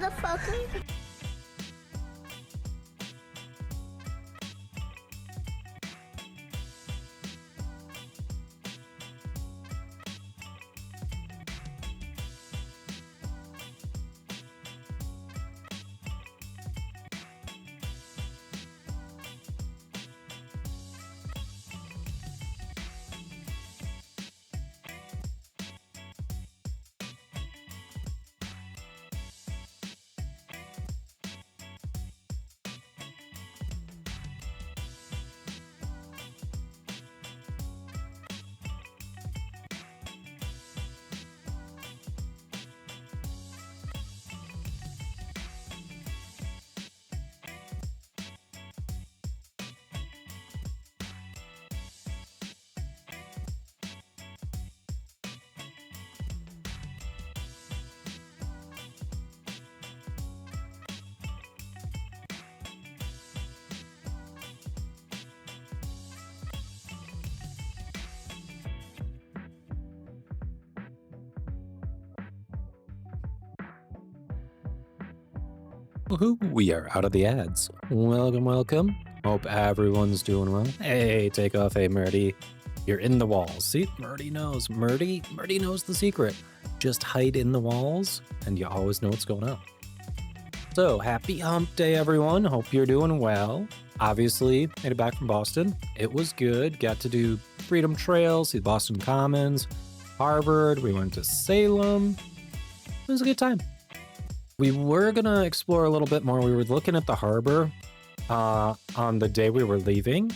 motherfucker. Woohoo, we are out of the ads. Welcome, welcome. Hope everyone's doing well. Hey, take off, hey, Murdy. You're in the walls. See, Murdy knows. Murdy knows the secret. Just hide in the walls, and you always know what's going on. So, happy hump day, everyone. Hope you're doing well. Obviously, made it back from Boston. It was good. Got to do Freedom Trail, see Boston Commons, Harvard. We went to Salem. It was a good time. We were going to explore a little bit more. We were looking at the harbor on the day we were leaving,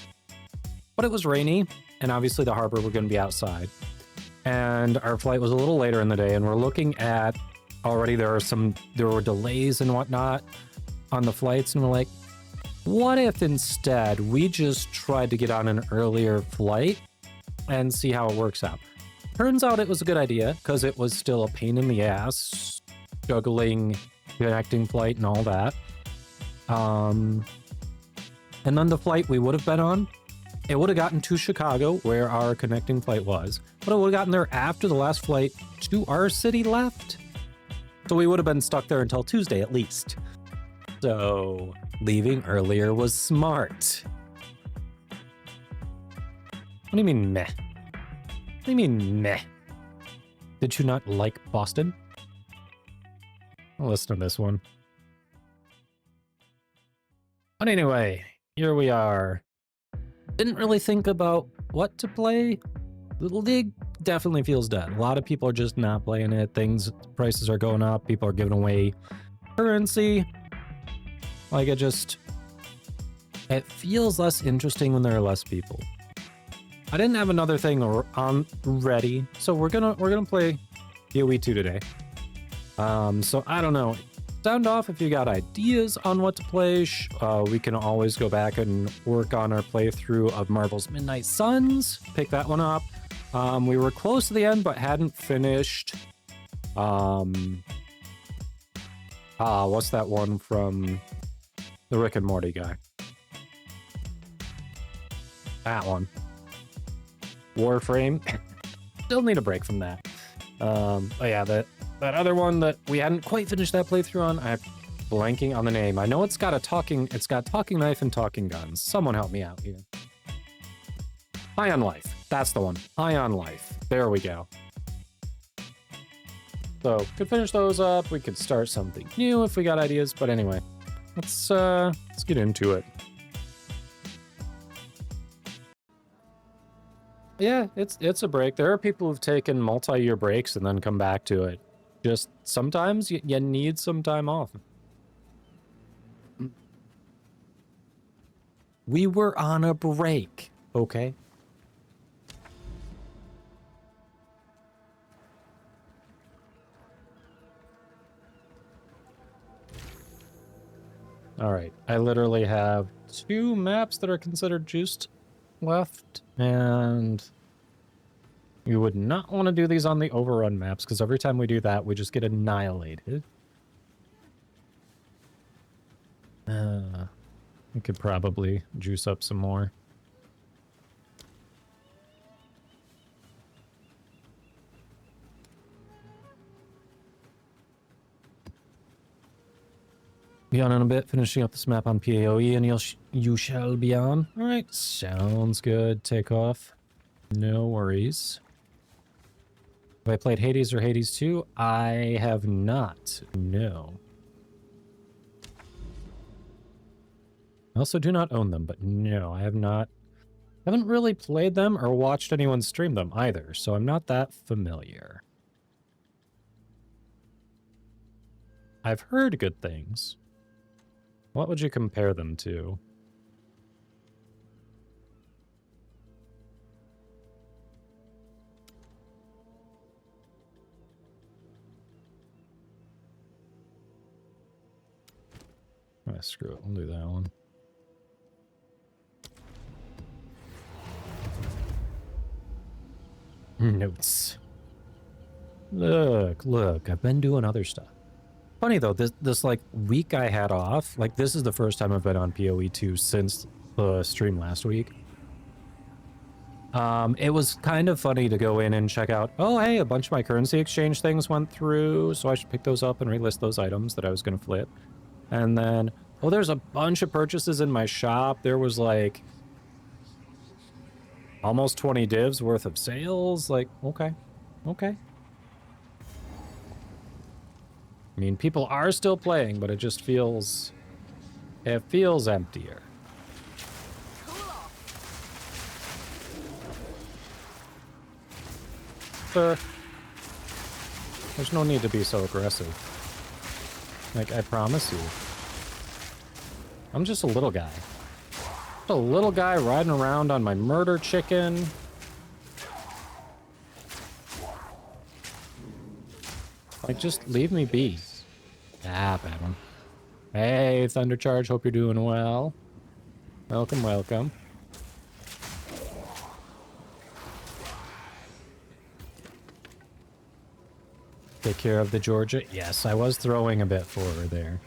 but it was rainy, and obviously the harbor we're going to be outside. And our flight was a little later in the day, and we're looking at already there were delays and whatnot on the flights, and we're like, what if instead we just tried to get on an earlier flight and see how it works out? Turns out it was a good idea because it was still a pain in the ass juggling connecting flight and all that. And then the flight we would have been on, it would have gotten to Chicago where our connecting flight was, but it would have gotten there after the last flight to our city left. So we would have been stuck there until Tuesday at least. So leaving earlier was smart. What do you mean meh? What do you mean meh? Did you not like Boston? I'll listen to this one. But anyway, here we are. Didn't really think about what to play. The league definitely feels dead. A lot of people are just not playing it. Prices are going up. People are giving away currency. Like it feels less interesting when there are less people. I didn't have another thing on ready, so we're gonna play PoE 2 today. So I don't know. Sound off if you got ideas on what to play. We can always go back and work on our playthrough of Marvel's Midnight Suns. Pick that one up. We were close to the end, but hadn't finished. What's that one from the Rick and Morty guy? That one. Warframe. Still need a break from that. Oh yeah, that other one that we hadn't quite finished that playthrough on, I'm blanking on the name. I know it's got talking knife and talking guns. Someone help me out here. High on Life. That's the one. High on Life. There we go. So, could finish those up. We could start something new if we got ideas. But anyway, let's get into it. Yeah, it's a break. There are people who've taken multi-year breaks and then come back to it. Just sometimes you need some time off. We were on a break, okay? All right, I literally have 2 maps that are considered juiced left, and you would not want to do these on the overrun maps, because every time we do that, we just get annihilated. We could probably juice up some more. Be on in a bit, finishing up this map on PAOE, and you shall be on. All right, sounds good. Take off. No worries. Have I played Hades or Hades 2? I have not. No. I also do not own them, but no, I have not. I haven't really played them or watched anyone stream them either, so I'm not that familiar. I've heard good things. What would you compare them to? Ah, screw it, we'll do that one. Notes. Look, I've been doing other stuff. Funny though, this like week I had off, like this is the first time I've been on PoE 2 since the stream last week. It was kind of funny to go in and check out, oh hey, a bunch of my currency exchange things went through, so I should pick those up and relist those items that I was going to flip. And then, oh, there's a bunch of purchases in my shop. There was like almost 20 divs worth of sales. Like, okay. I mean, people are still playing, but it just feels... it feels emptier. Sir, there's no need to be so aggressive. Like, I promise you. I'm just a little guy. Just a little guy riding around on my murder chicken. Like, just leave me be. Ah, bad one. Hey, Thundercharge, hope you're doing well. Welcome, welcome. Take care of the Georgia. Yes, I was throwing a bit for her there.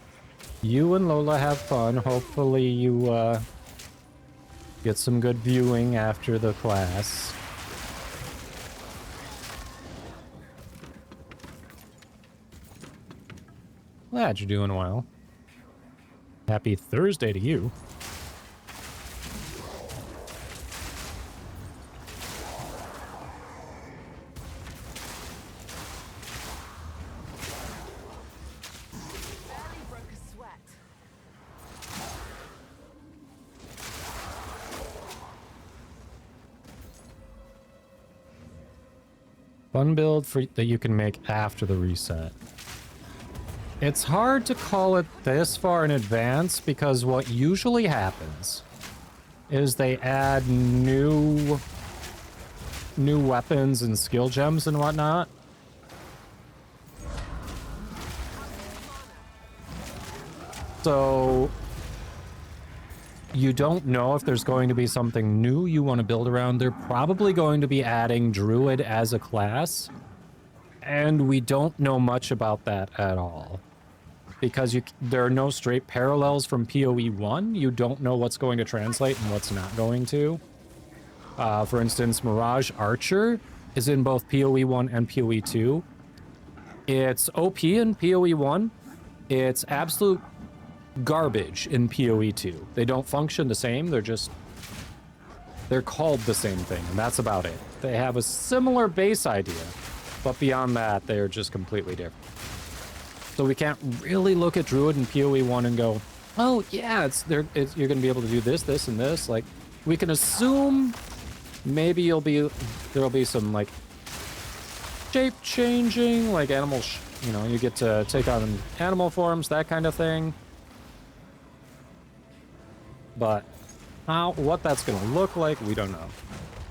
You and Lola have fun. Hopefully you, get some good viewing after the class. Glad you're doing well. Happy Thursday to you. Fun build that you can make after the reset. It's hard to call it this far in advance because what usually happens is they add new weapons and skill gems and whatnot. So you don't know if there's going to be something new you want to build around. They're probably going to be adding Druid as a class, and we don't know much about that at all. Because there are no straight parallels from PoE 1. You don't know what's going to translate and what's not going to. For instance, Mirage Archer is in both PoE 1 and PoE 2. It's OP in PoE 1. It's absolute garbage in PoE 2. They don't function the same. They're called the same thing, and that's about it. They have a similar base idea, but beyond that, they're just completely different. So we can't really look at Druid in PoE 1 and go, oh yeah, you're going to be able to do this, this, and this. Like, we can assume maybe there'll be some like shape changing, like animal, you get to take on animal forms, that kind of thing. But what that's going to look like, we don't know.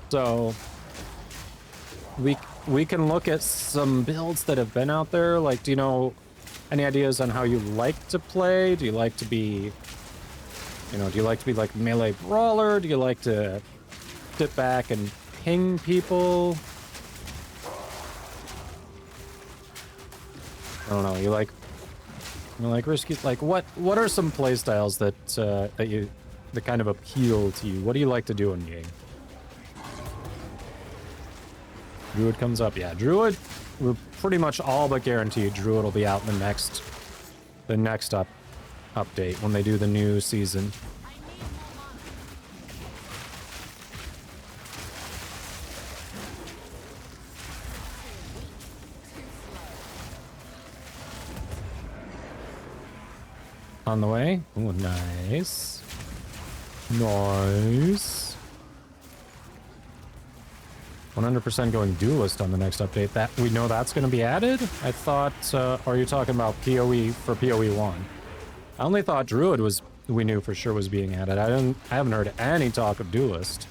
So we can look at some builds that have been out there. Like, do you know any ideas on how you like to play? Do you like to be, do you like to be like melee brawler? Do you like to sit back and ping people? I don't know. You like risky? Like, what are some play styles that that kind of appeal to you? What do you like to do in game? Druid comes up. Yeah, Druid. We're pretty much all but guaranteed Druid will be out in the next update when they do the new season. On the way. Oh, nice. Nice. 100% going duelist on the next update. That we know that's going to be added? I thought, are you talking about PoE for PoE 1? I only thought Druid was, we knew for sure was being added. I haven't heard any talk of duelist.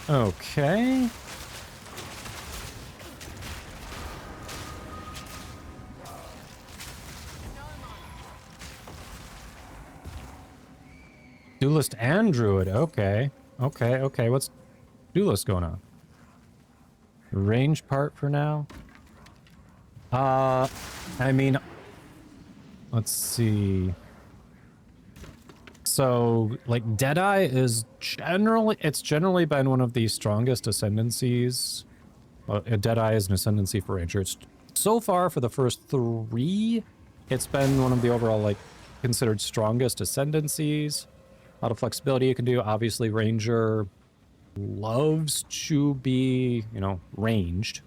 Okay. Duelist and Druid. Okay. Okay. What's Duelist going on? Range part for now? I mean, let's see. So, like, Deadeye is generally been one of the strongest ascendancies. Well, Deadeye is an ascendancy for Ranger. So far, for the first 3, it's been one of the overall, like, considered strongest ascendancies. A lot of flexibility you can do. Obviously, Ranger loves to be, you know, ranged.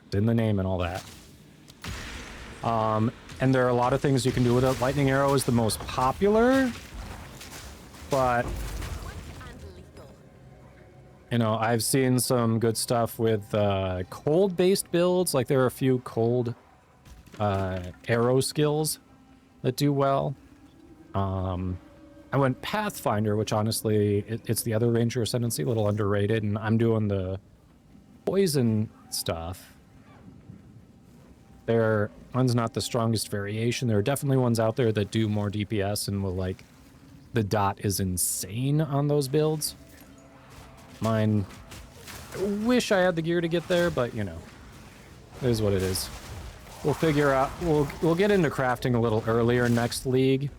It's in the name and all that. And there are a lot of things you can do with it. Lightning Arrow is the most popular, but, you know, I've seen some good stuff with cold-based builds. Like, there are a few cold arrow skills that do well. I went Pathfinder, which honestly, it's the other Ranger Ascendancy, a little underrated, and I'm doing the poison stuff. One's not the strongest variation. There are definitely ones out there that do more DPS and will, like, the dot is insane on those builds. Mine, I wish I had the gear to get there, but, you know, it is what it is. We'll figure out, we'll get into crafting a little earlier next league,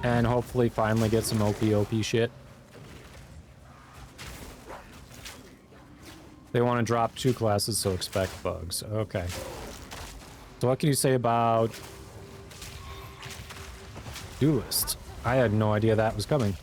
and hopefully finally get some OP shit. They want to drop 2 classes, so expect bugs. Okay. So what can you say about Duelist? I had no idea that was coming.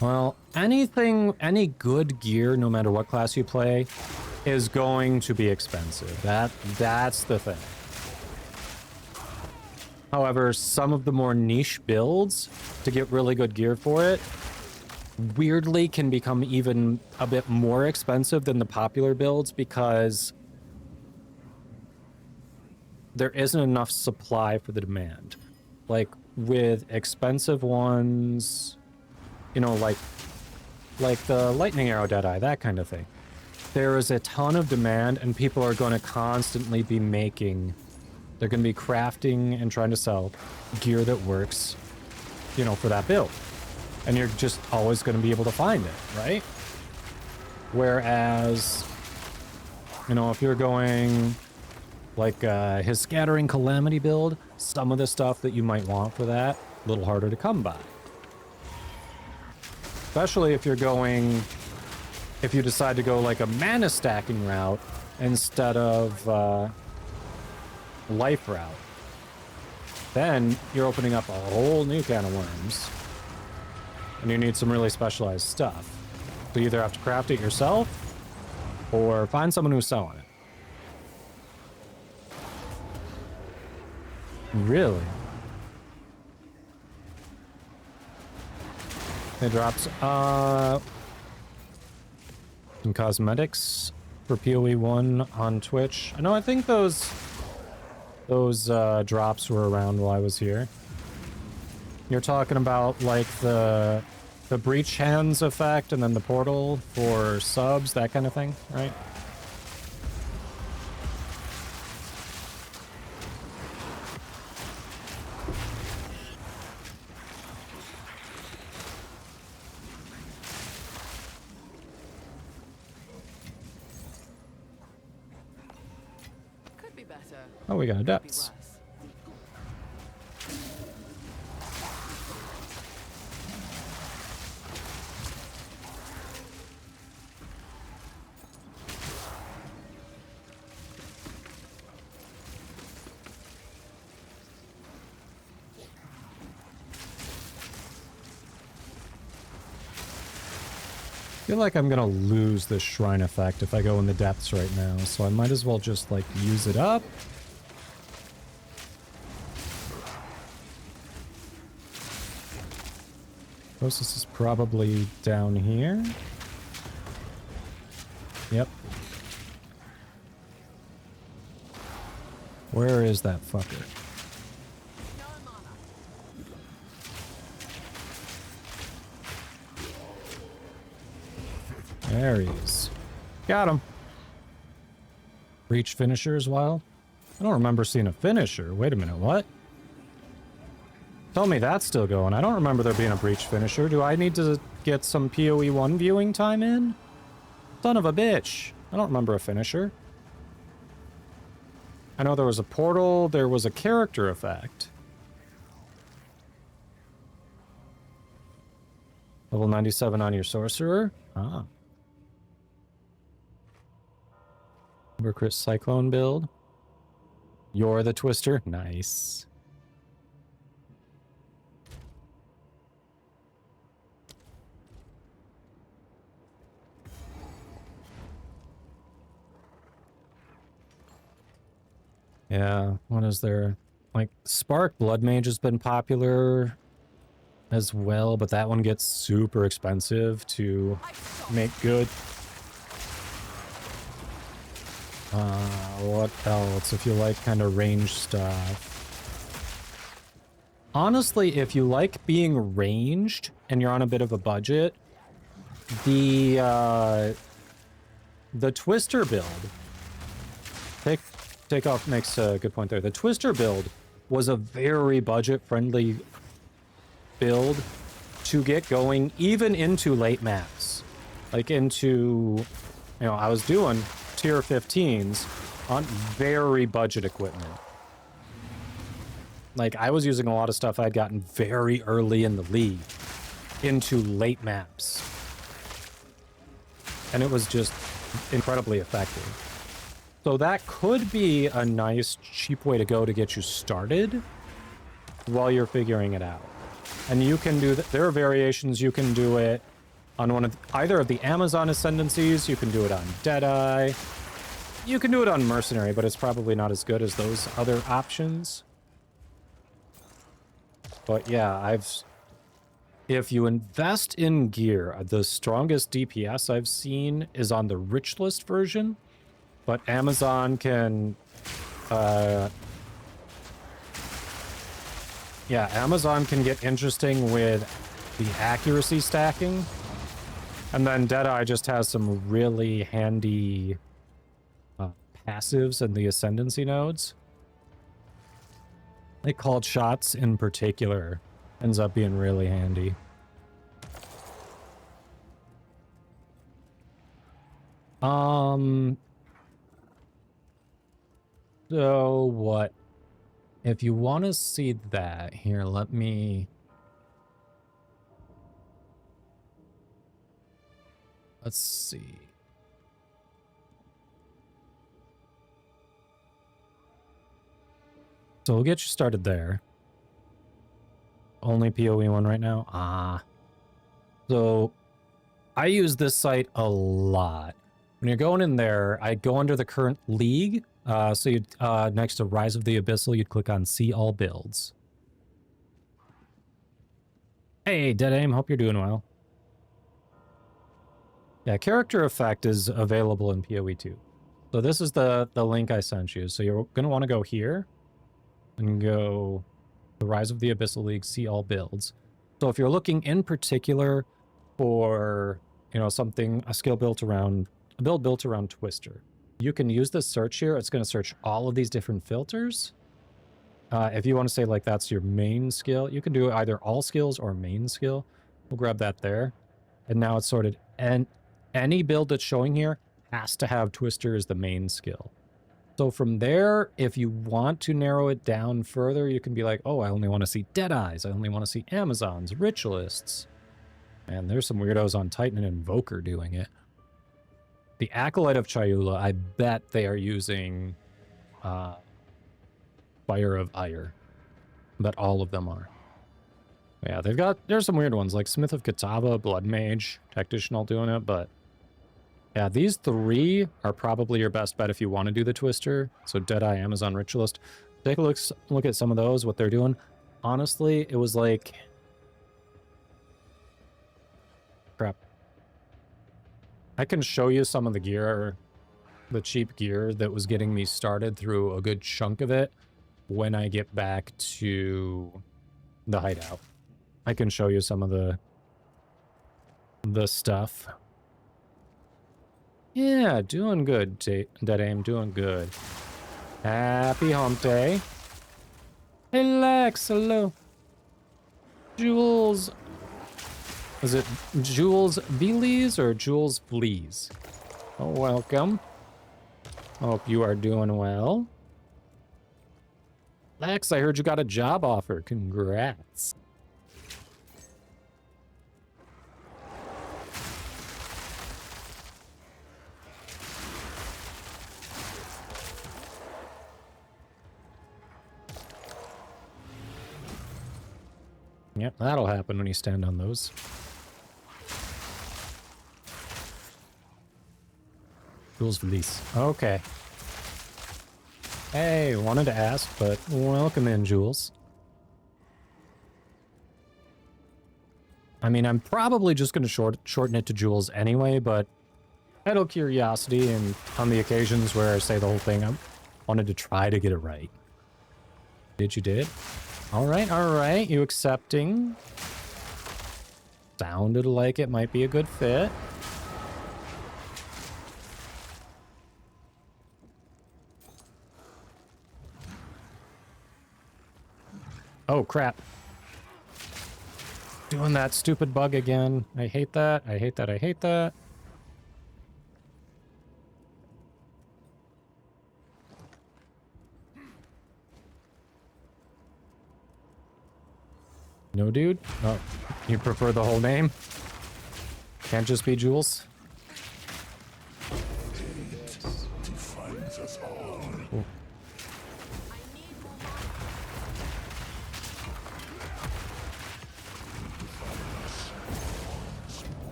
Well, any good gear, no matter what class you play, is going to be expensive. That's the thing. However, some of the more niche builds, to get really good gear for it, weirdly can become even a bit more expensive than the popular builds because there isn't enough supply for the demand. Like, with expensive ones, you know, like the Lightning Arrow Deadeye, that kind of thing. There is a ton of demand, and people are going to constantly be making... They're going to be crafting and trying to sell gear that works, you know, for that build. And you're just always going to be able to find it, right? Whereas, you know, if you're going like his Scattering Calamity build, some of the stuff that you might want for that, a little harder to come by. Especially if you're going, if you decide to go like a mana stacking route instead of life route. Then you're opening up a whole new can of worms. And you need some really specialized stuff. So you either have to craft it yourself or find someone who's selling it. Really? They dropped some cosmetics for PoE1 on Twitch. I know, I think those drops were around while I was here. You're talking about like the breach hands effect and then the portal for subs, that kind of thing, right? Could be better. Oh, we got Could be adepts. worse. I feel like I'm gonna lose this shrine effect if I go in the depths right now, so I might as well just like use it up. Process is probably down here. Yep. Where is that fucker? There he is. Got him. Breach finisher as well. I don't remember seeing a finisher. Wait a minute, what? Tell me that's still going. I don't remember there being a breach finisher. Do I need to get some PoE1 viewing time in? Son of a bitch. I don't remember a finisher. I know there was a portal. There was a character effect. Level 97 on your sorcerer. Ah. Crit Cyclone build. You're the Twister. Nice. Yeah, what is there? Like, Spark Blood Mage has been popular as well, but that one gets super expensive to make good. What else? If you like kind of range stuff. Honestly, if you like being ranged and you're on a bit of a budget, the Twister build. Takeoff makes a good point there. The Twister build was a very budget-friendly build to get going, even into late maps. Like into, you know, I was doing tier 15s on very budget equipment. Like, I was using a lot of stuff I'd gotten very early in the league into late maps. And it was just incredibly effective. So that could be a nice, cheap way to go to get you started while you're figuring it out. And you can do there are variations. You can do it on one of either of the Amazon Ascendancies. You can do it on Deadeye. You can do it on Mercenary, but it's probably not as good as those other options. But yeah, if you invest in gear, the strongest DPS I've seen is on the Rich List version, but Amazon can, yeah, Amazon can get interesting with the accuracy stacking, and then Deadeye just has some really handy passives in the Ascendancy nodes. Like called shots in particular ends up being really handy. So what? If you want to see that, here, let's see. So we'll get you started there. Only PoE1 right now? Ah. So I use this site a lot. When you're going in there, I go under the current league. So you'd, next to Rise of the Abyssal, you'd click on See All Builds. Hey, Dead Aim, hope you're doing well. Yeah, character effect is available in PoE 2. So this is the link I sent you. So you're going to want to go here and go the Rise of the Abyssal League, see all builds. So if you're looking in particular for, you know, a build built around Twister, you can use this search here. It's going to search all of these different filters. If you want to say like that's your main skill, you can do either all skills or main skill. We'll grab that there. And now it's sorted. And any build that's showing here has to have Twister as the main skill. So from there, if you want to narrow it down further, you can be like, oh, I only want to see Deadeyes. I only want to see Amazons, Ritualists. And there's some weirdos on Titan and Invoker doing it. The Acolyte of Chayula, I bet they are using Fire of Ire. But all of them are. Yeah, there's some weird ones, like Smith of Kitava, Blood Mage, Tactician all doing it, but yeah, these three are probably your best bet if you want to do the Twister. So Deadeye, Amazon, Ritualist. Take a look at some of those, what they're doing. Honestly, it was like... Crap. I can show you some of the gear, the cheap gear that was getting me started through a good chunk of it when I get back to the hideout. I can show you some of the stuff. Yeah, doing good, Dead Aim, doing good. Happy hump day. Hey, Lex, hello. Jules. Is it Jules Vlees or Jules Vlees? Oh, welcome. Hope you are doing well. Lex, I heard you got a job offer. Congrats. Yep, that'll happen when you stand on those. Jules release. Okay. Hey, wanted to ask, but welcome in, Jules. I mean, I'm probably just going to shorten it to Jules anyway, but out of curiosity and on the occasions where I say the whole thing, I wanted to try to get it right. You did? All right. You accepting? Sounded like it might be a good fit. Oh, crap. Doing that stupid bug again. I hate that. I hate that. No, dude? Oh, you prefer the whole name? Can't just be Jules? Cool.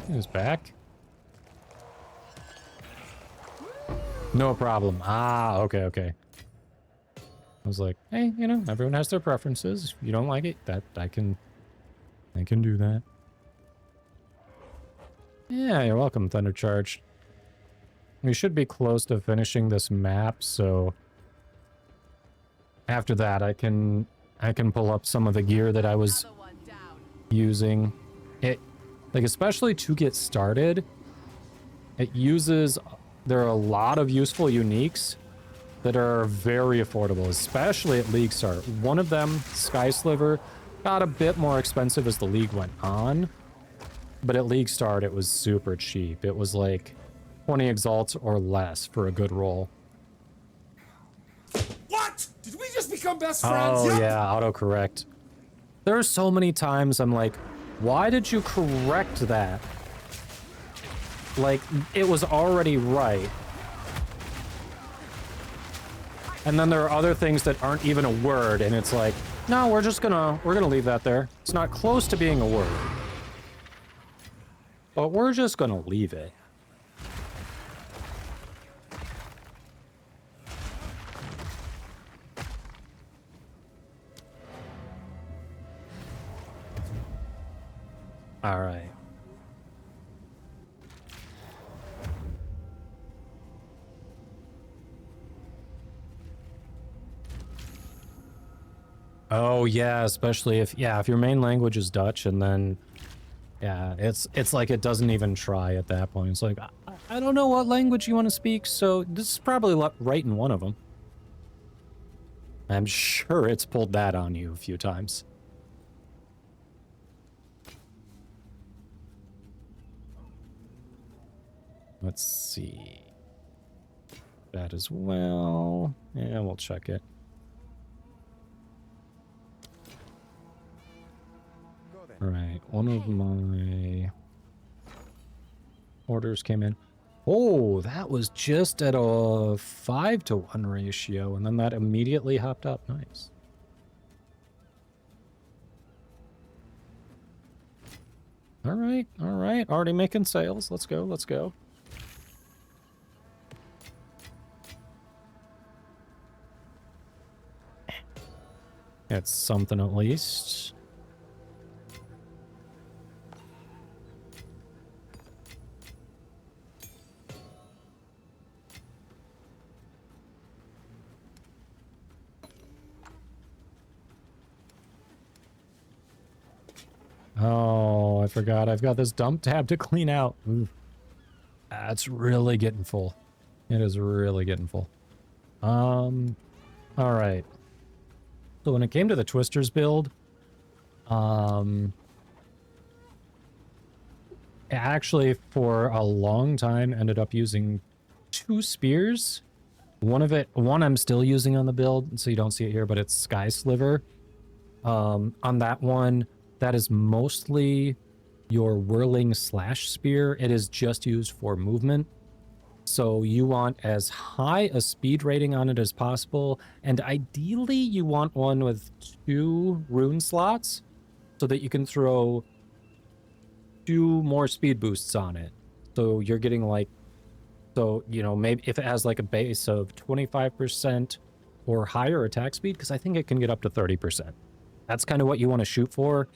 He's back. No problem. Ah, okay. I was like, hey, you know, everyone has their preferences. If you don't like it, that I can do that. Yeah, you're welcome, Thundercharge. We should be close to finishing this map, so after that I can pull up some of the gear that I was using. It, like, especially to get started, there are a lot of useful uniques that are very affordable, especially at League Start. One of them, Sky Sliver, got a bit more expensive as the league went on, but at League Start it was super cheap. It was like 20 exalts or less for a good roll. What? Did we just become best friends? Oh yeah, autocorrect. There are so many times I'm like, why did you correct that? Like, it was already right. And then there are other things that aren't even a word, and it's like, no, we're gonna leave that there. It's not close to being a word. But we're just gonna leave it. All right. Oh yeah, especially if your main language is Dutch, and then yeah, it's like it doesn't even try at that point. It's like I don't know what language you want to speak, so this is probably right in one of them. I'm sure it's pulled that on you a few times. Let's see. That as well. Yeah, we'll check it. All right, one of my orders came in. Oh, that was just at a 5-to-1 ratio, and then that immediately hopped up. Nice. All right, all right. Already making sales. Let's go, let's go. That's something at least. Oh, I forgot. I've got this dump tab to clean out. Ooh. That's really getting full. It is really getting full. All right. So when it came to the Twisters build, actually for a long time ended up using 2 spears. One I'm still using on the build, so you don't see it here, but it's Sky Sliver. On that one, that is mostly your whirling slash spear. It is just used for movement. So you want as high a speed rating on it as possible, and ideally you want one with 2 rune slots so that you can throw 2 more speed boosts on it. So you're getting like, so, you know, maybe if it has like a base of 25% or higher attack speed, because I think it can get up to 30%. That's kind of what you want to shoot for.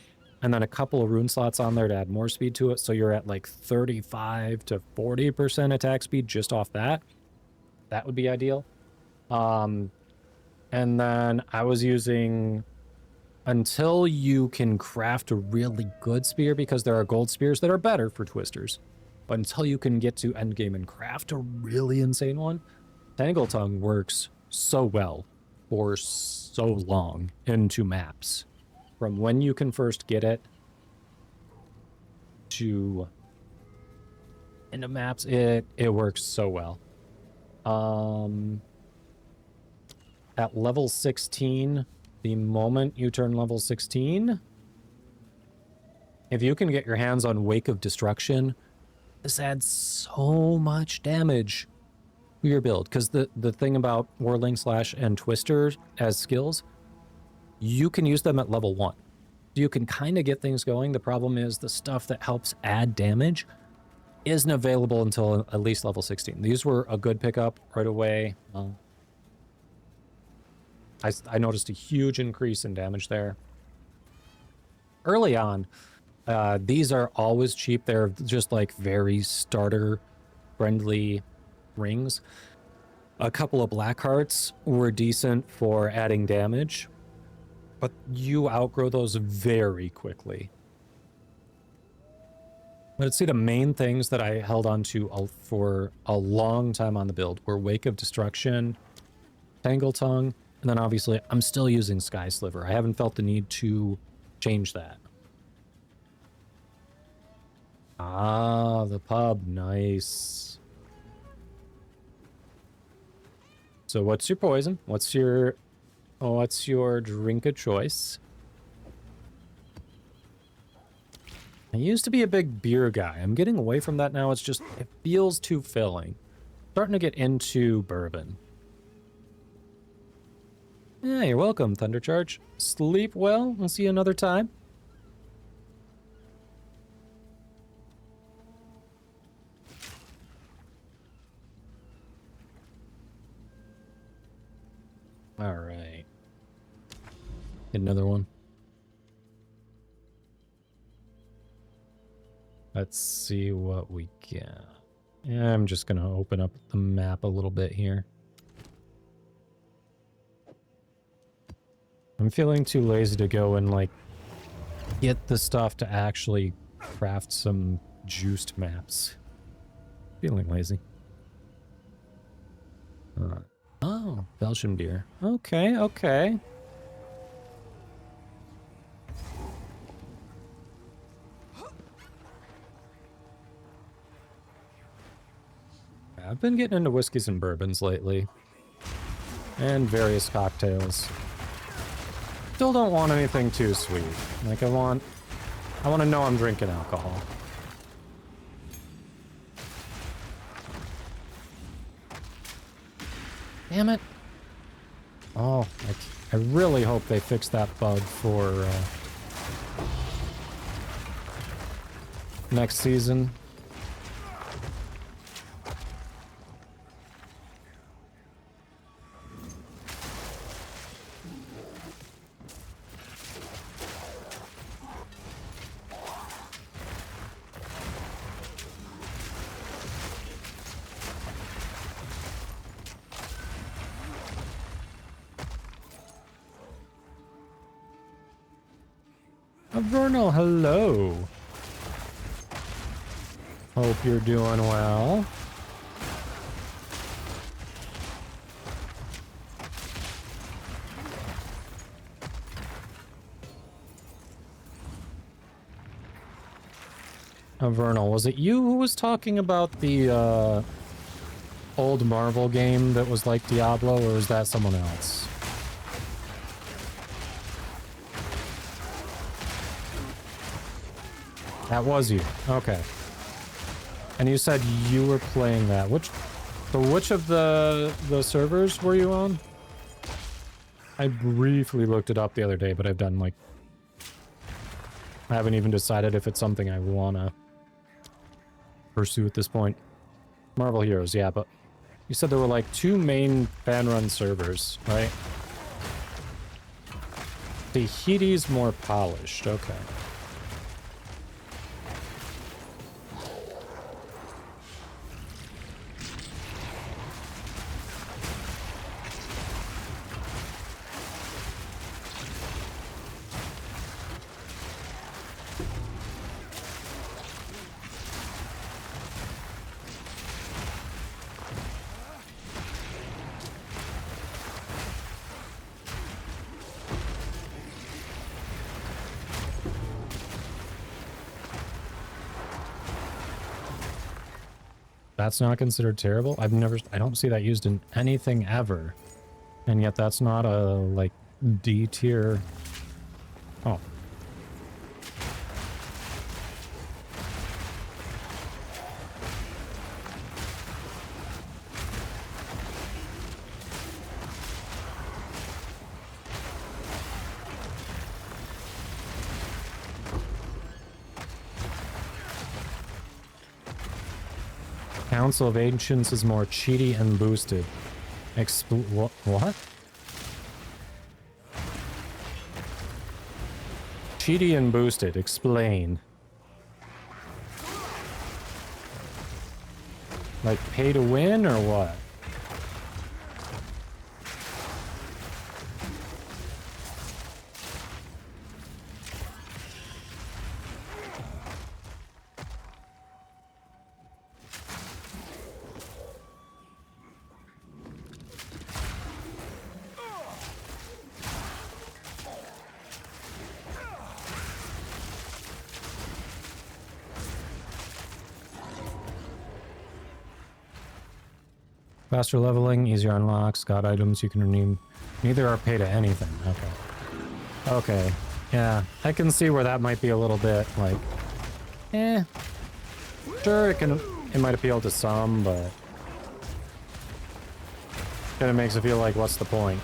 And then a couple of rune slots on there to add more speed to it. So you're at like 35 to 40% attack speed just off that. That would be ideal. And then I was using, until you can craft a really good spear, because there are gold spears that are better for Twisters. But until you can get to endgame and craft a really insane one, Tangle Tongue works so well for so long into maps. From when you can first get it to into maps, it works so well. At level 16, the moment you turn level 16, if you can get your hands on Wake of Destruction, this adds so much damage to your build. Because the thing about Whirling Slash and Twister as skills, you can use them at level 1. So you can kind of get things going. The problem is the stuff that helps add damage isn't available until at least level 16. These were a good pickup right away. I noticed a huge increase in damage there. Early on, these are always cheap. They're just like very starter-friendly rings. A couple of black hearts were decent for adding damage, but you outgrow those very quickly. Let's see, the main things that I held on to for a long time on the build were Wake of Destruction, Tangle Tongue, and then obviously I'm still using Sky Sliver. I haven't felt the need to change that. Ah, the pub, nice. So what's your poison? What's your drink of choice? I used to be a big beer guy. I'm getting away from that now. It's just, it feels too filling. Starting to get into bourbon. Yeah, you're welcome, Thundercharge. Sleep well. We'll see you another time. All right. Get another one. Let's see what we got. Yeah, I'm just going to open up the map a little bit here. I'm feeling too lazy to go and, like, get the stuff to actually craft some juiced maps. Feeling lazy. Oh, Belgium deer. Okay, okay. I've been getting into whiskeys and bourbons lately. And various cocktails. Still don't want anything too sweet. Like, I want to know I'm drinking alcohol. Damn it. Oh, I really hope they fix that bug for next season. Vernal, hello. Hope you're doing well. Vernal, was it you who was talking about the old Marvel game that was like Diablo, or was that someone else? That was you. Okay. And you said you were playing that. Which of the servers were you on? I briefly looked it up the other day, but I've done, like... I haven't even decided if it's something I wanna pursue at this point. Marvel Heroes, yeah, but you said there were, like, 2 main fan-run servers, right? Tahiti's more polished, okay. That's not considered terrible? I don't see that used in anything ever. And yet that's not a, like, D tier. Oh. Council of Ancients is more cheaty and boosted. What? Cheaty and boosted. Explain. Like pay to win or what? Faster leveling, easier unlocks, god items you can redeem. Neither are pay to anything. Okay. Okay. Yeah, I can see where that might be a little bit like, eh. Sure, it might appeal to some, but kind of makes it feel like, what's the point?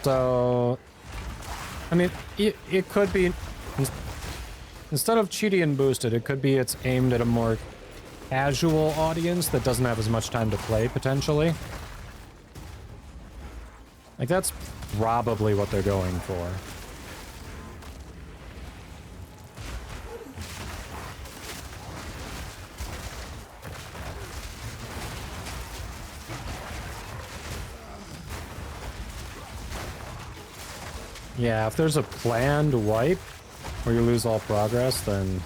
So, I mean, it could be, instead of cheaty and boosted, it could be it's aimed at a more casual audience that doesn't have as much time to play, potentially. Like, that's probably what they're going for. Yeah, if there's a planned wipe where you lose all progress, then...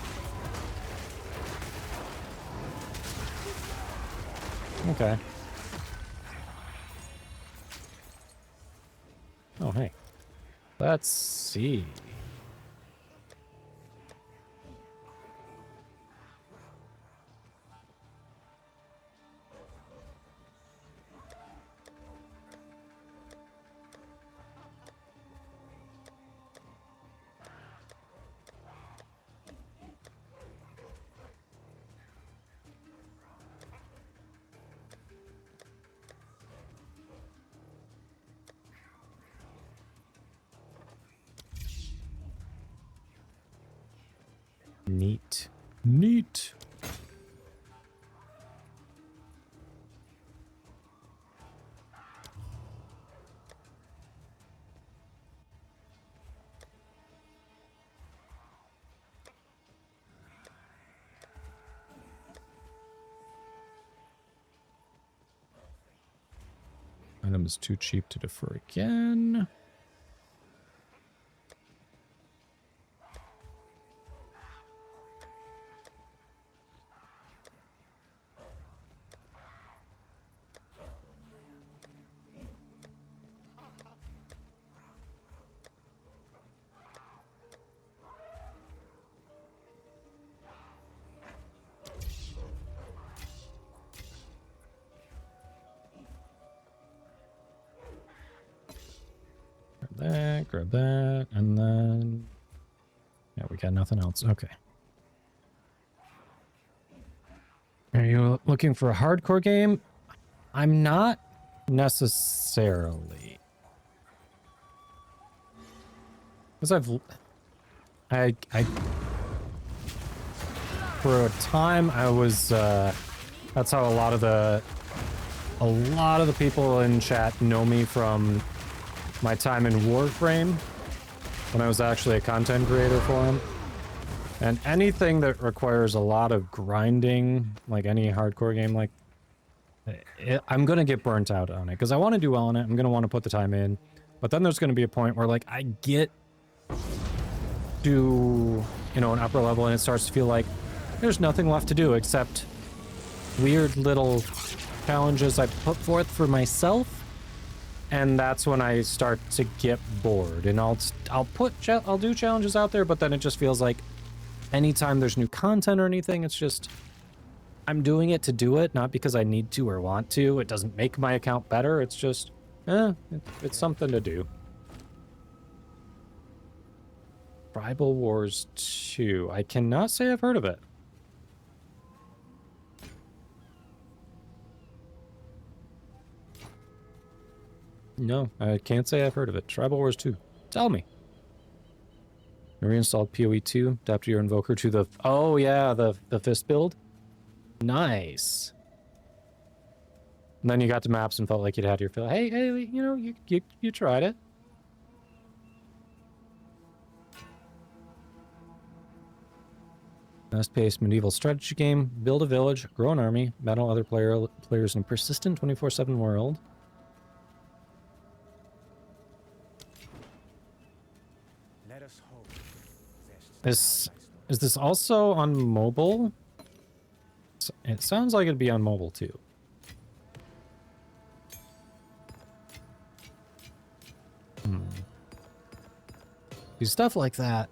Okay. Oh, hey. Let's see. Neat. Neat. Item is too cheap to defer again. Grab that, and then... Yeah, we got nothing else. Okay. Are you looking for a hardcore game? I'm not necessarily. Because I for a time I was, that's how a lot of the people in chat know me from my time in Warframe, when I was actually a content creator for them. And anything that requires a lot of grinding, like any hardcore game, like, I'm going to get burnt out on it. Because I want to do well on it, I'm going to want to put the time in. But then there's going to be a point where, like, I get to, you know, an upper level and it starts to feel like there's nothing left to do except weird little challenges I put forth for myself. And that's when I start to get bored, and I'll do challenges out there, but then it just feels like anytime there's new content or anything, it's just, I'm doing it to do it, not because I need to or want to. It doesn't make my account better. It's just, it's something to do. Tribal Wars 2. I cannot say I've heard of it. No, I can't say I've heard of it. Tribal Wars 2. Tell me. I reinstalled PoE 2, adapted your invoker to the... Oh, yeah, the fist build. Nice. And then you got to maps and felt like you'd had your fill. Hey, you know, you tried it. Fast-paced medieval strategy game. Build a village, grow an army, battle other players in a persistent 24/7 world. Is this also on mobile? It sounds like it'd be on mobile too. Do stuff like that.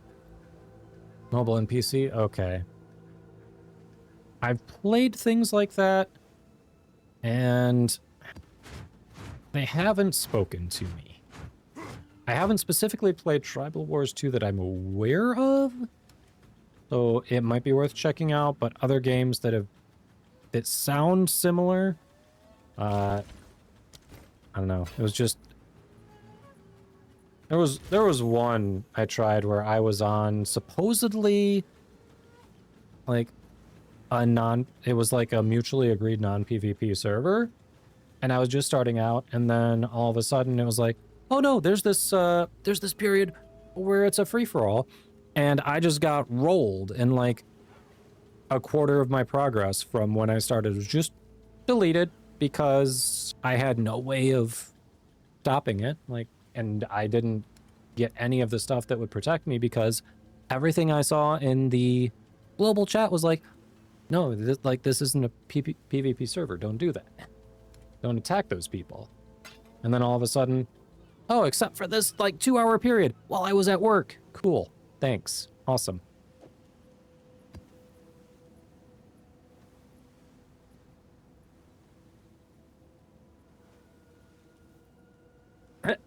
Mobile and PC? Okay. I've played things like that, and they haven't spoken to me. I haven't specifically played Tribal Wars 2 that I'm aware of, so it might be worth checking out, but other games that sound similar, I don't know. It was just... There was one I tried where I was on supposedly like it was like a mutually agreed non-PvP server, and I was just starting out, and then all of a sudden it was like, oh no, there's this period where it's a free-for-all, and I just got rolled, and like a quarter of my progress from when I started was just deleted because I had no way of stopping it, like, and I didn't get any of the stuff that would protect me because everything I saw in the global chat was like, no, this isn't a PvP server. Don't do that. Don't attack those people. And then all of a sudden, oh, except for this like 2-hour period while I was at work. Cool. Thanks. Awesome.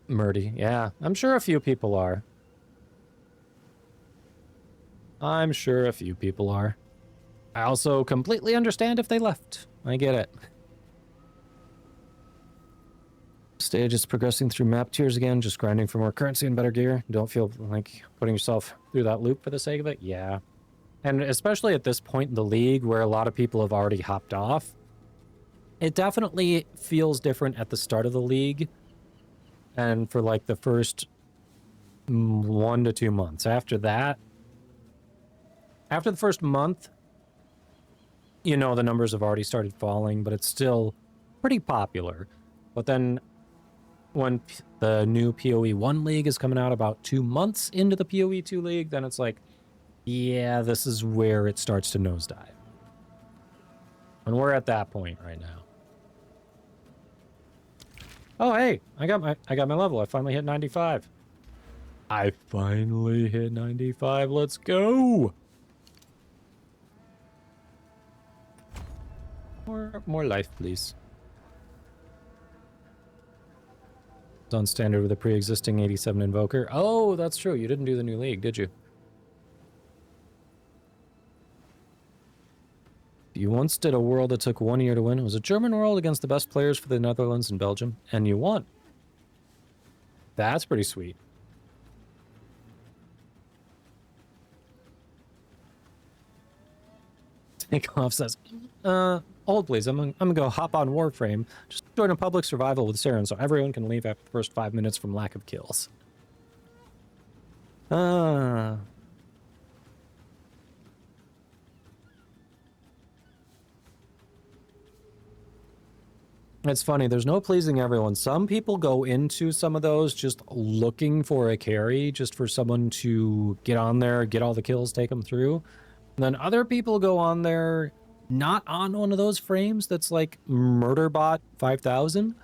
Murdy, yeah. I'm sure a few people are. I'm sure a few people are. I also completely understand if they left. I get it. Stage is progressing through map tiers again, just grinding for more currency and better gear. Don't feel like putting yourself through that loop for the sake of it? Yeah. And especially at this point in the league where a lot of people have already hopped off, it definitely feels different at the start of the league and for like the first 1 to 2 months. After that, after the first month, you know, the numbers have already started falling, but it's still pretty popular. But then when the new PoE 1 league is coming out about 2 months into the PoE 2 league, then it's like, yeah, this is where it starts to nosedive. And we're at that point right now. Oh, hey, I got my level. I finally hit 95. I finally hit 95. Let's go. More life, please. It's on standard with a pre-existing 87 Invoker. Oh, that's true. You didn't do the new league, did you? You once did a world that took 1 year to win. It was a German world against the best players for the Netherlands and Belgium, and you won. That's pretty sweet. Takeoff says, hold please, I'm gonna go hop on Warframe. Just join a public survival with Saren so everyone can leave after the first 5 minutes from lack of kills. It's funny, there's no pleasing everyone. Some people go into some of those just looking for a carry, just for someone to get on there, get all the kills, take them through. And then other people go on there not on one of those frames that's like Murderbot 5000,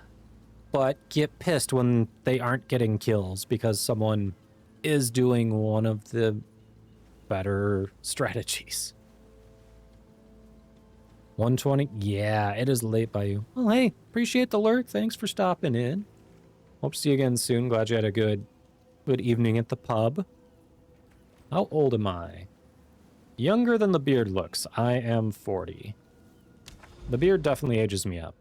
but get pissed when they aren't getting kills because someone is doing one of the better strategies. 120? Yeah, it is late by you. Well, hey, appreciate the lurk. Thanks for stopping in. Hope to see you again soon. Glad you had a good evening at the pub. How old am I? Younger than the beard looks. I am 40. The beard definitely ages me up.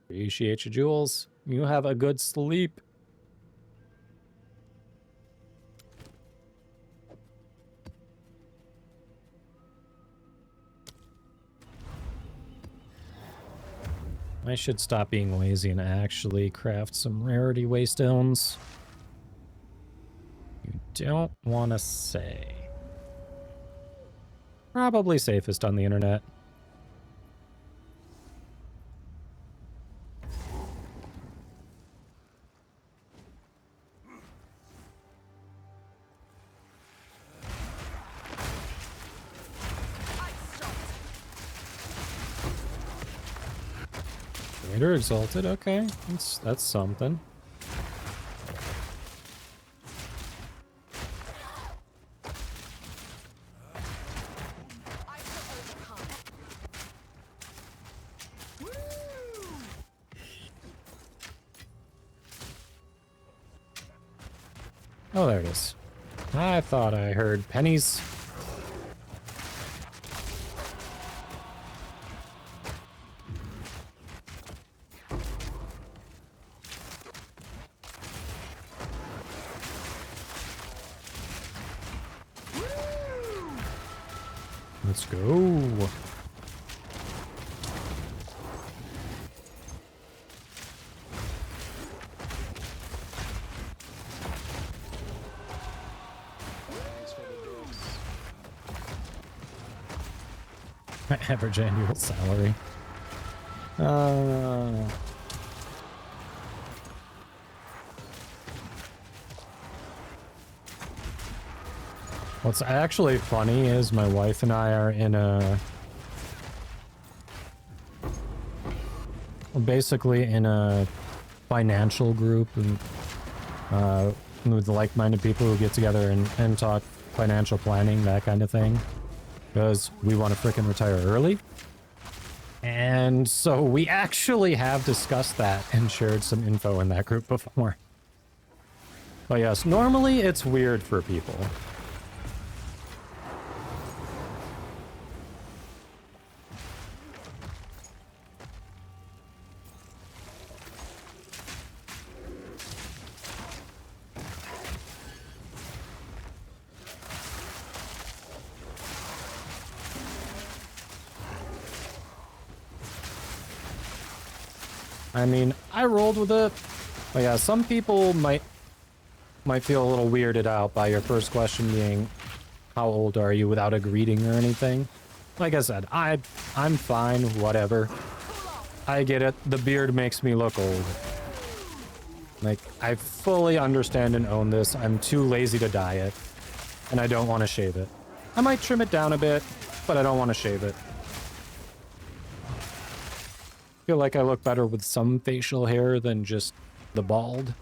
Appreciate you, Jules. You have a good sleep. I should stop being lazy and actually craft some rarity waystones. You don't want to say. Probably safest on the internet. Raider exalted, okay. That's something. Oh, there it is. I thought I heard pennies. Let's go. My average annual salary. What's actually funny is my wife and I are in we're basically in a financial group and with like-minded people who get together and talk financial planning, that kind of thing, because we want to frickin' retire early. And so we actually have discussed that and shared some info in that group before. But yes, normally it's weird for people. I mean, I rolled with it. But yeah, some people might feel a little weirded out by your first question being, how old are you, without a greeting or anything. Like I said, I'm fine, whatever. I get it. The beard makes me look old. Like, I fully understand and own this. I'm too lazy to dye it. And I don't want to shave it. I might trim it down a bit, but I don't want to shave it. I feel like I look better with some facial hair than just the bald.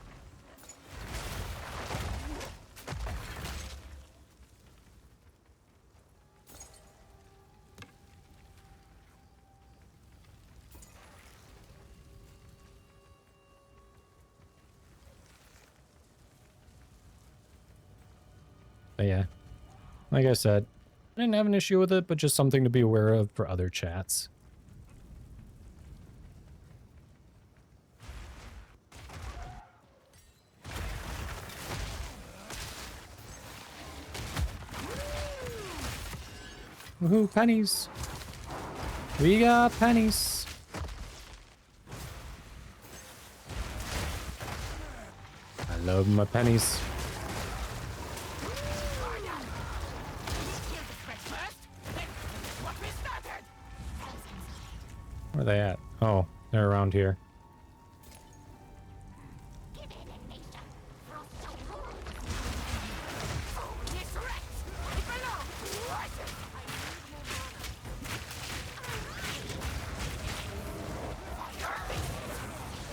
But yeah, like I said, I didn't have an issue with it, but just something to be aware of for other chats. Woohoo, pennies. We got pennies. I love my pennies. Where are they at? Oh, they're around here.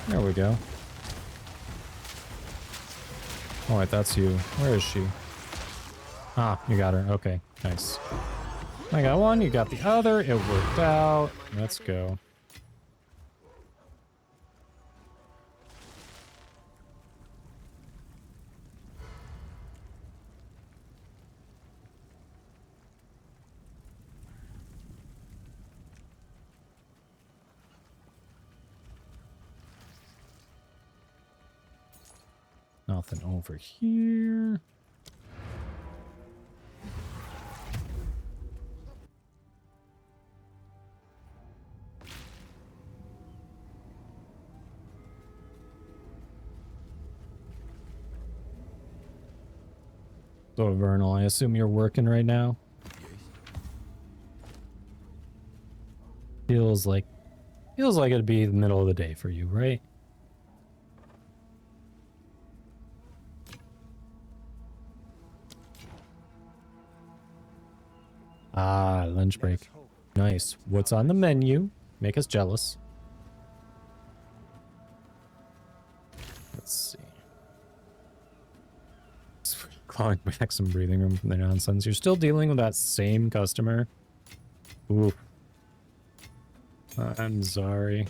There we go. Oh, wait, that's you. Where is she? Ah, you got her. Okay, nice. I got one, you got the other. It worked out. Let's go. Nothing over here. So, Vernal, I assume you're working right now? Feels like it'd be the middle of the day for you, right? Ah, lunch break. Nice. What's on the menu? Make us jealous. Let's see. Clawing back some breathing room from the nonsense. You're still dealing with that same customer? Ooh. I'm sorry.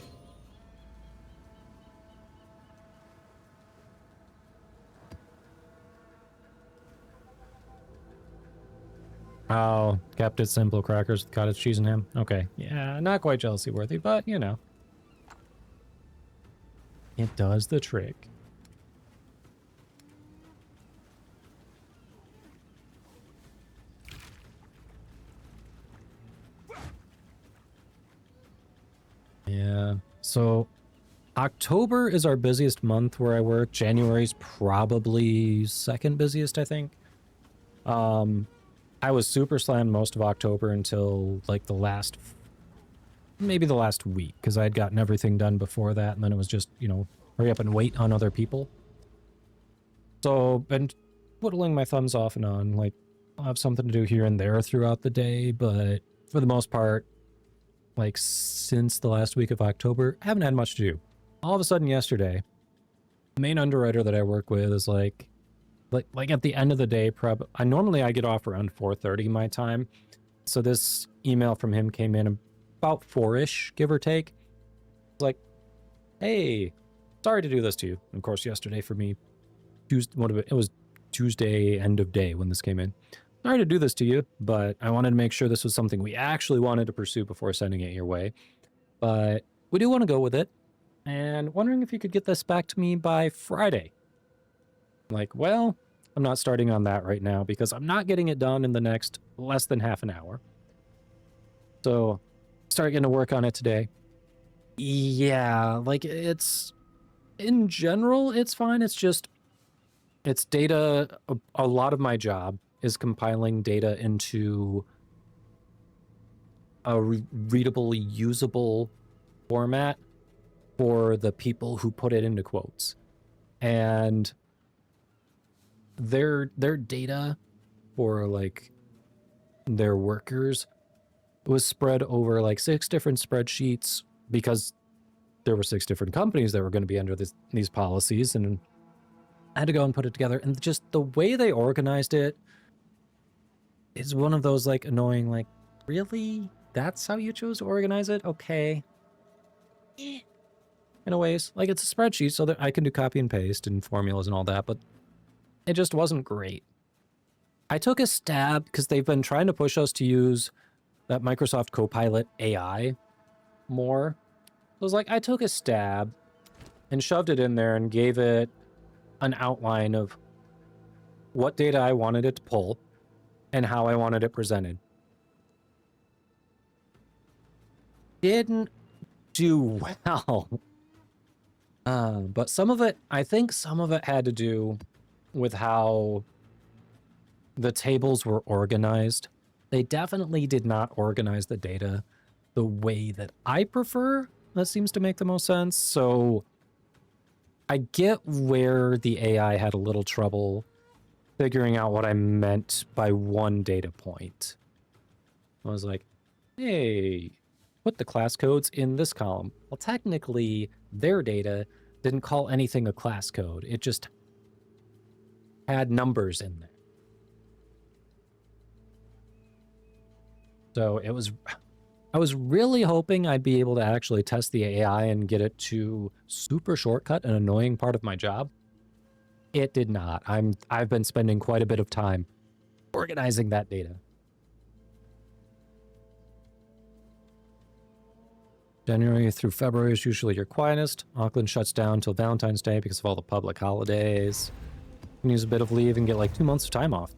Oh, kept it simple, crackers with cottage cheese and ham. Okay, yeah, not quite jealousy worthy, but you know. It does the trick. Yeah, so October is our busiest month where I work. January's probably second busiest, I think. I was super slammed most of October until like maybe the last week, because I had gotten everything done before that, and then it was just, you know, hurry up and wait on other people. So, been twiddling my thumbs off and on, like, I'll have something to do here and there throughout the day, but for the most part, like, since the last week of October, I haven't had much to do. All of a sudden yesterday, the main underwriter that I work with is like at the end of the day, normally I get off around 4:30 my time. So this email from him came in about 4-ish, give or take. It's like, hey, sorry to do this to you. And of course, yesterday for me, it was Tuesday, end of day when this came in. Sorry to do this to you, but I wanted to make sure this was something we actually wanted to pursue before sending it your way. But we do want to go with it. And wondering if you could get this back to me by Friday. Like, well, I'm not starting on that right now because I'm not getting it done in the next less than half an hour. So, start getting to work on it today. Yeah, like in general, it's fine. It's just, it's data. A lot of my job is compiling data into a readable, usable format for the people who put it into quotes. And their data for like their workers was spread over like 6 different spreadsheets because there were 6 different companies that were going to be under these policies, and I had to go and put it together. And just the way they organized it is one of those like annoying, like, really? That's how you chose to organize it? Okay. In a ways, like, it's a spreadsheet so that I can do copy and paste and formulas and all that, but it just wasn't great. I took a stab because they've been trying to push us to use that Microsoft Copilot AI more. So it was like, I took a stab and shoved it in there and gave it an outline of what data I wanted it to pull and how I wanted it presented. Didn't do well. But some of it, I think some of it had to do with how the tables were organized. They definitely did not organize the data the way that I prefer. That seems to make the most sense. So I get where the AI had a little trouble figuring out what I meant by one data point. I was like, hey, put the class codes in this column. Well, technically, their data didn't call anything a class code. It just had numbers in there. So I was really hoping I'd be able to actually test the AI and get it to super shortcut an annoying part of my job. It did not. I've been spending quite a bit of time organizing that data. January through February is usually your quietest. Auckland shuts down until Valentine's Day because of all the public holidays. You can use a bit of leave and get like 2 months of time off.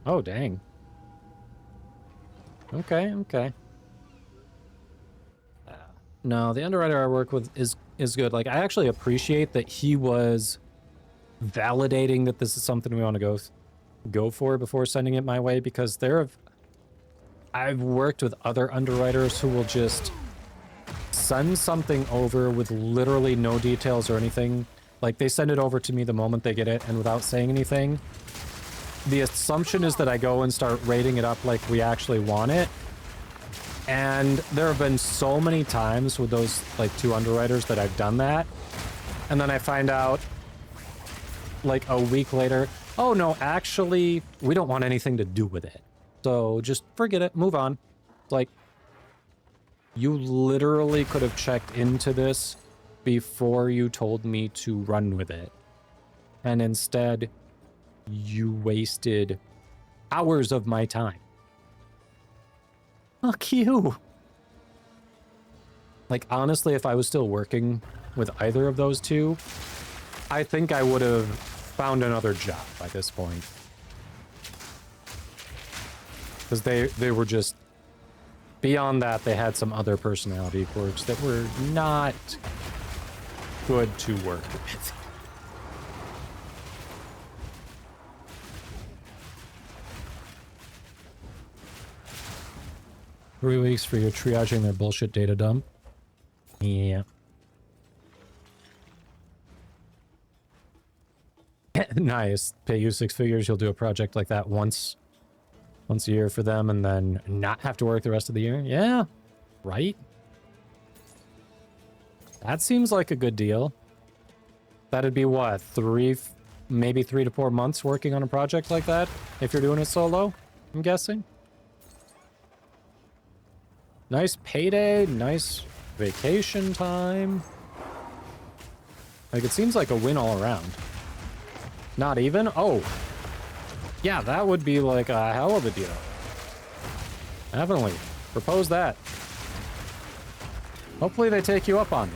Oh, dang. Okay. No, the underwriter I work with is good. Like, I actually appreciate that he was validating that this is something we want to go for before sending it my way, because I've worked with other underwriters who will just send something over with literally no details or anything. Like, they send it over to me the moment they get it, and without saying anything, the assumption is that I go and start rating it up like we actually want it. And there have been so many times with those like 2 underwriters that I've done that, and then I find out like a week later, oh no, actually, we don't want anything to do with it. So just forget it, move on. Like, you literally could have checked into this before you told me to run with it. And instead, you wasted hours of my time. Fuck you. Like, honestly, if I was still working with either of those 2, I think I would have found another job by this point. Because they were just, beyond that, they had some other personality quirks that were not good to work with. 3 weeks for your triaging their bullshit data dump. Yeah. Nice. Pay you 6 figures. You'll do a project like that once a year for them and then not have to work the rest of the year. Yeah. Right? That seems like a good deal. That'd be what? Maybe 3 to 4 months working on a project like that if you're doing it solo, I'm guessing. Nice payday, nice vacation time. Like, it seems like a win all around. Not even? Oh. Yeah, that would be like a hell of a deal. Definitely. Propose that. Hopefully they take you up on it.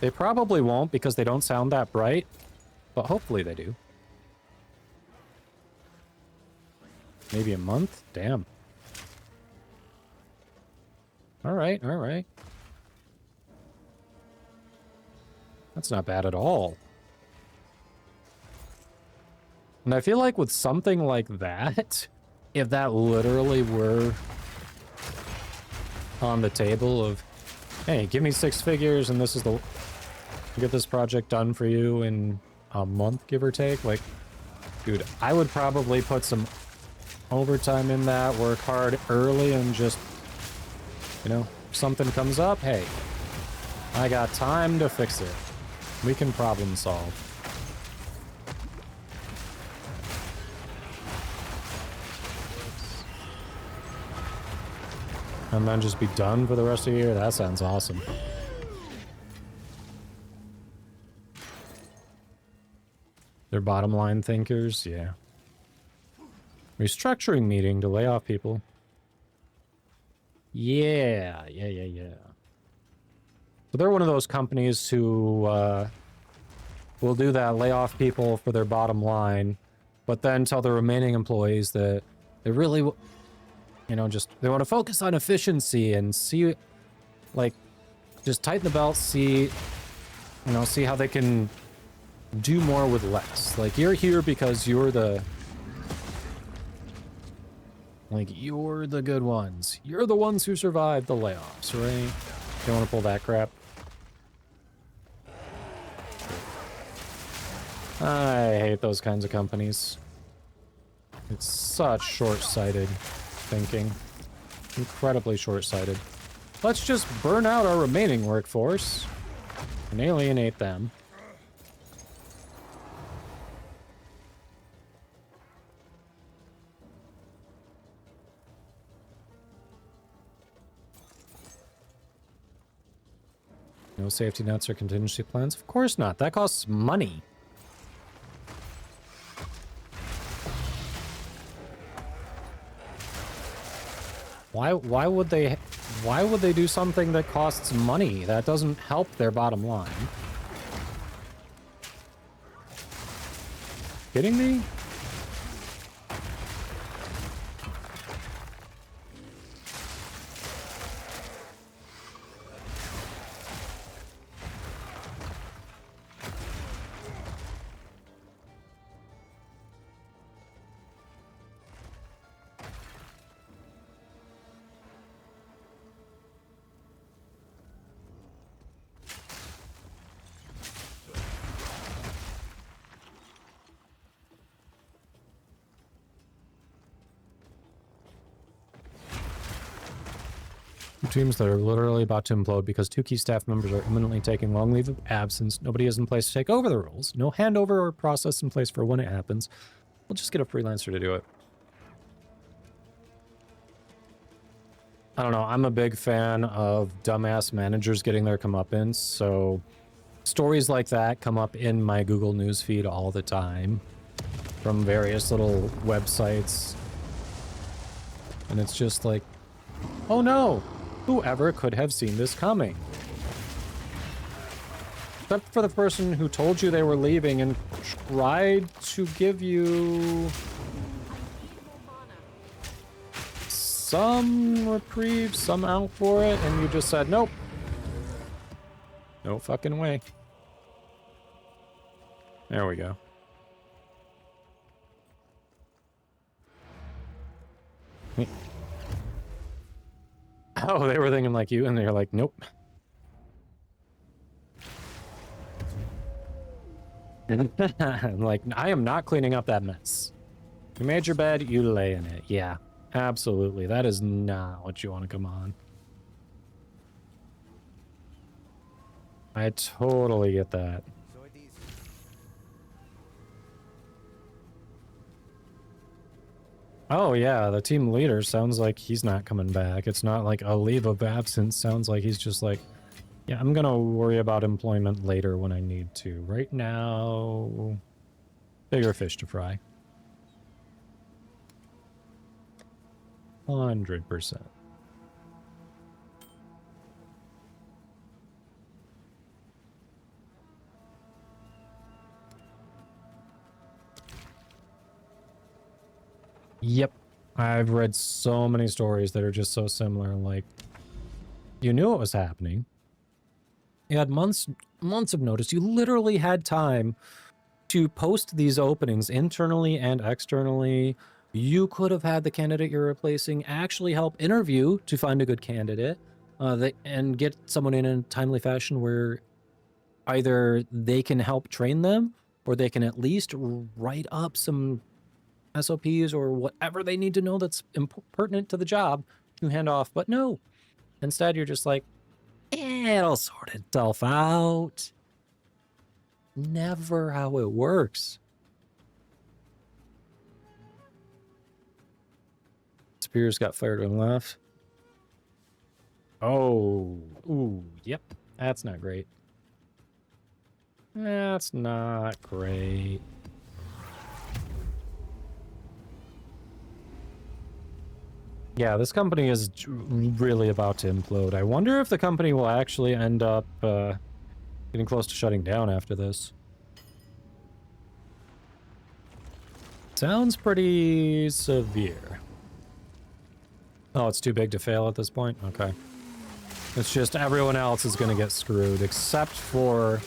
They probably won't because they don't sound that bright, but hopefully they do. Maybe a month? Damn. Alright, alright. That's not bad at all. And I feel like with something like that, if that literally were on the table of, hey, give me 6 figures and this is the... get this project done for you in a month, give or take. Like, dude, I would probably put some overtime in that, work hard early, and just, you know, if something comes up, hey, I got time to fix it. We can problem solve. And then just be done for the rest of the year? That sounds awesome. They're bottom line thinkers, yeah. Restructuring meeting to lay off people. Yeah. So they're one of those companies who will do that, lay off people for their bottom line, but then tell the remaining employees that they really, you know, just, they want to focus on efficiency and see, like, just tighten the belt, see, you know, see how they can do more with less. Like, you're here because you're the... like, you're the good ones. You're the ones who survived the layoffs, right? You want to pull that crap? I hate those kinds of companies. It's such short-sighted thinking. Incredibly short-sighted. Let's just burn out our remaining workforce and alienate them. No safety nets or contingency plans? Of course not. That costs money. Why would they do something that costs money? That doesn't help their bottom line. Kidding me? Teams that are literally about to implode because 2 key staff members are imminently taking long leave of absence. Nobody is in place to take over the roles. No handover or process in place for when it happens. We'll just get a freelancer to do it. I don't know. I'm a big fan of dumbass managers getting their comeuppance, so stories like that come up in my Google News feed all the time from various little websites. And it's just like, oh no! Whoever could have seen this coming? Except for the person who told you they were leaving and tried to give you some reprieve, some out for it, and you just said, nope. No fucking way. There we go. Oh, they were thinking like you, and they're like, nope. I'm like, I am not cleaning up that mess. You made your bed, you lay in it. Yeah, absolutely. That is not what you want to come on. I totally get that. Oh yeah, the team leader sounds like he's not coming back. It's not like a leave of absence. Sounds like he's just like, yeah, I'm gonna worry about employment later when I need to. Right now, bigger fish to fry. 100%. Yep. I've read so many stories that are just so similar. Like, you knew it was happening. You had months of notice. You literally had time to post these openings internally and externally. You could have had the candidate you're replacing actually help interview to find a good candidate and get someone in a timely fashion where either they can help train them or they can at least write up some SOPs or whatever they need to know that's pertinent to the job to hand off. But no, instead you're just like, it'll sort itself out. Never how it works. Spears got fired and left. Oh, ooh, yep. That's not great. That's not great. Yeah, this company is really about to implode. I wonder if the company will actually end up getting close to shutting down after this. Sounds pretty severe. Oh, it's too big to fail at this point? Okay. It's just everyone else is going to get screwed except for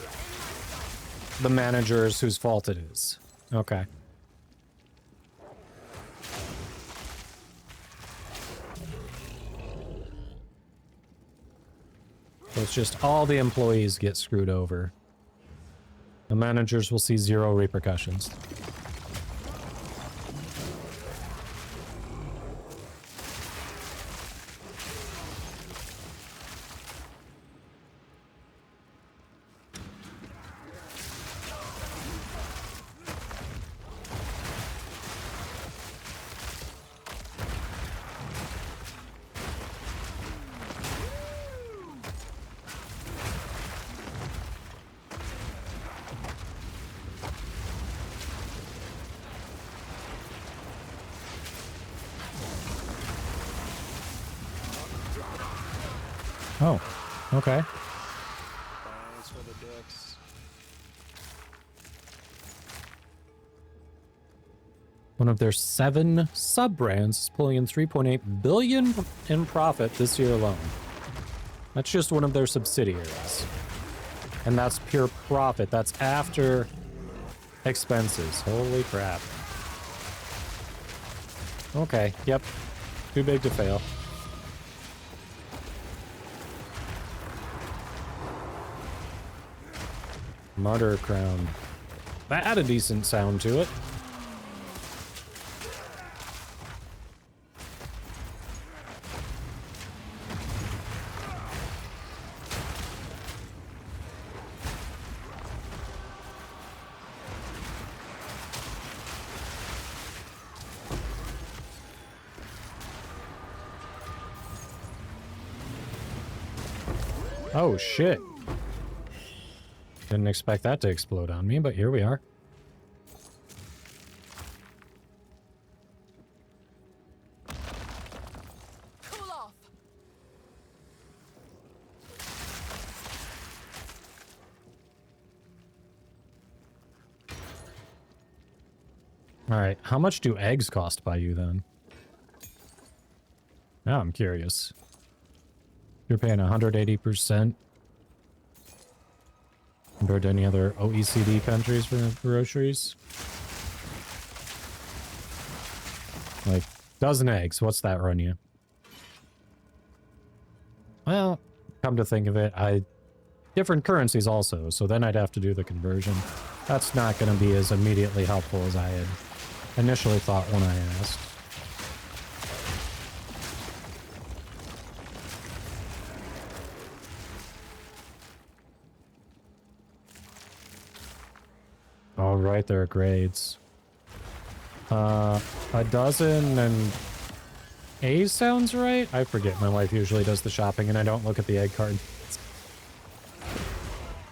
the managers whose fault it is. Okay. So it's just all the employees get screwed over. The managers will see zero repercussions. Oh, okay. Thanks for the dicks. One of their 7 sub-brands is pulling in $3.8 billion in profit this year alone. That's just one of their subsidiaries. And that's pure profit. That's after expenses. Holy crap. Okay, yep. Too big to fail. Mutter Crown. That had a decent sound to it. Oh shit. Didn't expect that to explode on me, but here we are. Cool off. All right, how much do eggs cost by you then? Now I'm curious. You're paying 180% compared to any other OECD countries for groceries? Like, dozen eggs, what's that run you? Well, come to think of it, different currencies also, so then I'd have to do the conversion. That's not going to be as immediately helpful as I had initially thought when I asked. All right, there are grades. A dozen and A sounds right? I forget. My wife usually does the shopping and I don't look at the egg card.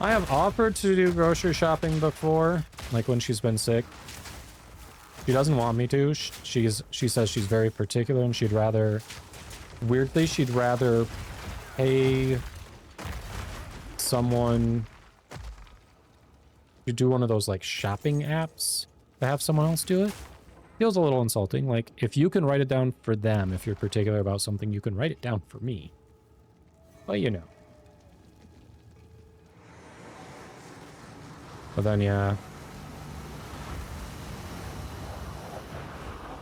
I have offered to do grocery shopping before, like when she's been sick. She doesn't want me to. She says she's very particular and she'd rather, weirdly, she'd rather pay someone to do one of those like shopping apps to have someone else do it. Feels a little insulting. Like, if you can write it down for them, if you're particular about something, you can write it down for me. But you know. But then, yeah.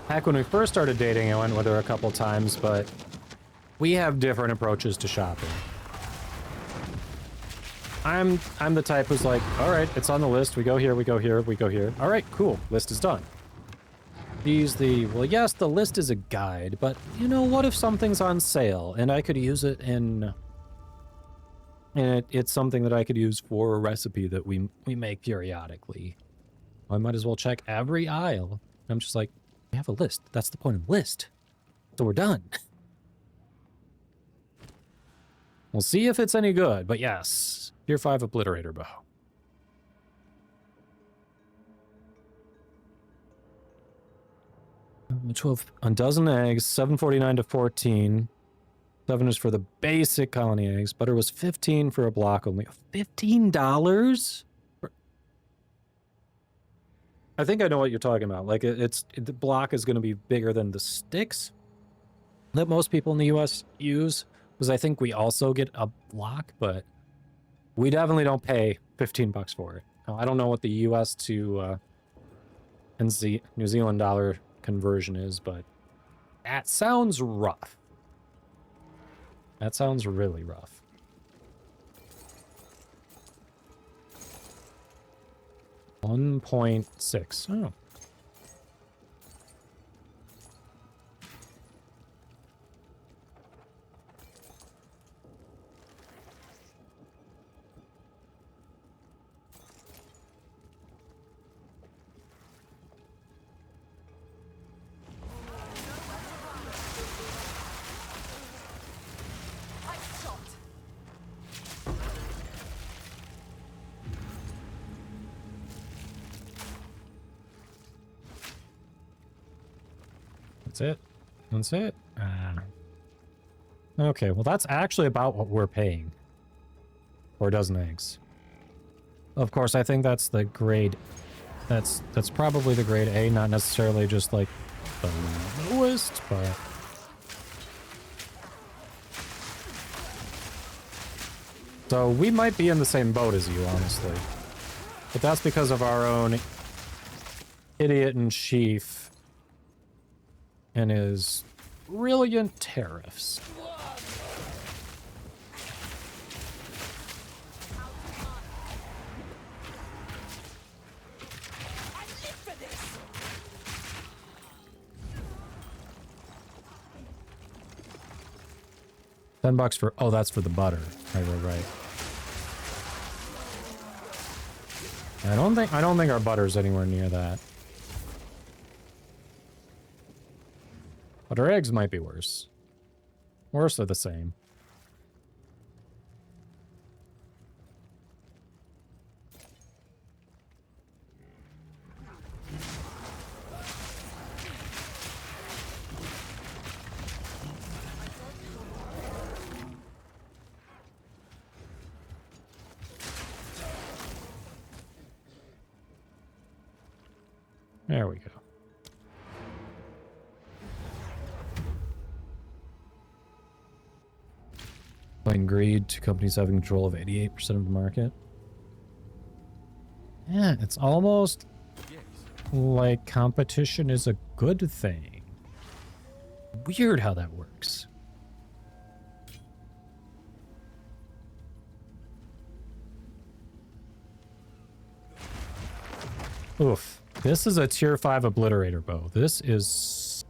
Heck, when we first started dating, I went with her a couple times, but we have different approaches to shopping. I'm the type who's like, all right, it's on the list. We go here, we go here, we go here. All right, cool. List is done. Well, yes, the list is a guide, but you know, what if something's on sale and I could use it and it's something that I could use for a recipe that we make periodically. I might as well check every aisle. I'm just like, we have a list. That's the point of the list. So we're done. We'll see if it's any good, but yes. Tier 5 Obliterator Bow. A dozen eggs, 7.49 to 14. 7 is for the basic colony eggs. Butter was 15 for a block only. $15? I think I know what you're talking about. Like, the block is going to be bigger than the sticks that most people in the US use. Because I think we also get a block, but we definitely don't pay $15 for it. Now, I don't know what the US to New Zealand dollar conversion is, but that sounds rough. That sounds really rough. $1.6. Oh. That's it. That's it. Okay, well that's actually about what we're paying for a dozen eggs. Of course, I think that's the grade. That's probably the grade A, not necessarily just like the lowest, but so we might be in the same boat as you, honestly. But that's because of our own idiot-in-chief and his brilliant tariffs. $10 for, oh, that's for the butter. Right. I don't think our butter's anywhere near that. But our eggs might be worse. Worse or the same. There we go. Plain greed, two companies having control of 88% of the market. Yeah, it's almost like competition is a good thing. Weird how that works. Oof. This is a tier 5 obliterator bow. This is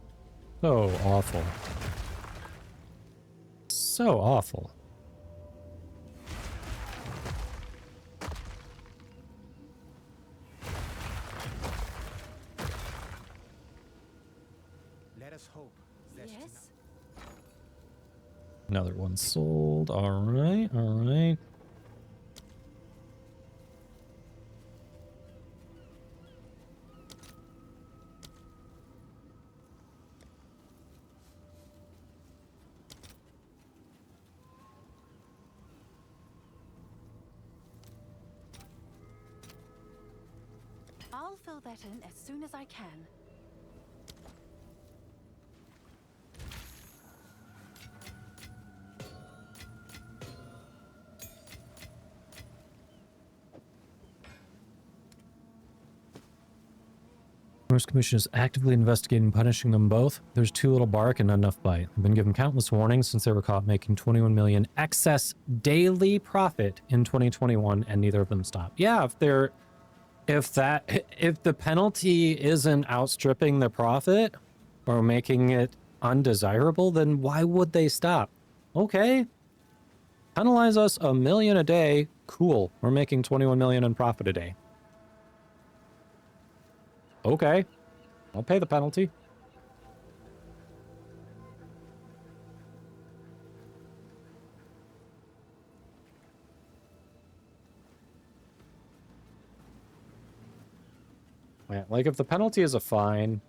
so awful. So awful. Let us hope. Yes? Another one sold. All right, all right. I'll fill that in as soon as I can. Commerce Commission is actively investigating and punishing them both. There's too little bark and not enough bite. They've been given countless warnings since they were caught making 21 million excess daily profit in 2021, and neither of them stopped. Yeah, if the penalty isn't outstripping the profit or making it undesirable, then why would they stop? Okay, penalize us $1 million a day. Cool, we're making 21 million in profit a day. Okay, I'll pay the penalty. Yeah, like if the penalty is a fine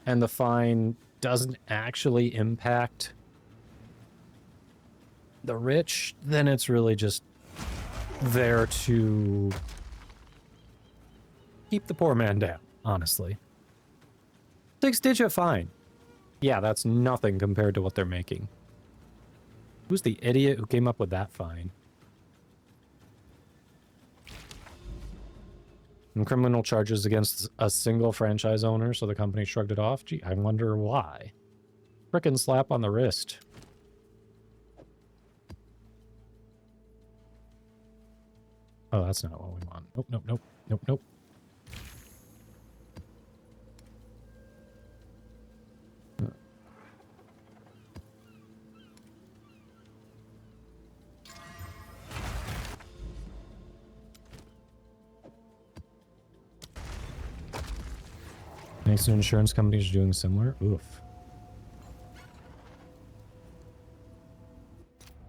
and the fine doesn't actually impact the rich, then it's really just there to keep the poor man down, honestly. 6-digit fine. Yeah, that's nothing compared to what they're making. Who's the idiot who came up with that fine? And criminal charges against a single franchise owner, so the company shrugged it off? Gee, I wonder why. Frickin' slap on the wrist. Oh, that's not what we want. Nope, nope, nope, nope, nope. Thanks to insurance companies doing similar. Oof.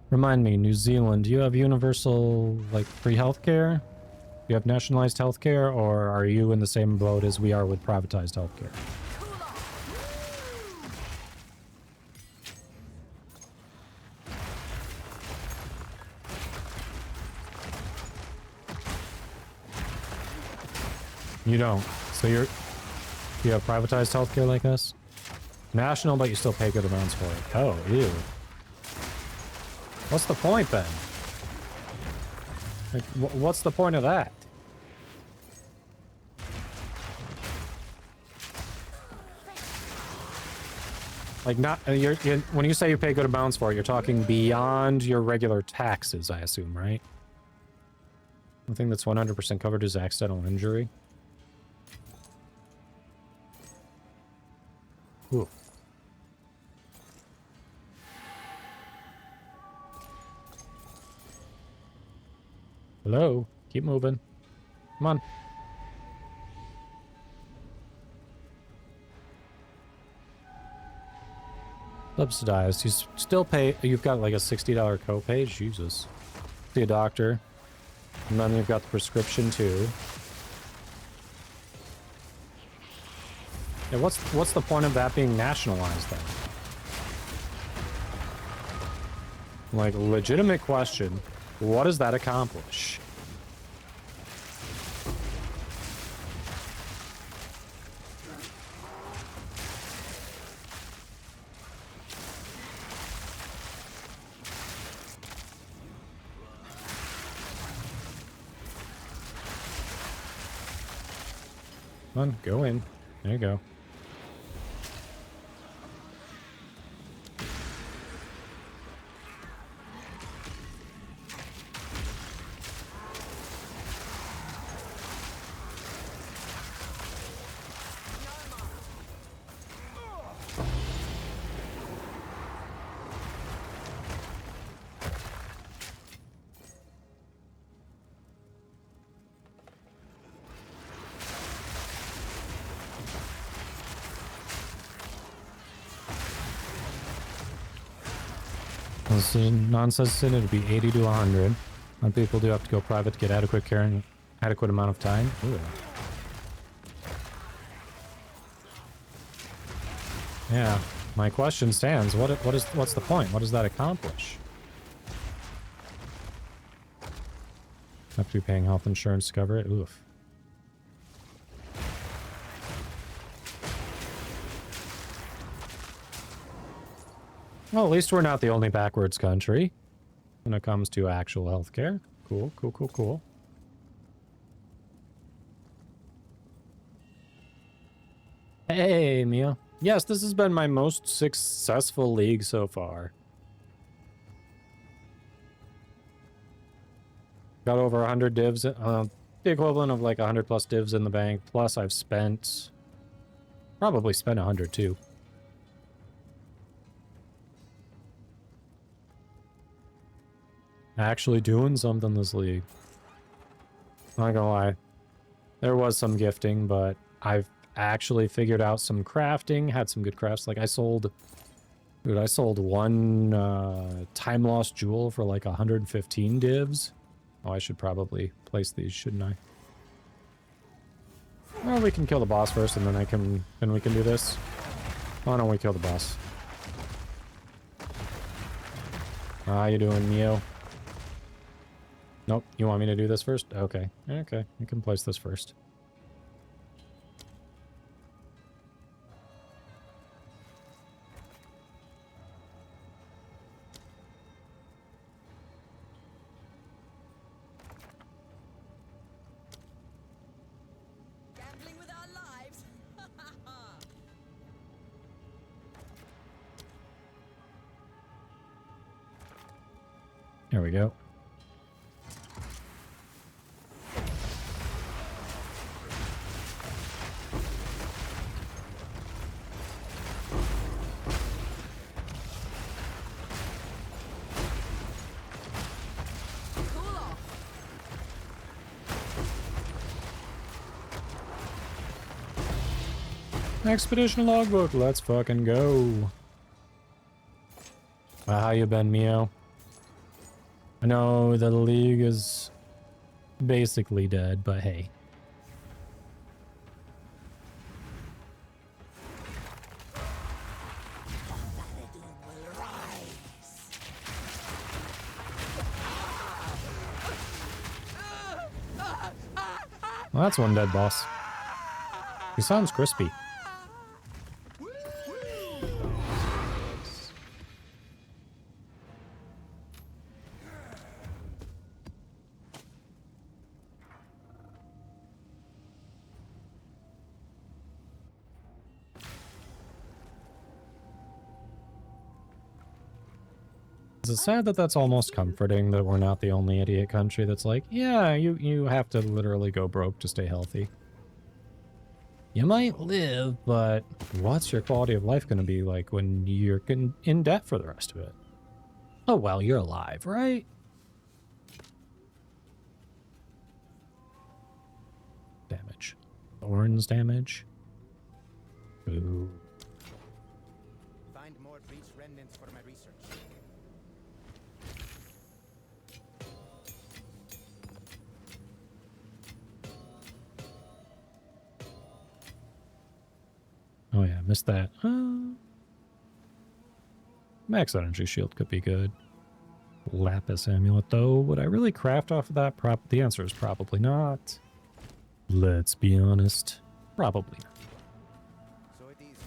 Remind me, New Zealand, do you have universal, like, free healthcare? Do you have nationalized healthcare, or are you in the same boat as we are with privatized healthcare? You don't. So you have privatized healthcare like us? National, but you still pay good amounts for it. Oh, ew. What's the point then? Like, what's the point of that? Like, not when you say you pay good amounts for it, you're talking beyond your regular taxes, I assume, right? The thing that's 100% covered is accidental injury. Ooh. Hello? Keep moving. Come on. Subsidized. You still pay. You've got like a $60 copay. Jesus. See a doctor. And then you've got the prescription too. Yeah, what's the point of that being nationalized then? Like, legitimate question. What does that accomplish? Come on, go in. There you go. This is non-citizen, it'd be 80 to 100. And people do have to go private to get adequate care in adequate amount of time. Ooh. Yeah, my question stands. What's the point? What does that accomplish? Have to be paying health insurance to cover it. Oof. Well, at least we're not the only backwards country when it comes to actual healthcare. Cool, cool, cool, cool. Hey, Mia. Yes, this has been my most successful league so far. Got over 100 divs, the equivalent of like 100 plus divs in the bank. Plus I've probably spent 100 too. Actually doing something this league. Not gonna lie. There was some gifting, but I've actually figured out some crafting, had some good crafts. Like I sold one time lost jewel for like 115 divs. Oh, I should probably place these, shouldn't I? Well, we can kill the boss first, and then we can do this. Why don't we kill the boss? How you doing, Neo? Nope, you want me to do this first? Okay, okay, you can place this first. Gambling with our lives. There we go. Expedition logbook, let's fucking go. How you been, Mio? I know the league is basically dead, but hey. Well, that's one dead boss. He sounds crispy. It's sad that that's almost comforting that we're not the only idiot country that's like, yeah, you have to literally go broke to stay healthy. You might live, but what's your quality of life going to be like when you're in debt for the rest of it? Oh, well, you're alive, right? Damage. Thorns damage. Ooh. Find more breach remnants for my research. Oh yeah, missed that. Max energy shield could be good. Lapis amulet though. Would I really craft off of that? The answer is probably not. Let's be honest. Probably not. So it is.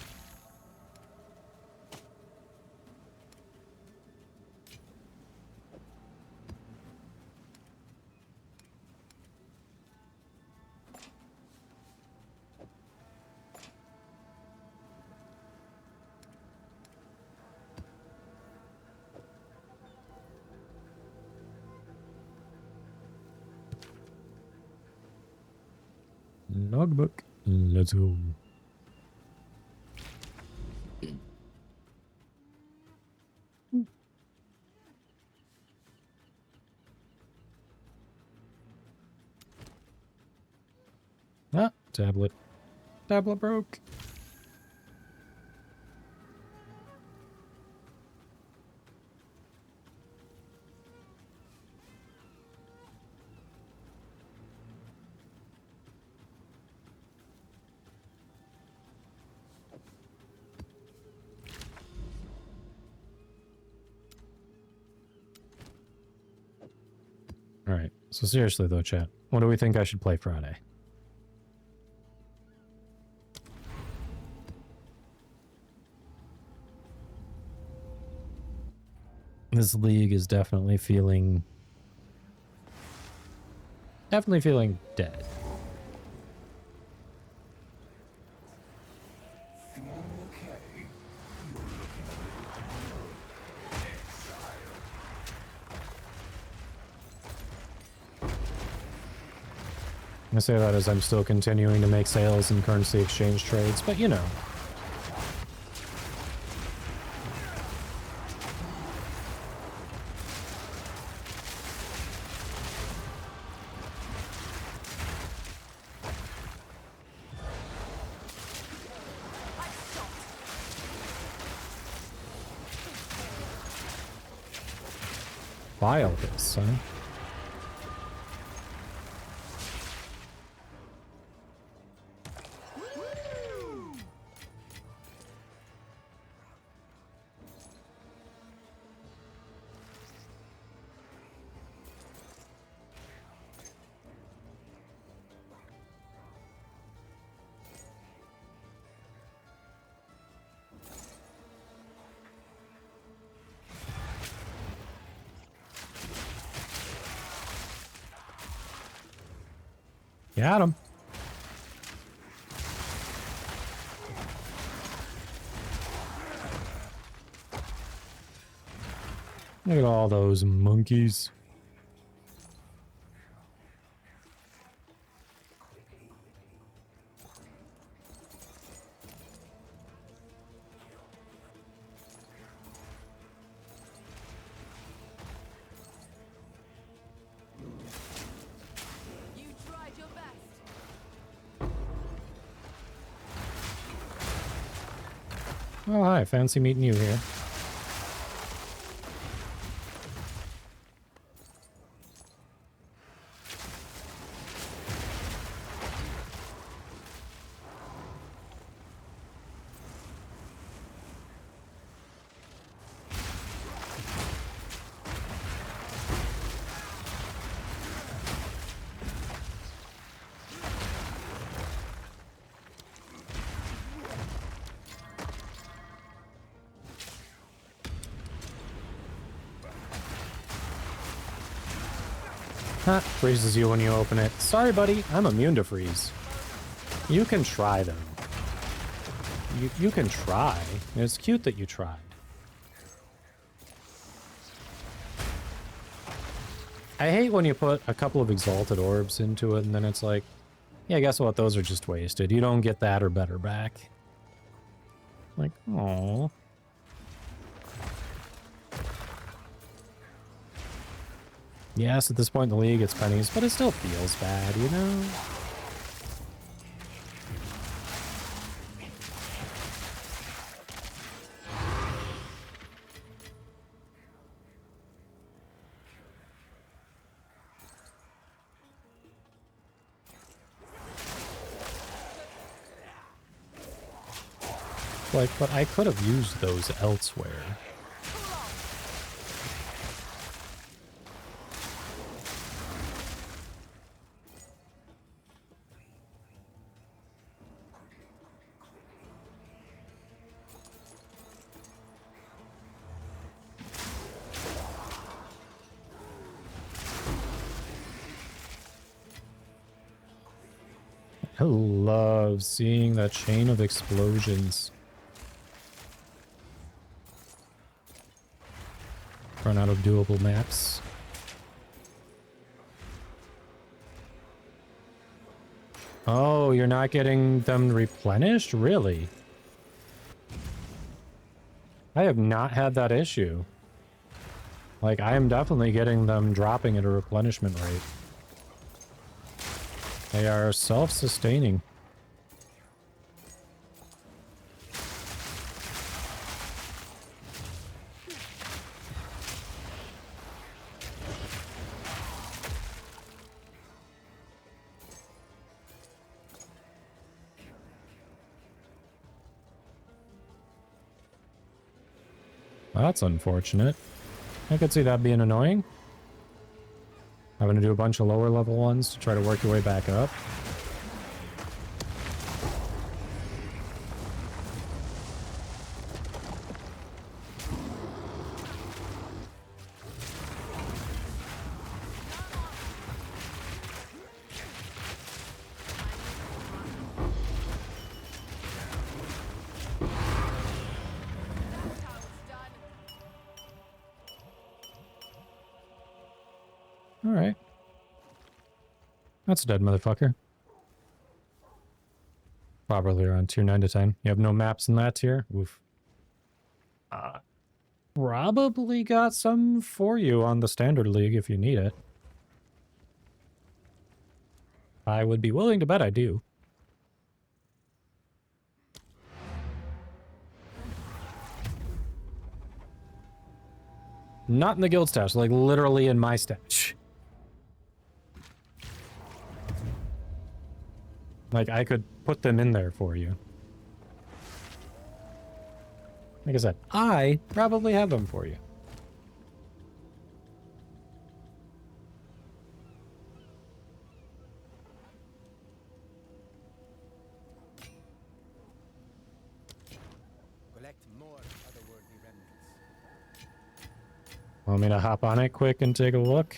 Logbook. Let's go. Ah, tablet. Tablet broke. All right. So seriously though, chat, what do we think I should play Friday? This league is definitely feeling dead. I say that as I'm still continuing to make sales and currency exchange trades, but you know. File this, huh? Got him. Look at all those monkeys. You tried your best. Oh, hi. Fancy meeting you here. Huh, freezes you when you open it. Sorry, buddy. I'm immune to freeze. You can try, though. You can try. It's cute that you tried. I hate when you put a couple of exalted orbs into it and then it's like, yeah, guess what? Those are just wasted. You don't get that or better back. Like, aww. Yes, at this point in the league, it's pennies, but it still feels bad, you know? Like, but I could have used those elsewhere. I love seeing that chain of explosions. Run out of doable maps. Oh, you're not getting them replenished? Really? I have not had that issue. Like, I am definitely getting them dropping at a replenishment rate. They are self-sustaining. That's unfortunate. I could see that being annoying. I'm going to do a bunch of lower level ones to try to work your way back up. Alright. That's a dead motherfucker. Probably around tier 9 to 10. You have no maps in that tier? Oof. Probably got some for you on the standard league if you need it. I would be willing to bet I do. Not in the guild stash, like literally in my stash. Like, I could put them in there for you. Like I said, I probably have them for you. Collect more otherworldly remnants. Want me to hop on it quick and take a look?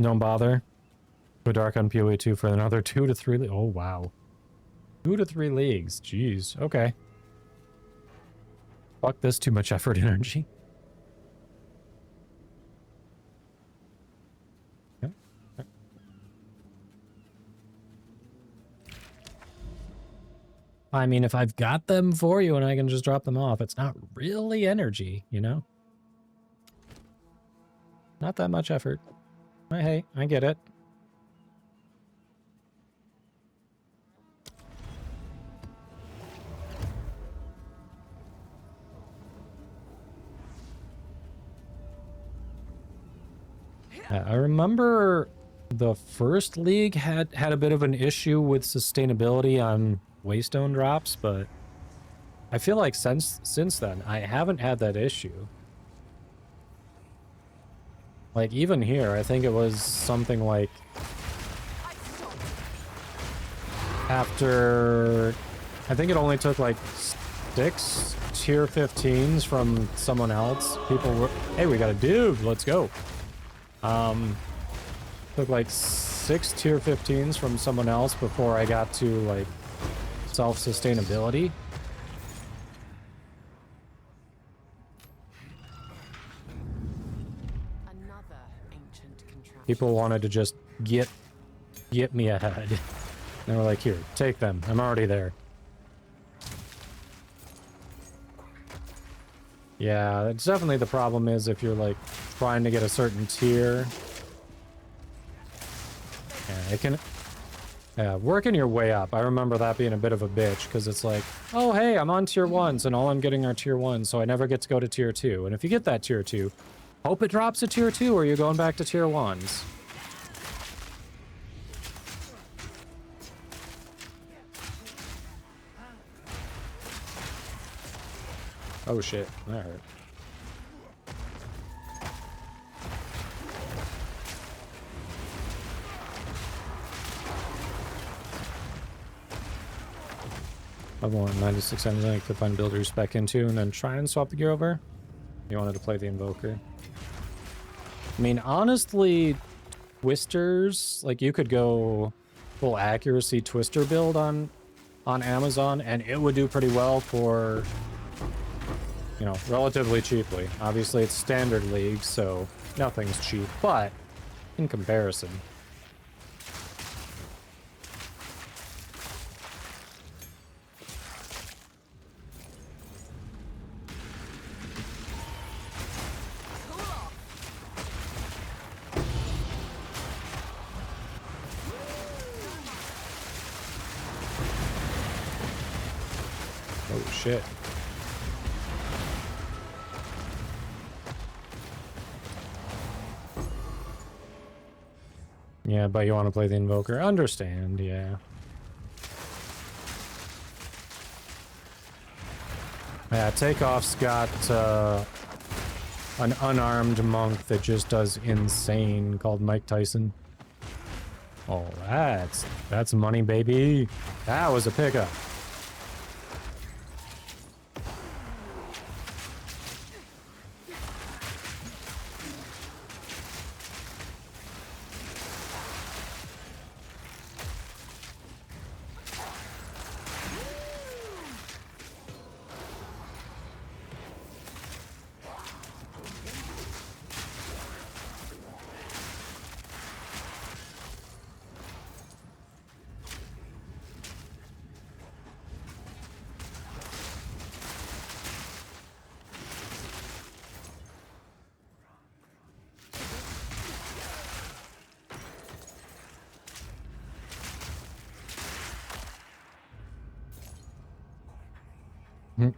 Don't bother. Go dark on PoE 2 for another 2 to 3 oh, wow. 2 to 3 leagues. Jeez. Okay. Fuck this, too much effort energy. Okay. I mean, if I've got them for you and I can just drop them off, it's not really energy, you know? Not that much effort. Hey, I get it. I remember the first league had a bit of an issue with sustainability on waystone drops, but I feel like since then I haven't had that issue. Like, even here, I think it was something like after, I think it only took like 6 tier 15s from someone else. People were, hey, we got a dude, let's go. Took like 6 tier 15s from someone else before I got to like self-sustainability. People wanted to just get me ahead. They were like, here, take them. I'm already there. Yeah, it's definitely the problem is if you're like trying to get a certain tier. Yeah, it can... Yeah, working your way up. I remember that being a bit of a bitch because it's like, oh, hey, I'm on tier 1s and all I'm getting are tier 1s, so I never get to go to tier 2. And if you get that tier 2, hope it drops to tier 2 or you're going back to tier 1s. Oh shit, that hurt. I want 96 items I could find builders back into and then try and swap the gear over. You wanted to play the Invoker. I mean, honestly, Twisters, like you could go full accuracy Twister build on Amazon and it would do pretty well for, you know, relatively cheaply. Obviously it's standard league, so nothing's cheap, but in comparison. Oh shit. Yeah, but you want to play the Invoker. Understand, yeah. Yeah, Takeoff's got an unarmed monk that just does insane called Mike Tyson. Oh, that's money, baby. That was a pickup.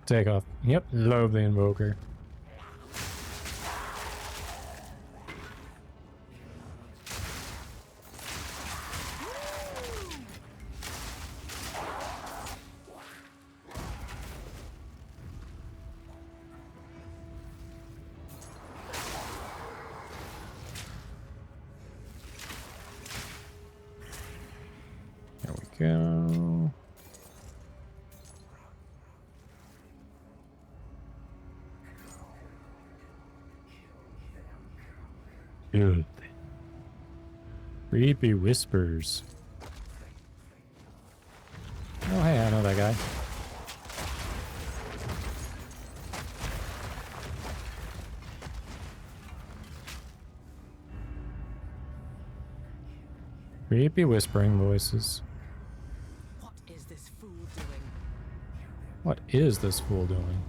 Take off. Yep, love the Invoker. There we go. Good. Creepy whispers. Oh, hey, I know that guy. Creepy whispering voices. What is this fool doing? What is this fool doing?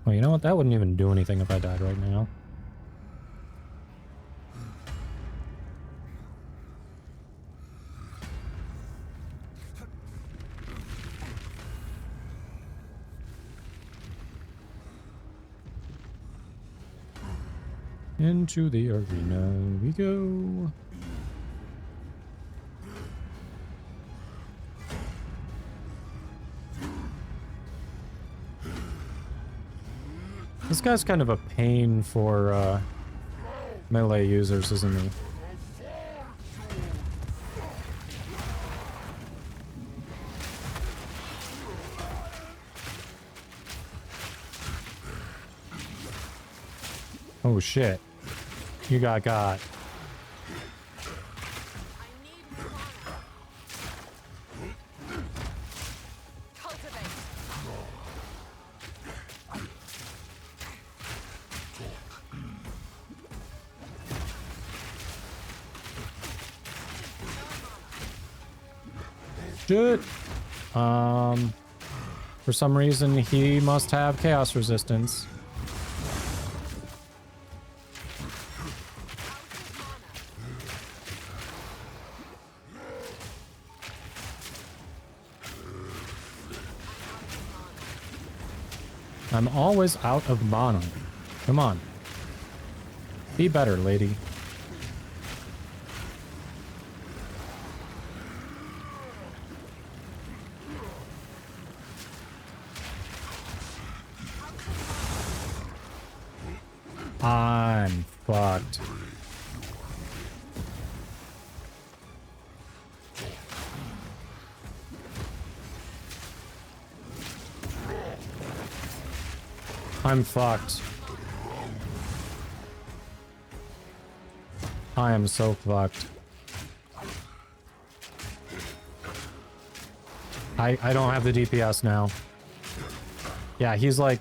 Well, you know what? That wouldn't even do anything if I died right now. Into the arena we go. This guy's kind of a pain for melee users, isn't he? Oh shit. You got. I need mana. Cultivate. Shit. For some reason he must have chaos resistance. I'm always out of mana. Come on. Be better, lady. I'm fucked. I'm fucked. I am so fucked. I don't have the DPS now. Yeah, he's like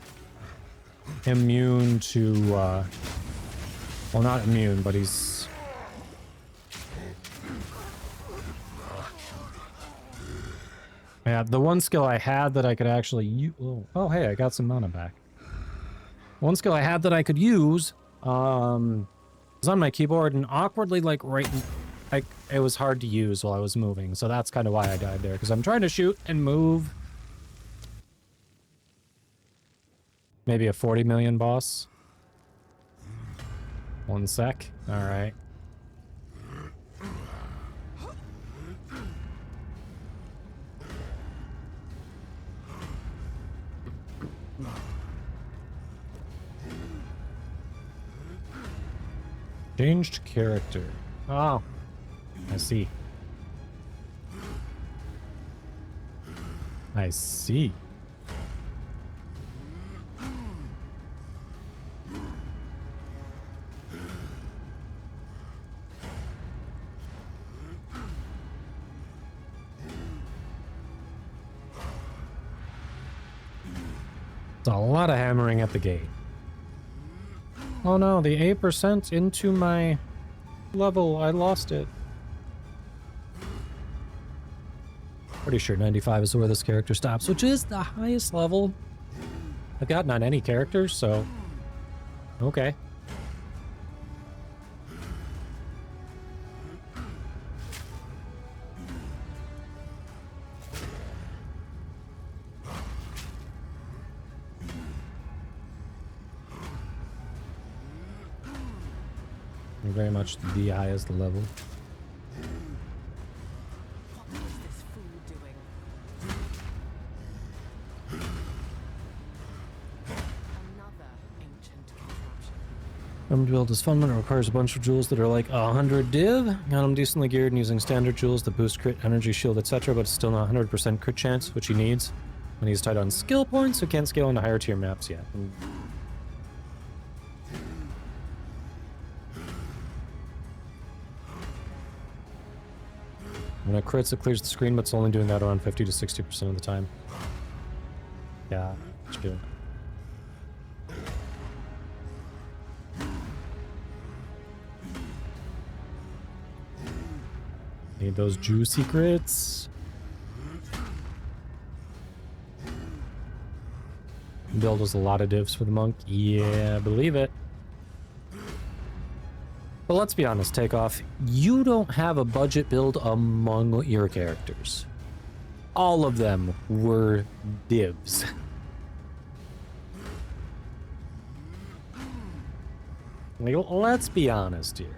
immune to well, not immune, but he's yeah, the one skill I had that I could actually use. Oh, hey, I got some mana back. One skill I had that I could use was on my keyboard and awkwardly, like, right like, it was hard to use while I was moving, so that's kind of why I died there, because I'm trying to shoot and move. Maybe a 40 million boss. 1 sec. All right. Changed character. Oh, I see. I see. It's a lot of hammering at the gate. Oh no, the 8% into my level, I lost it. Pretty sure 95 is where this character stops, which is the highest level I've gotten on any character, so okay. Very much the highest level. What is this fool doing? Another ancient contraption. To build is fun, but it requires a bunch of jewels that are like 100 div. Got him decently geared and using standard jewels that boost crit, energy, shield, etc., but it's still not 100% crit chance, which he needs. When he's tied on skill points, so can't scale into higher tier maps yet. When it crits, it clears the screen, but it's only doing that around 50 to 60% of the time. Yeah, it's good. Need those juicy crits. Build was a lot of divs for the monk. Yeah, believe it. But let's be honest, Takeoff, you don't have a budget build among your characters. All of them were divs. Like, let's be honest here.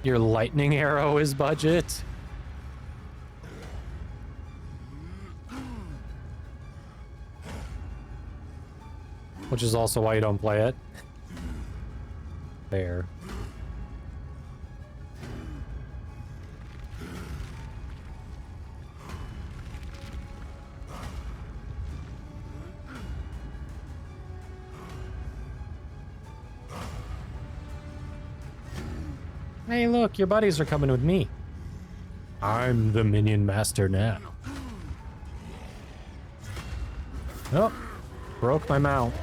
Your lightning arrow is budget. Which is also why you don't play it. Fair. Hey, look, your buddies are coming with me. I'm the minion master now. Oh, broke my mount.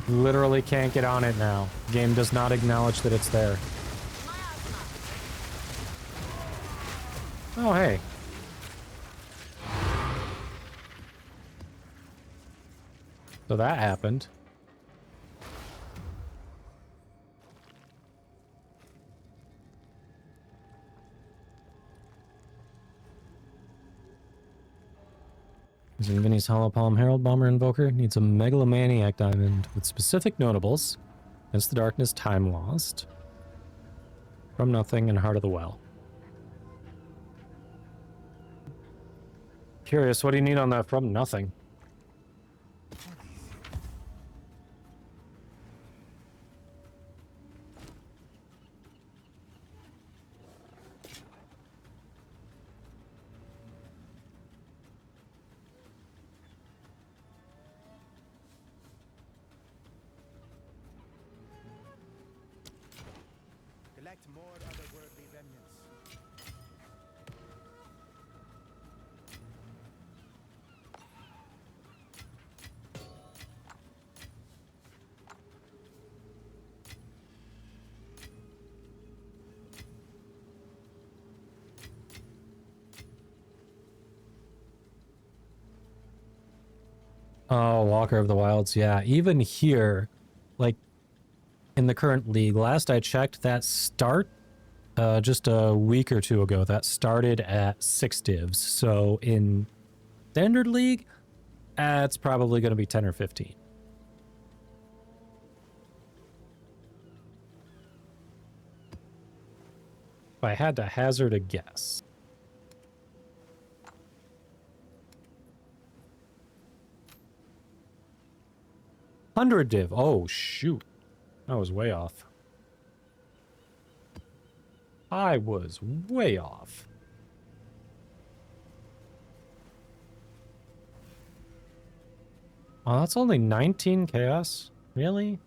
Literally can't get on it now. Game does not acknowledge that it's there. Oh, hey. So that happened. Using Vinny's Hollow Palm Herald Bomber Invoker needs a Megalomaniac Diamond with specific notables. Against the Darkness, Time Lost. From Nothing, and Heart of the Well. Curious, what do you need on that From Nothing? Collect more otherworldly remnants. Oh, Walker of the Wilds. Yeah, even here, like in the current league, last I checked, that start just a week or two ago, that started at 6 divs. So in Standard League, it's probably going to be 10 or 15. If I had to hazard a guess. $100 div. Oh, shoot. I was way off. I was way off. Oh, that's only 19 chaos? Really?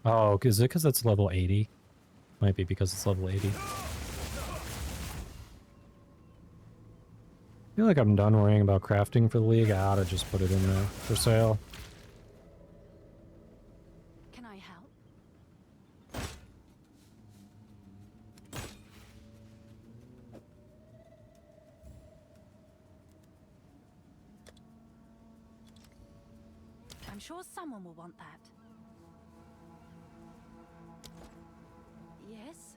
Oh, is it because it's level 80? Might be because it's level 80. I feel like I'm done worrying about crafting for the league. I ought to just put it in there for sale. Can I help? I'm sure someone will want that. Yes?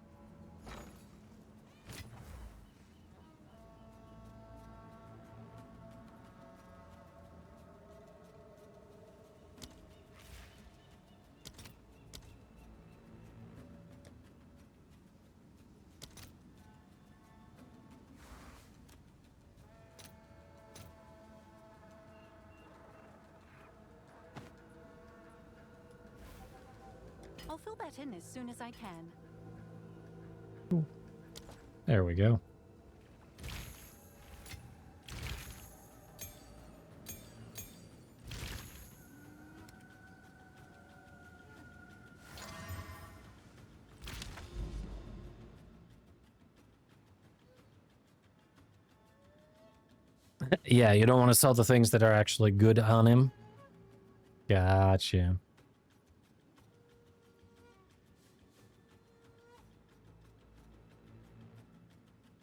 I'll fill that in as soon as I can. There we go. Yeah, you don't want to sell the things that are actually good on him. Gotcha.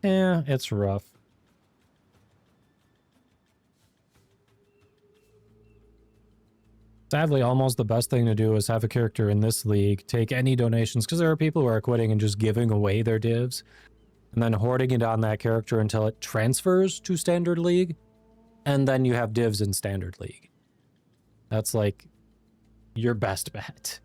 Yeah, it's rough. Sadly, almost the best thing to do is have a character in this league take any donations, because there are people who are quitting and just giving away their divs, and then hoarding it on that character until it transfers to Standard League, and then you have divs in Standard League. That's like your best bet.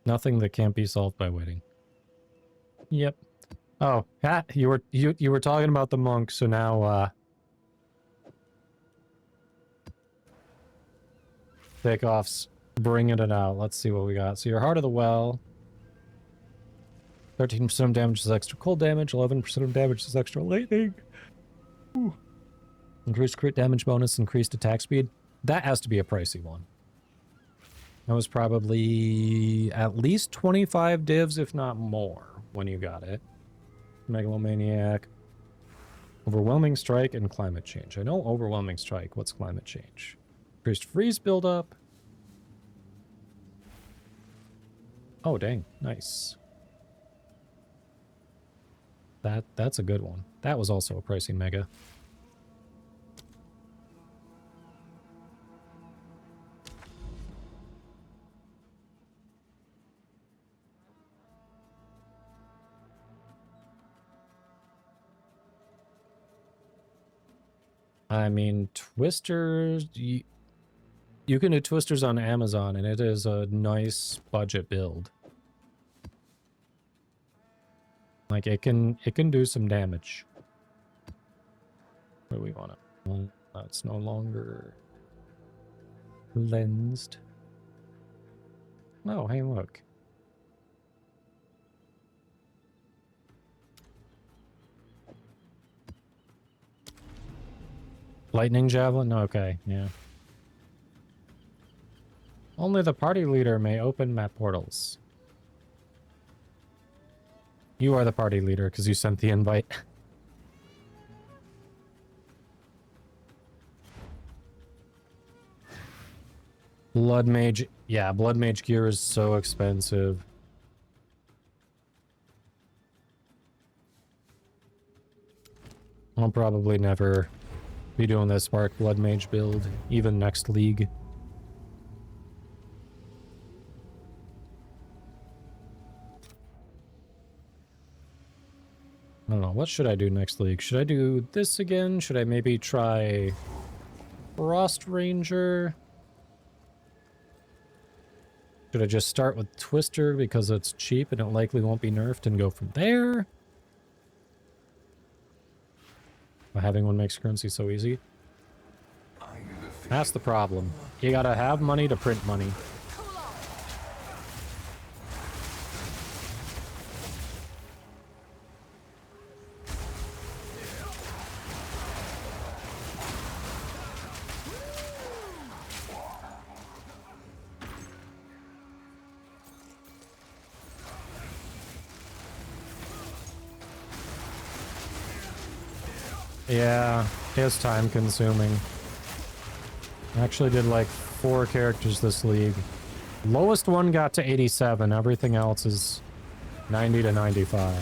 Nothing that can't be solved by waiting. Yep. Oh, you were talking about the monk, so now takeoffs, bringing it out. Let's see what we got. So your Heart of the Well, 13% of damage is extra cold damage, 11% of damage is extra lightning. Ooh. Increased crit damage bonus, increased attack speed. That has to be a pricey one. That was probably at least 25 divs, if not more, when you got it. Megalomaniac. Overwhelming Strike and Climate Change. I know Overwhelming Strike. What's Climate Change? Increased freeze buildup. Oh, dang. Nice. That's a good one. That was also a pricey mega. I mean, Twisters, you can do Twisters on Amazon, and it is a nice budget build. Like, it can do some damage. What do we want to... It's no longer lensed. Oh, hey, look. Lightning Javelin? Okay, yeah. Only the party leader may open map portals. You are the party leader because you sent the invite. Blood Mage. Yeah, Blood Mage gear is so expensive. I'll probably never be doing this Spark Blood Mage build, even next league. I don't know, what should I do next league? Should I do this again? Should I maybe try Frost Ranger? Should I just start with Twister because it's cheap and it likely won't be nerfed and go from there? Having one makes currency so easy. That's the problem. You gotta have money to print money. Yeah, it's time consuming. I actually did like 4 characters this league. Lowest one got to 87. Everything else is 90 to 95.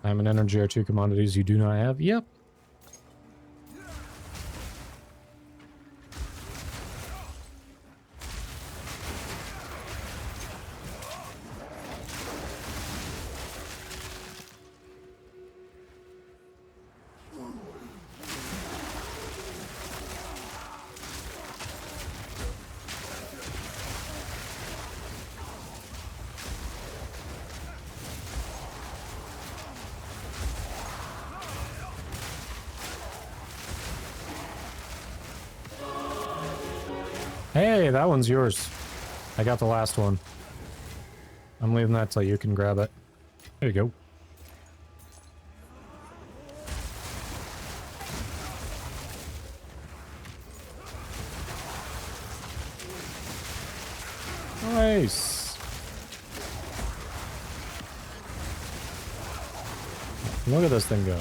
Time and energy are 2 commodities you do not have. Yep. Hey, that one's yours. I got the last one. I'm leaving that till you can grab it. There you go. Nice. Look at this thing go.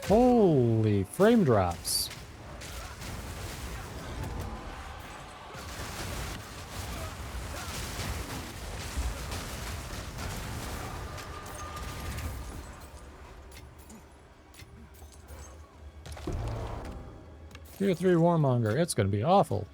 Holy frame drops. Tier 3 Warmonger, it's gonna be awful.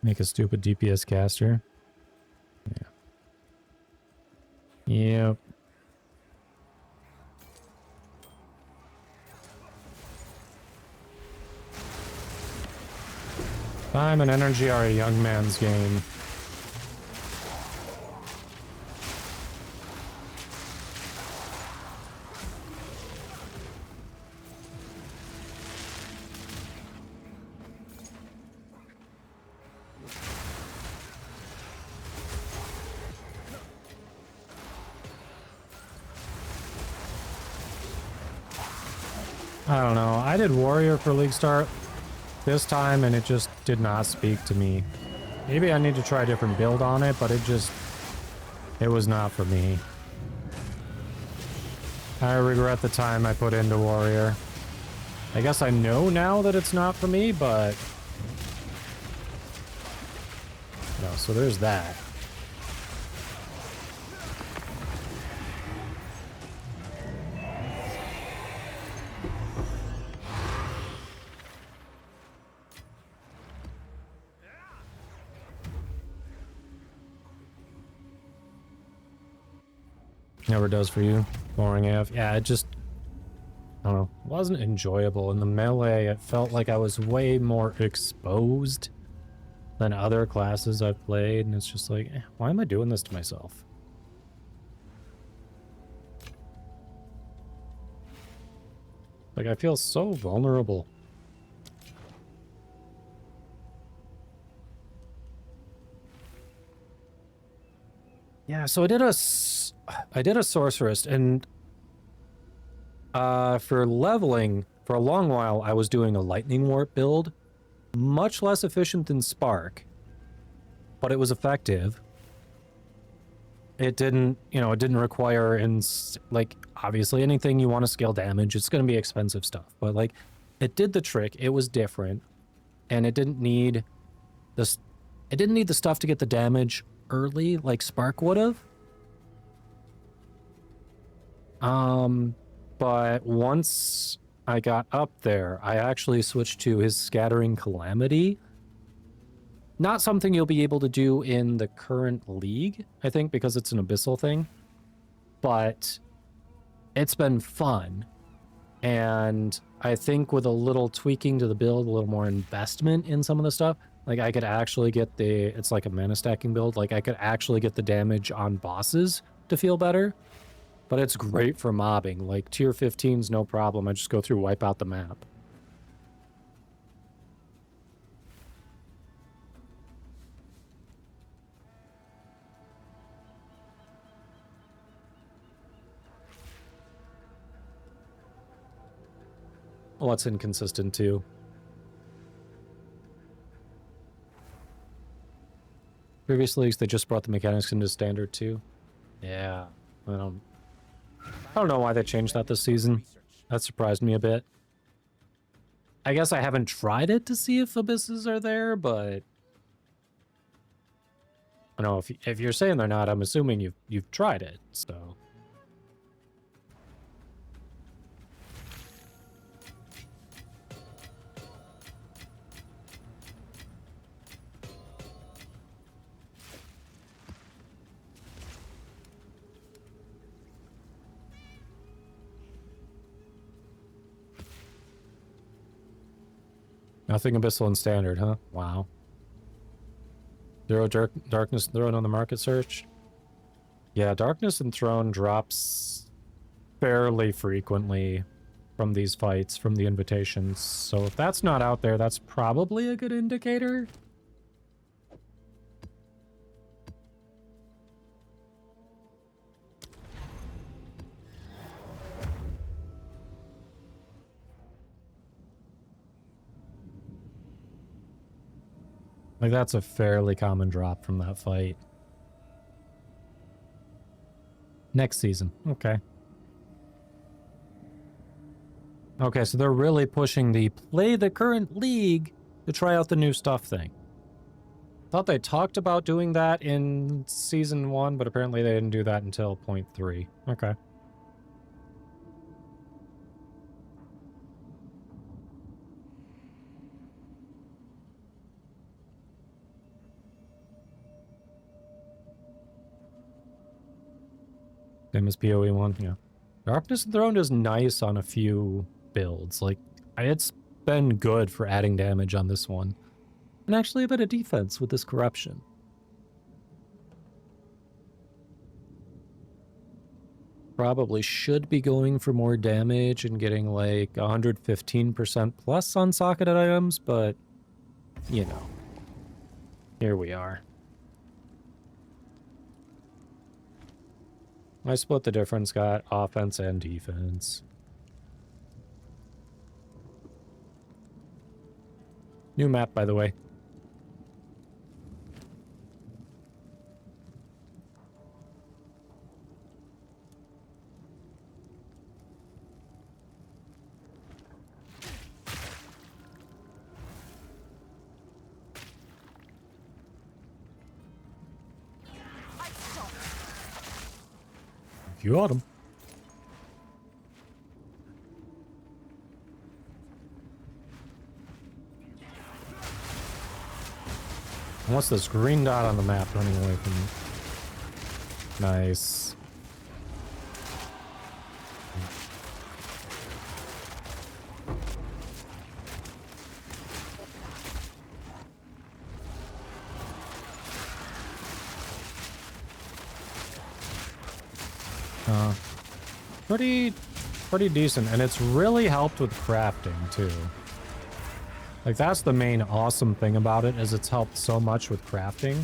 Make a stupid DPS caster. Yeah. Yep. Time and energy are a young man's game. I don't know. I did Warrior for League Start this time and it just did not speak to me. Maybe I need to try a different build on it, but it was not for me. I regret the time I put into Warrior. I guess I know now that it's not for me, but... No, so there's that. Never does for you. Boring AF. Yeah, it just... I don't know, wasn't enjoyable. In the melee, it felt like I was way more exposed than other classes I've played, and it's just like, why am I doing this to myself? Like, I feel so vulnerable. Yeah, so I did a sorceress, and for leveling, for a long while, I was doing a lightning warp build. Much less efficient than Spark, but it was effective. It didn't, you know, it didn't require, like, obviously anything you want to scale damage, it's going to be expensive stuff, but like, it did the trick. It was different, and it didn't need this. It didn't need the stuff to get the damage early, like Spark would have. But once I got up there, I actually switched to his Scattering Calamity. Not something you'll be able to do in the current league, I think, because it's an abyssal thing. But it's been fun. And I think with a little tweaking to the build, a little more investment in some of the stuff, like I could actually get it's like a mana stacking build, like I could actually get the damage on bosses to feel better. But it's great for mobbing. Like, tier 15's no problem. I just go through, wipe out the map. Well, it's inconsistent, too. Previous leagues, they just brought the mechanics into standard, too. Yeah, I don't know why they changed that this season. That surprised me a bit. I guess I haven't tried it to see if abysses are there, but I don't know, if you're saying they're not, I'm assuming you've tried it, so. Nothing abyssal in standard, huh? Wow. Zero darkness throne on the market search. Yeah, darkness and throne drops fairly frequently from these fights, from the invitations. So if that's not out there, that's probably a good indicator. Like, that's a fairly common drop from that fight. Next season. Okay. Okay, so they're really pushing the play the current league to try out the new stuff thing. Thought they talked about doing that in season 1, but apparently they didn't do that until 0.3. Okay. Same as PoE 1, yeah. Darkness and Throne is nice on a few builds. Like, it's been good for adding damage on this one. And actually a bit of defense with this corruption. Probably should be going for more damage and getting like 115% plus on socketed items, but, you know. Here we are. I split the difference, got offense and defense. New map, by the way. You got him. What's this green dot on the map running away from me? Nice. Pretty decent, and it's really helped with crafting too. Like, that's the main awesome thing about it, is it's helped so much with crafting.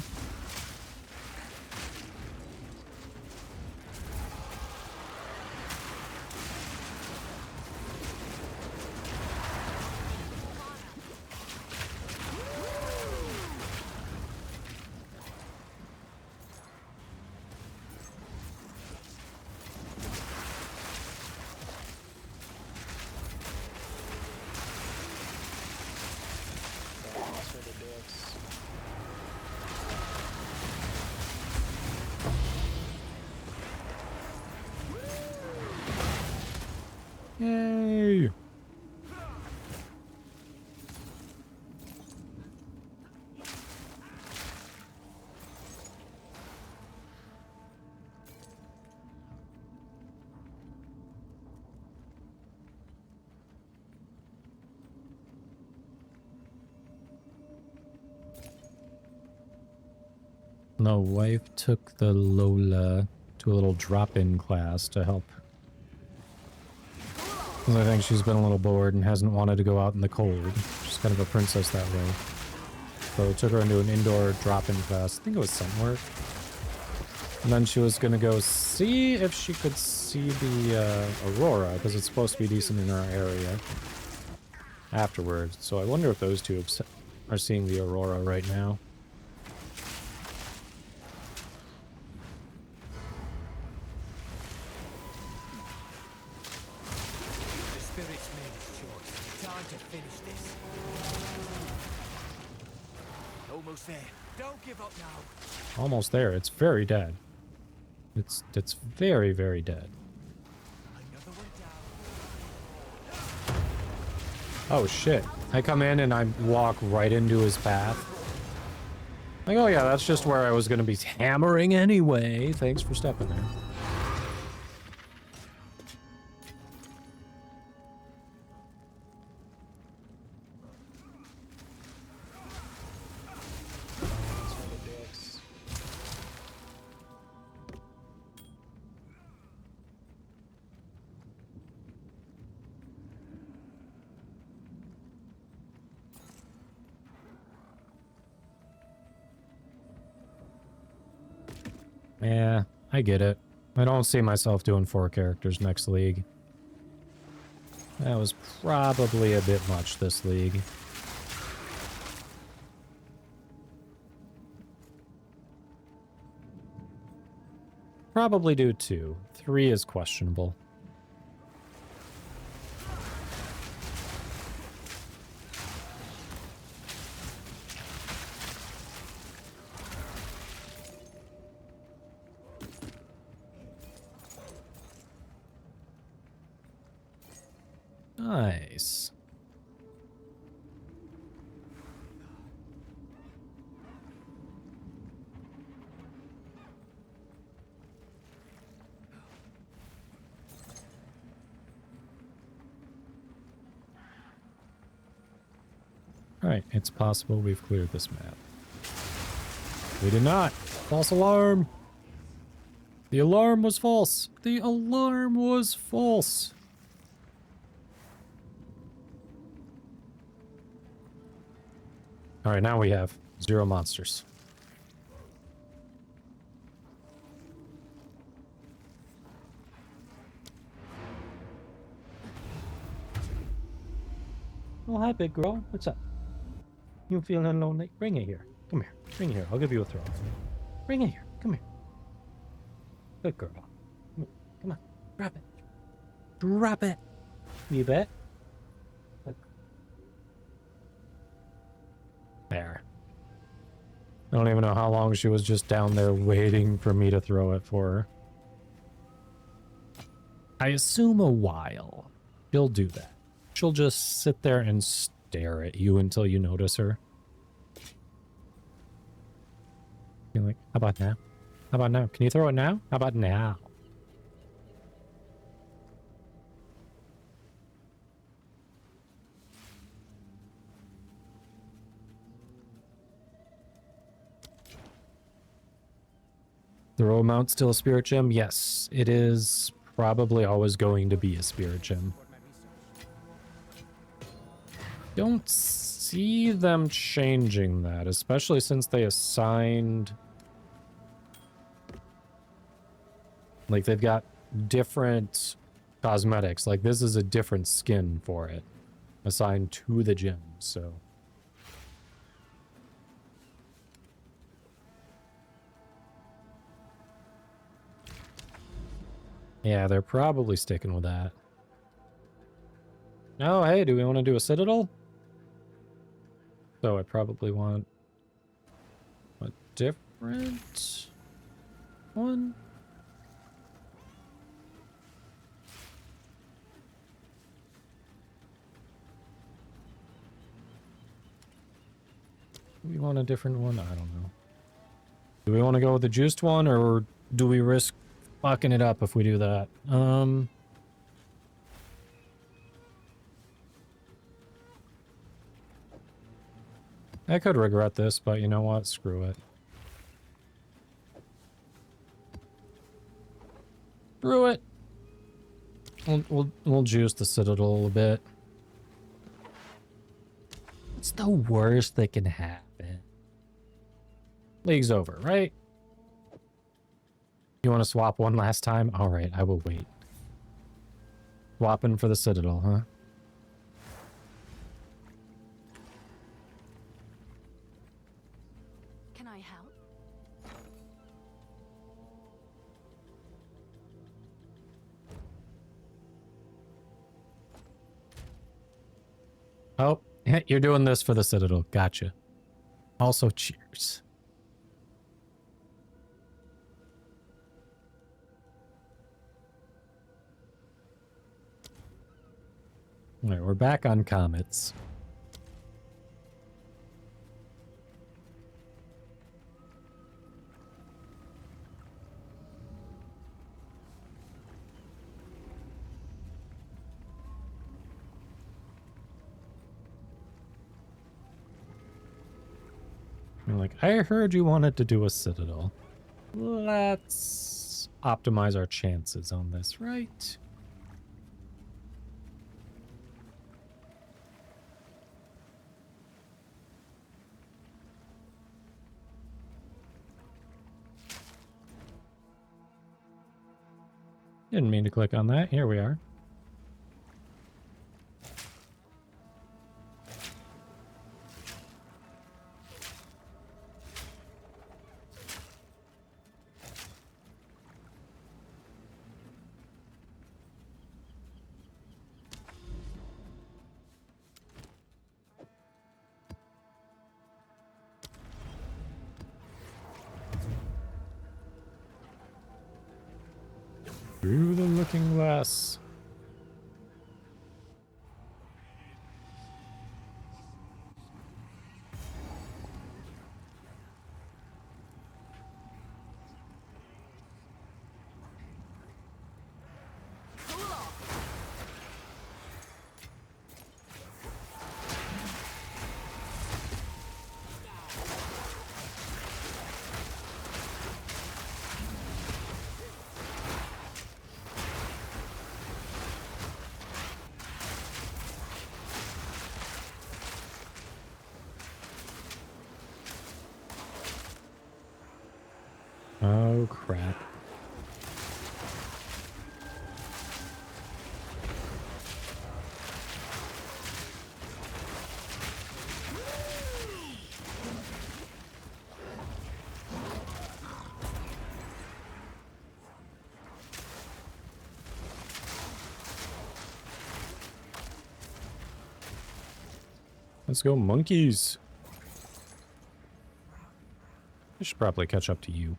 Thanks for the dicks. Yay! The wife took the Lola to a little drop-in class to help. 'Cause I think she's been a little bored and hasn't wanted to go out in the cold. She's kind of a princess that way. So took her into an indoor drop-in class. I think it was summer. And then she was gonna go see if she could see the aurora, because it's supposed to be decent in our area afterwards. So I wonder if those two are seeing the aurora right now. The spirits made its choice. Time to finish this. Almost there. Don't give up now. Almost there. It's very dead. It's very, very dead. Another one down. Oh shit. I come in and I walk right into his path. Like, oh yeah, that's just where I was gonna be hammering anyway. Thanks for stepping there. Thanks for the dicks. Yeah, I get it. I don't see myself doing 4 characters next league. That was probably a bit much this league. Probably do 2. 3 is questionable. Nice. Alright, it's possible we've cleared this map. We did not! False alarm! The alarm was false! The alarm was false! Alright, now we have 0 monsters. Oh, hi, big girl. What's up? You feeling lonely? Bring it here. Come here. Bring it here. I'll give you a throw. Bring it here. Come here. Good girl. Come on. Drop it. Drop it. You bet. Look. There. I don't even know how long she was just down there waiting for me to throw it for her. I assume a while. She'll do that. She'll just sit there and stare at you until you notice her. You're like, how about now? How about now? Can you throw it now? How about now? The throw amount still a spirit gem? Yes, it is probably always going to be a spirit gem. Don't see them changing that, especially since they assigned... Like, they've got different cosmetics. Like, this is a different skin for it, assigned to the gem, so... Yeah, they're probably sticking with that. Oh, hey, do we want to do a citadel? So I probably want a different one. Do we want a different one? I don't know. Do we want to go with the juiced one, or do we risk fucking it up if we do that? I could regret this, but you know what? Screw it. Screw it. We'll juice the citadel a bit. What's the worst that can happen? League's over, right? You want to swap one last time? All right, I will wait. Swapping for the citadel, huh? Can I help? Oh, you're doing this for the citadel. Gotcha. Also, cheers. All right, we're back on comets. You're like, I heard you wanted to do a citadel. Let's optimize our chances on this, right? Didn't mean to click on that. Here we are. Through the looking glass. Oh, crap. Let's go, monkeys. I should probably catch up to you.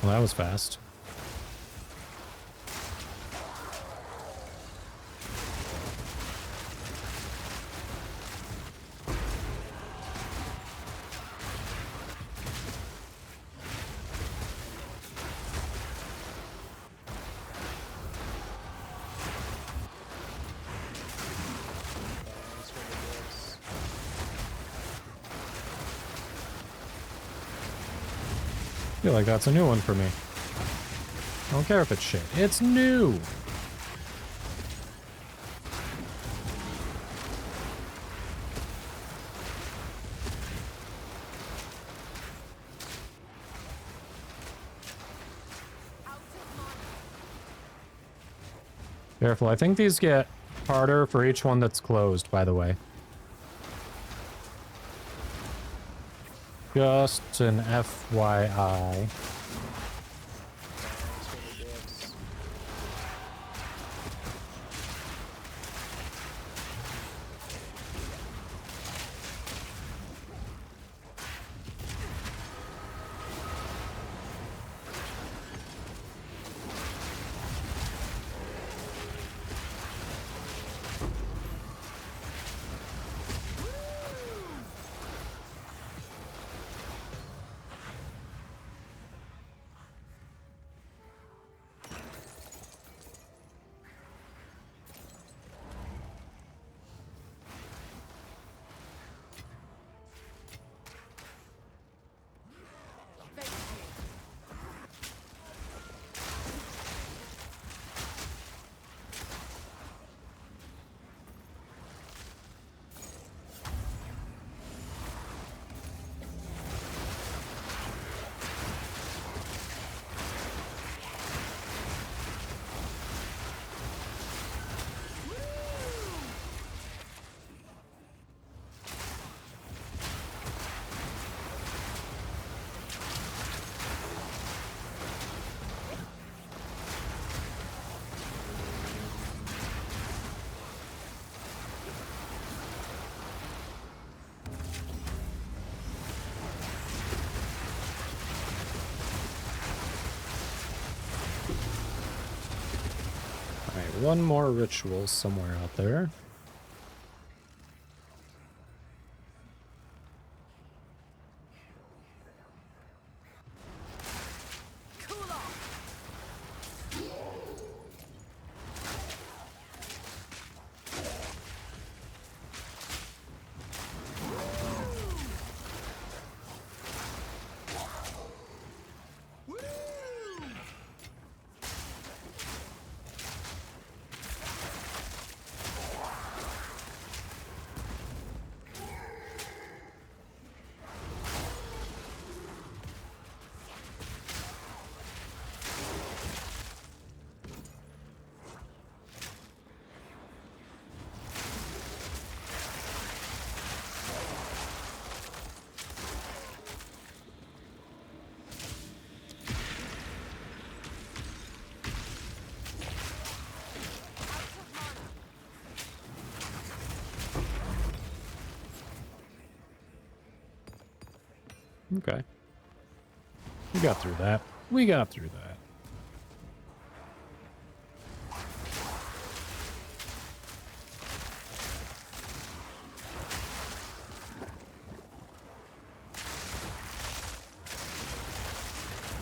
Well, that was fast. feel like that's a new one for me. I don't care if it's shit. It's new! Careful, I think these get harder for each one that's closed, by the way. Just an FYI. Thanks for the dicks. Alright, one more ritual somewhere out there. Okay. We got through that. We got through that.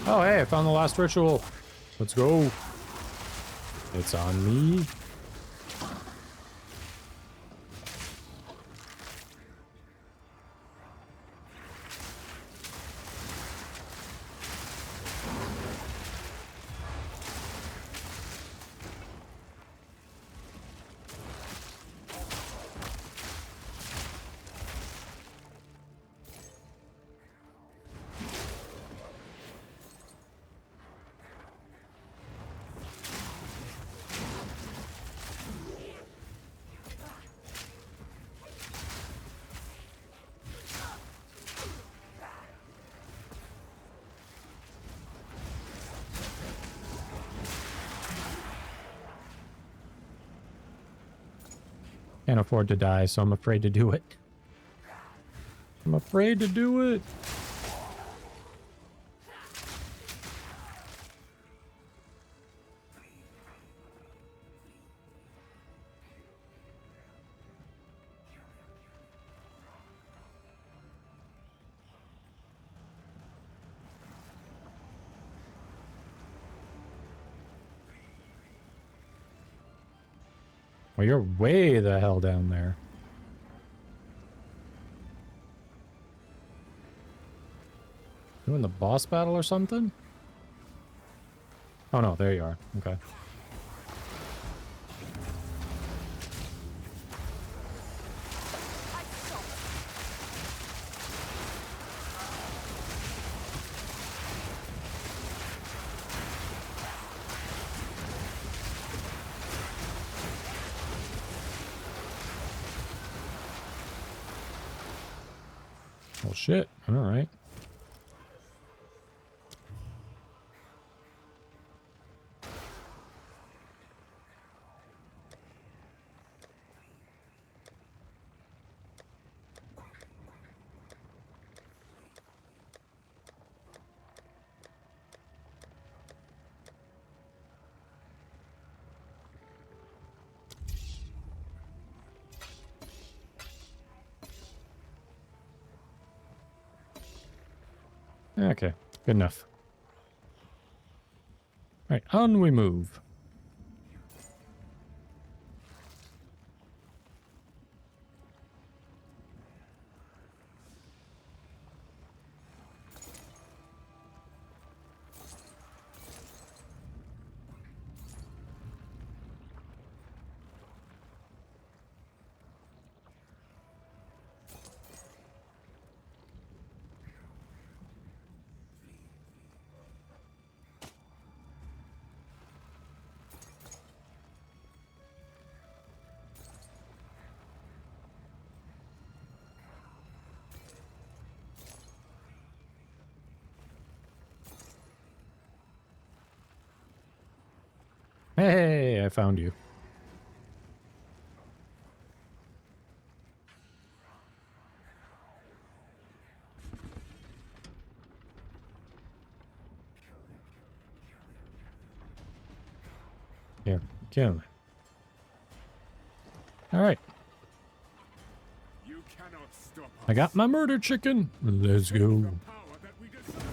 Oh, hey, I found the last ritual. Let's go. It's on me. Can't afford to die, so I'm afraid to do it. I'm afraid to do it. Well, you're way the hell down there. Doing the boss battle or something? Oh no, there you are. Okay. Well, shit. All right. Okay, good enough. All right, on we move. Hey, I found you. Here, kill me. All right. You cannot stop us. I got my murder chicken. Let's go. The power that we deserve.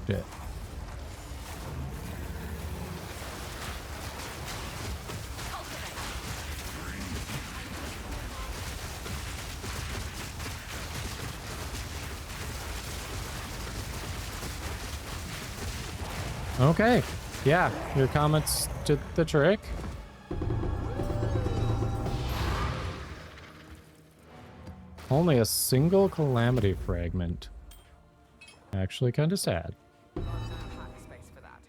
Shit. Okay. Yeah, your comments did the trick. Only a single calamity fragment. Actually kind of sad. Pack space for that.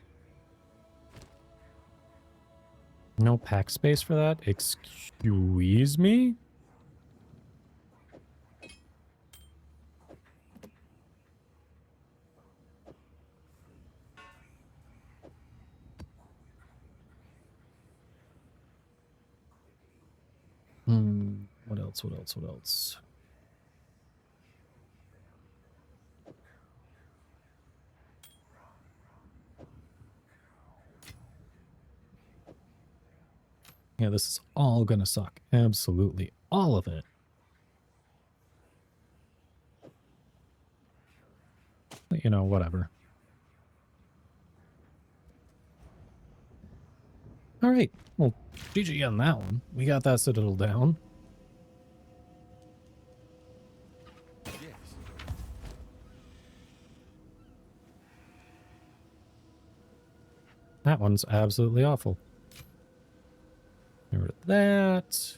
No pack space for that? Excuse me? What else? What else? What else? Yeah, this is all gonna suck. Absolutely. All of it. But, you know, whatever. All right. Well, GG on that one. We got that citadel down. That one's absolutely awful. Get rid of that.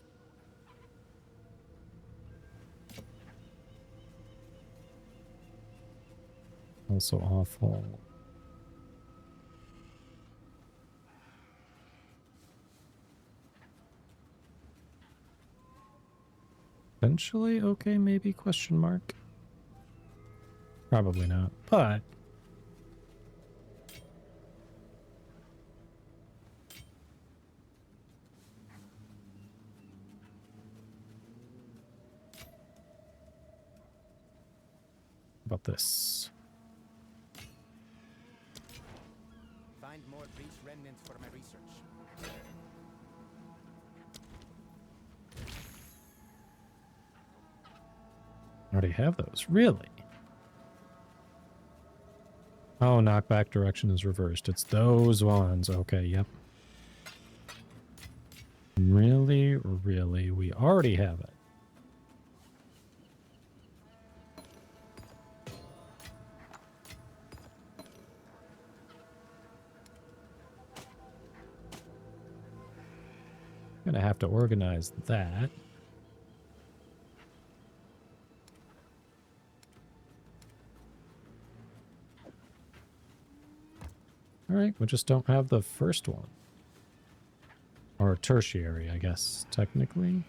Also awful. Eventually okay, maybe? Question mark. Probably not, but about this. Find more breach remnants for my research. already have those. Really? Oh, knockback direction is reversed. It's those ones. Okay, yep. Really, really, we already have it. Gonna have to organize that. All right, we just don't have the first one. Or tertiary, I guess, technically.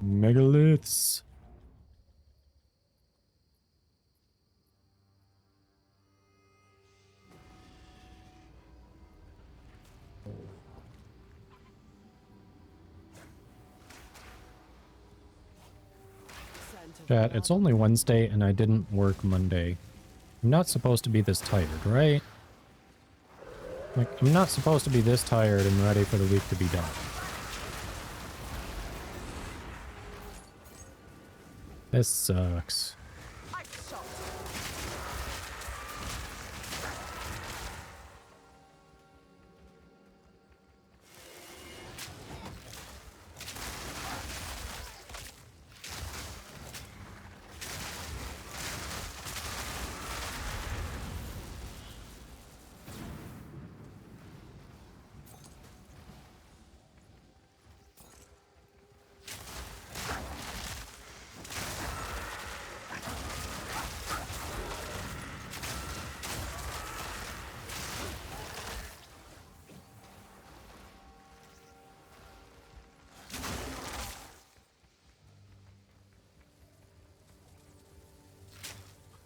Megaliths. Chat, it's only Wednesday and I didn't work Monday. I'm not supposed to be this tired, right? Like, I'm not supposed to be this tired and ready for the week to be done. This sucks.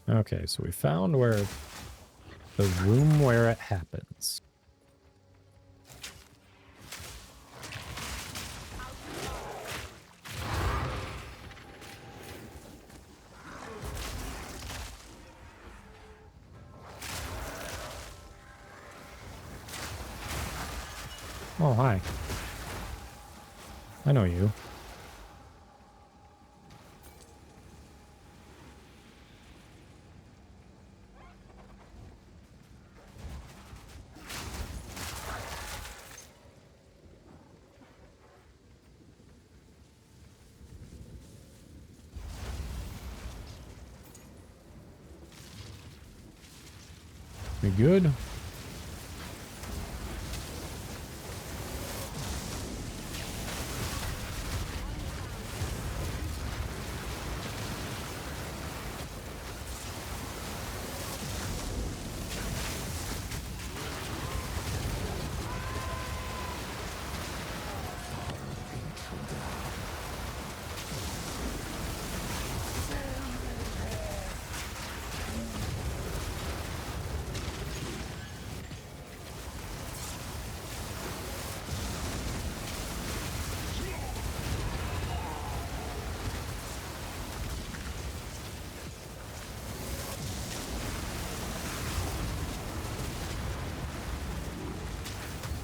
Okay, so we found where the room where it happens. Oh, hi. I know you. You good?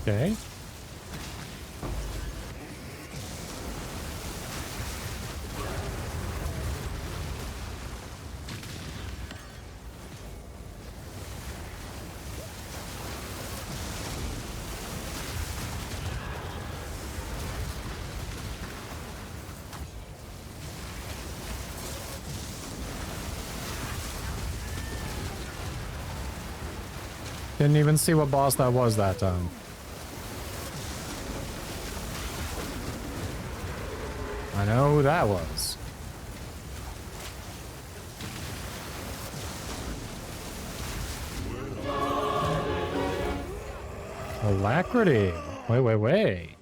Okay. Didn't even see what boss that was that time. I know who that was. Alacrity. Wait.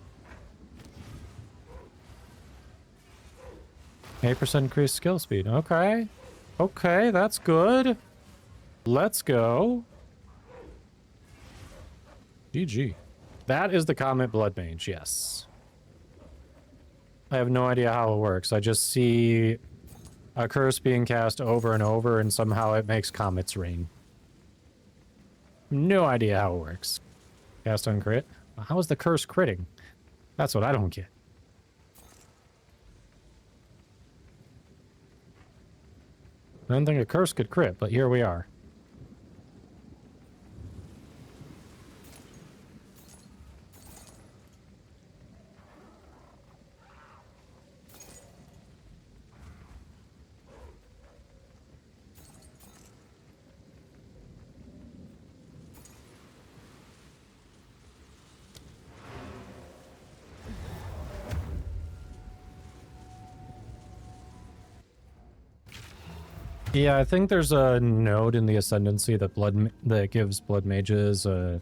8% increased skill speed. Okay. Okay, that's good. Let's go. GG. That is the Comet Blood Mage, yes. I have no idea how it works. I just see a curse being cast over and over, and somehow it makes comets rain. No idea how it works. Cast on crit. How is the curse critting? That's what I don't get. I don't think a curse could crit, but here we are. Yeah, I think there's a node in the Ascendancy that gives Blood Mages a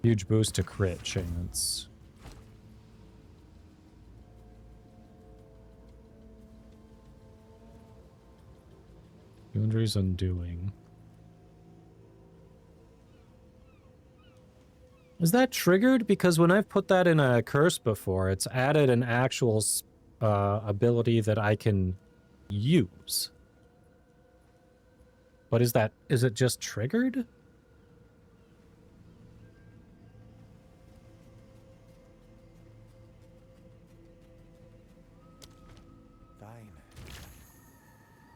huge boost to crit chance. Boundaries Undoing. Is that triggered? Because when I've put that in a curse before, it's added an actual ability that I can use. But is it just triggered? Fine.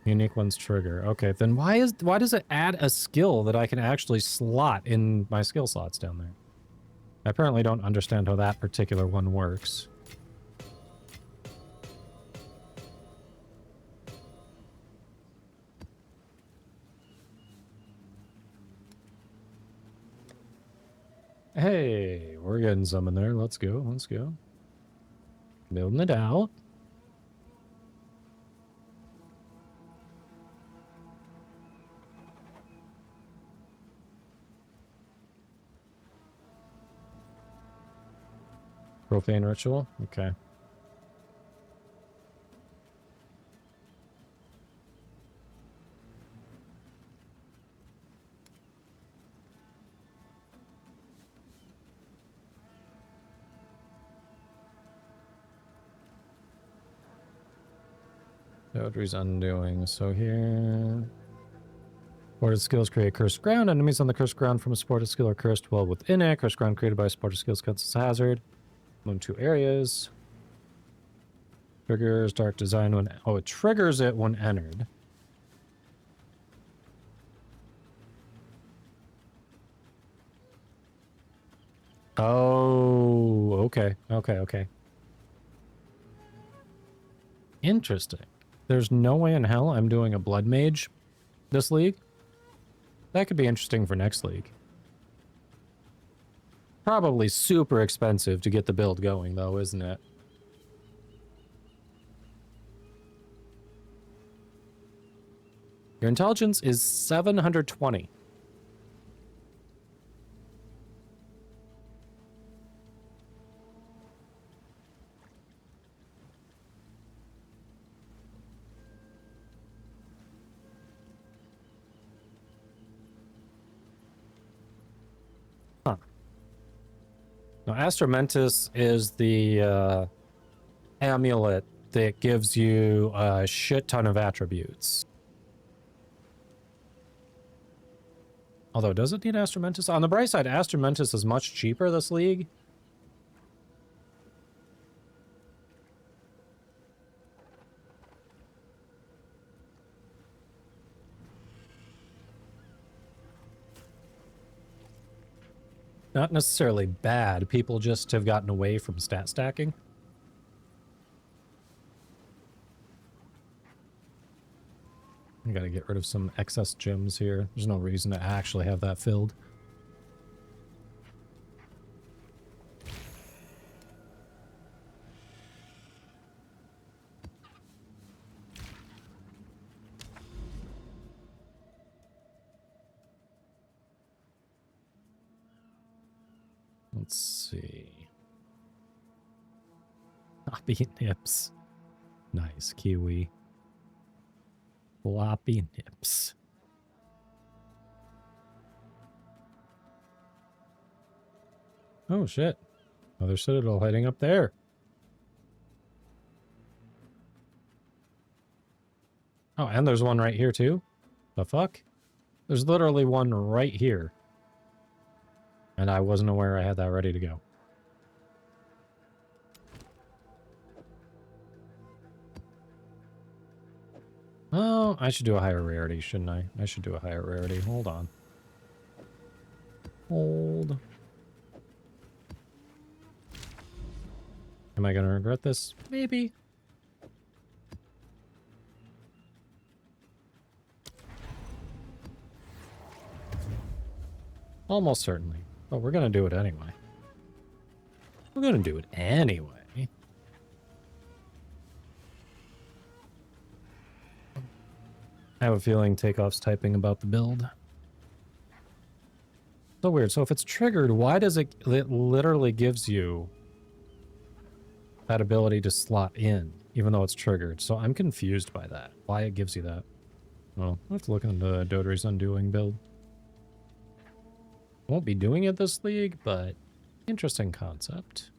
Unique ones trigger. Okay, then why does it add a skill that I can actually slot in my skill slots down there? I apparently don't understand how that particular one works. Hey, we're getting some in there. Let's go. Let's go. Building it out. Profane ritual? Okay. Boundaries Undoing. So here... Supported skills create cursed ground. Enemies on the cursed ground from a supported skill are cursed while within it. Cursed ground created by supported skills counts as hazard. Among 2 areas. Triggers dark design when... Oh, it triggers it when entered. Oh, okay. Okay, okay. Interesting. There's no way in hell I'm doing a Blood Mage this league. That could be interesting for next league. Probably super expensive to get the build going, though, isn't it? Your intelligence is 720. Huh. Now, Astramentus is the amulet that gives you a shit ton of attributes. Although, does it need Astramentus? On the bright side, Astramentus is much cheaper this league. Not necessarily bad. People just have gotten away from stat stacking. I gotta get rid of some excess gems here. There's no reason to actually have that filled. Let's see. Copy nips. Nice, kiwi. Floppy nips. Oh shit. Another citadel heading up there. Oh, and there's one right here too? The fuck? There's literally one right here. And I wasn't aware I had that ready to go. Oh, I should do a higher rarity, shouldn't I? I should do a higher rarity. Hold on. Hold. Am I going to regret this? Maybe. Almost certainly. But we're going to do it anyway. We're going to do it anyway. I have a feeling Takeoff's typing about the build. So weird. So if it's triggered, why does it literally gives you that ability to slot in, even though it's triggered? So I'm confused by that. Why it gives you that. Well, I'll have to look into the Dotary's Undoing build. Won't be doing it this league, but interesting concept.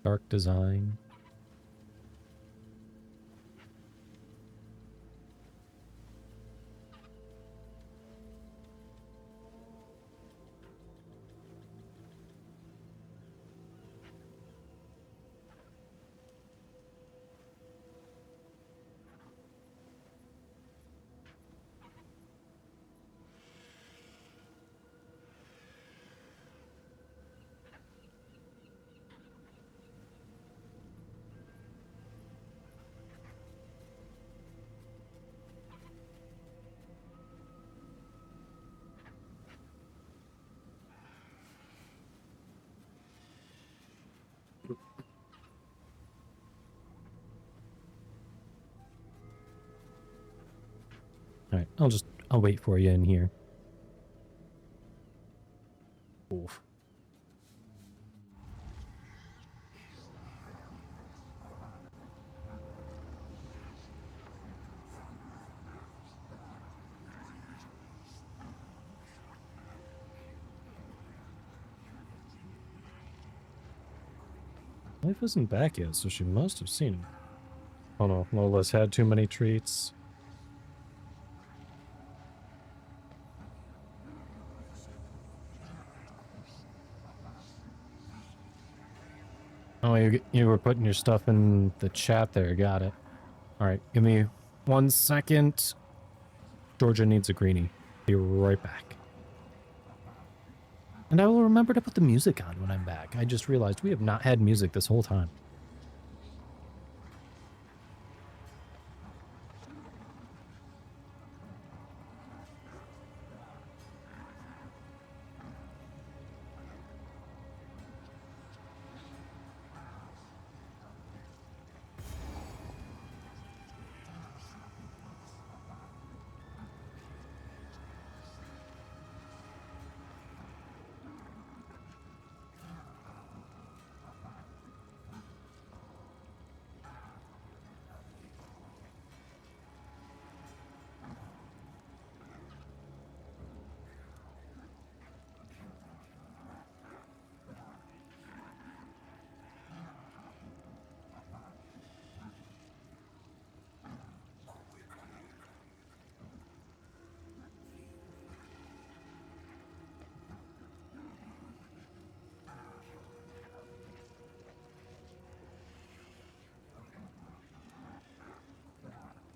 Dark design. Alright, I'll wait for you in here. Oof. Life isn't back yet, so she must have seen him. Oh no, Lola's had too many treats. Oh, you were putting your stuff in the chat there. Got it. All right, give me 1 second. Georgia needs a greenie. Be right back. And I will remember to put the music on when I'm back. I just realized we have not had music this whole time.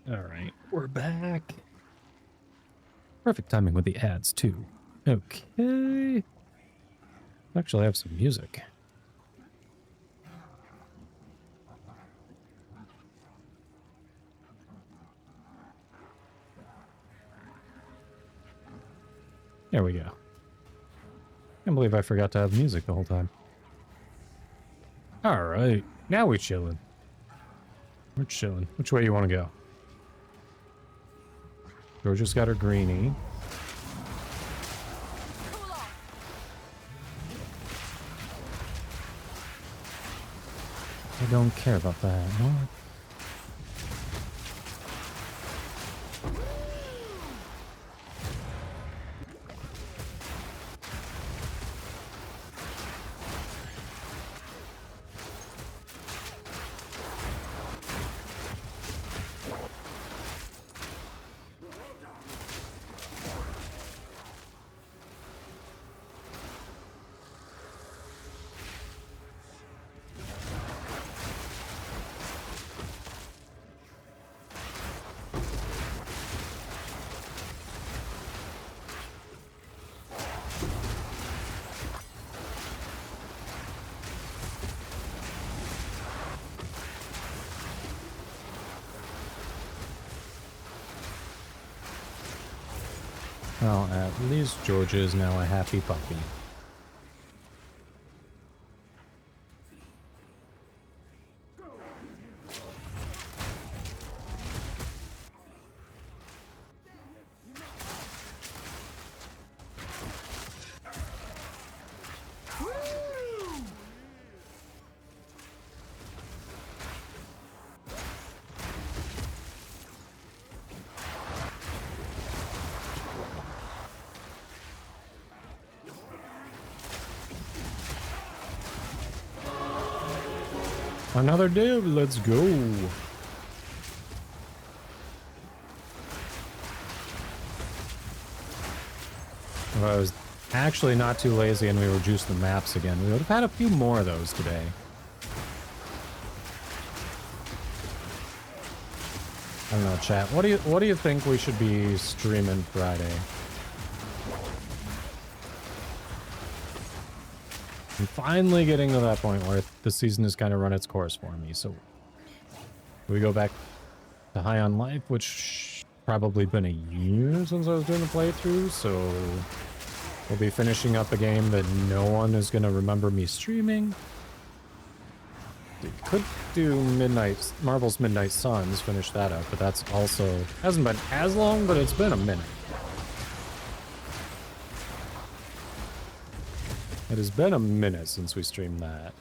Alright, we're back. Perfect timing with the ads, too. Okay. Actually, I have some music. There we go. Can't believe I forgot to have music the whole time. Alright, now we're chilling. We're chilling. Which way you want to go? Georgia's got her greenie. I don't care about that. No. Well, at least Georgia is now a happy puppy. Another div, let's go. If I was actually not too lazy and we reduced the maps again, we would have had a few more of those today. I don't know, chat. What do you think we should be streaming Friday? I'm finally getting to that point where the season has kind of run its course for me, so we go back to High on Life, which probably been a year since I was doing the playthrough, so we'll be finishing up a game that no one is going to remember me streaming. Could do Marvel's Midnight Suns, finish that up, but that's also hasn't been as long, but it's been a minute. It has been a minute since we streamed that.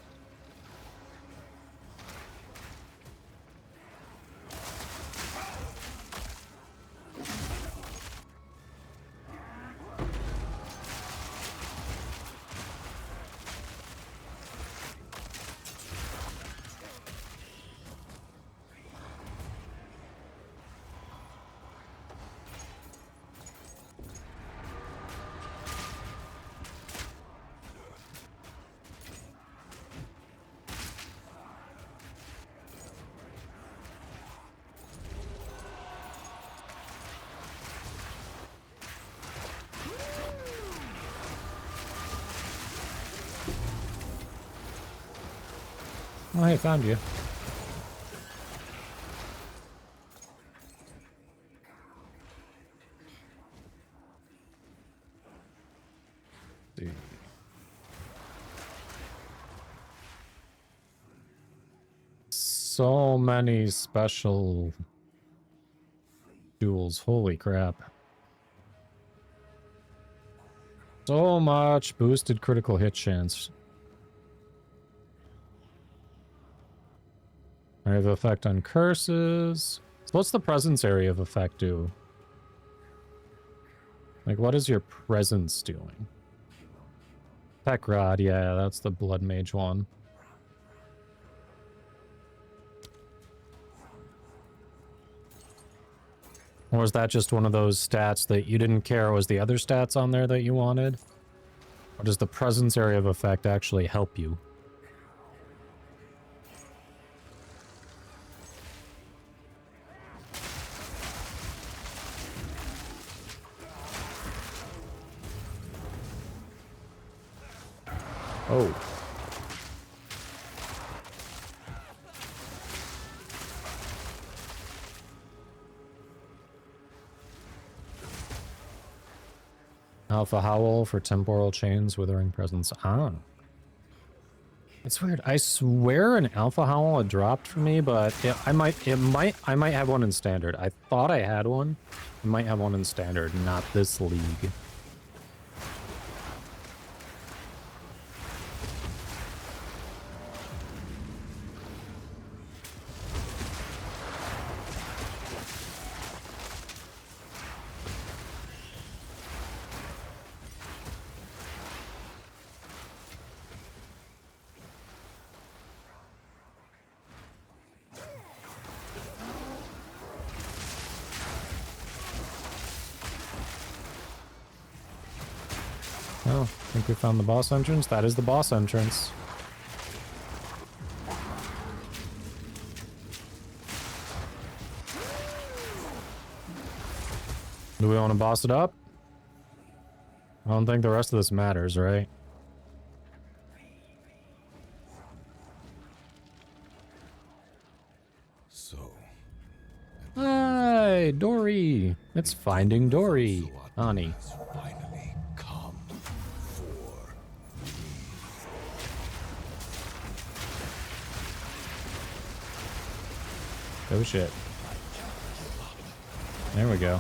Oh, hey, found you. See. So many special duels. Holy crap. So much boosted critical hit chance. I have effect on curses. So what's the presence area of effect do? Like, what is your presence doing? Tech Rod, yeah, that's the Blood Mage one. Or is that just one of those stats that you didn't care was the other stats on there that you wanted? Or does the presence area of effect actually help you? Oh. Alpha Howl for temporal chains, withering presence. Ah. It's weird. I swear an Alpha Howl had dropped for me, but I might have one in standard. I thought I had one. I might have one in standard, not this league. Oh, I think we found the boss entrance. That is the boss entrance. Do we want to boss it up? I don't think the rest of this matters, right? So, Hi, Dory. It's Finding Dory. Ani. has finally come for Oh shit. There we go.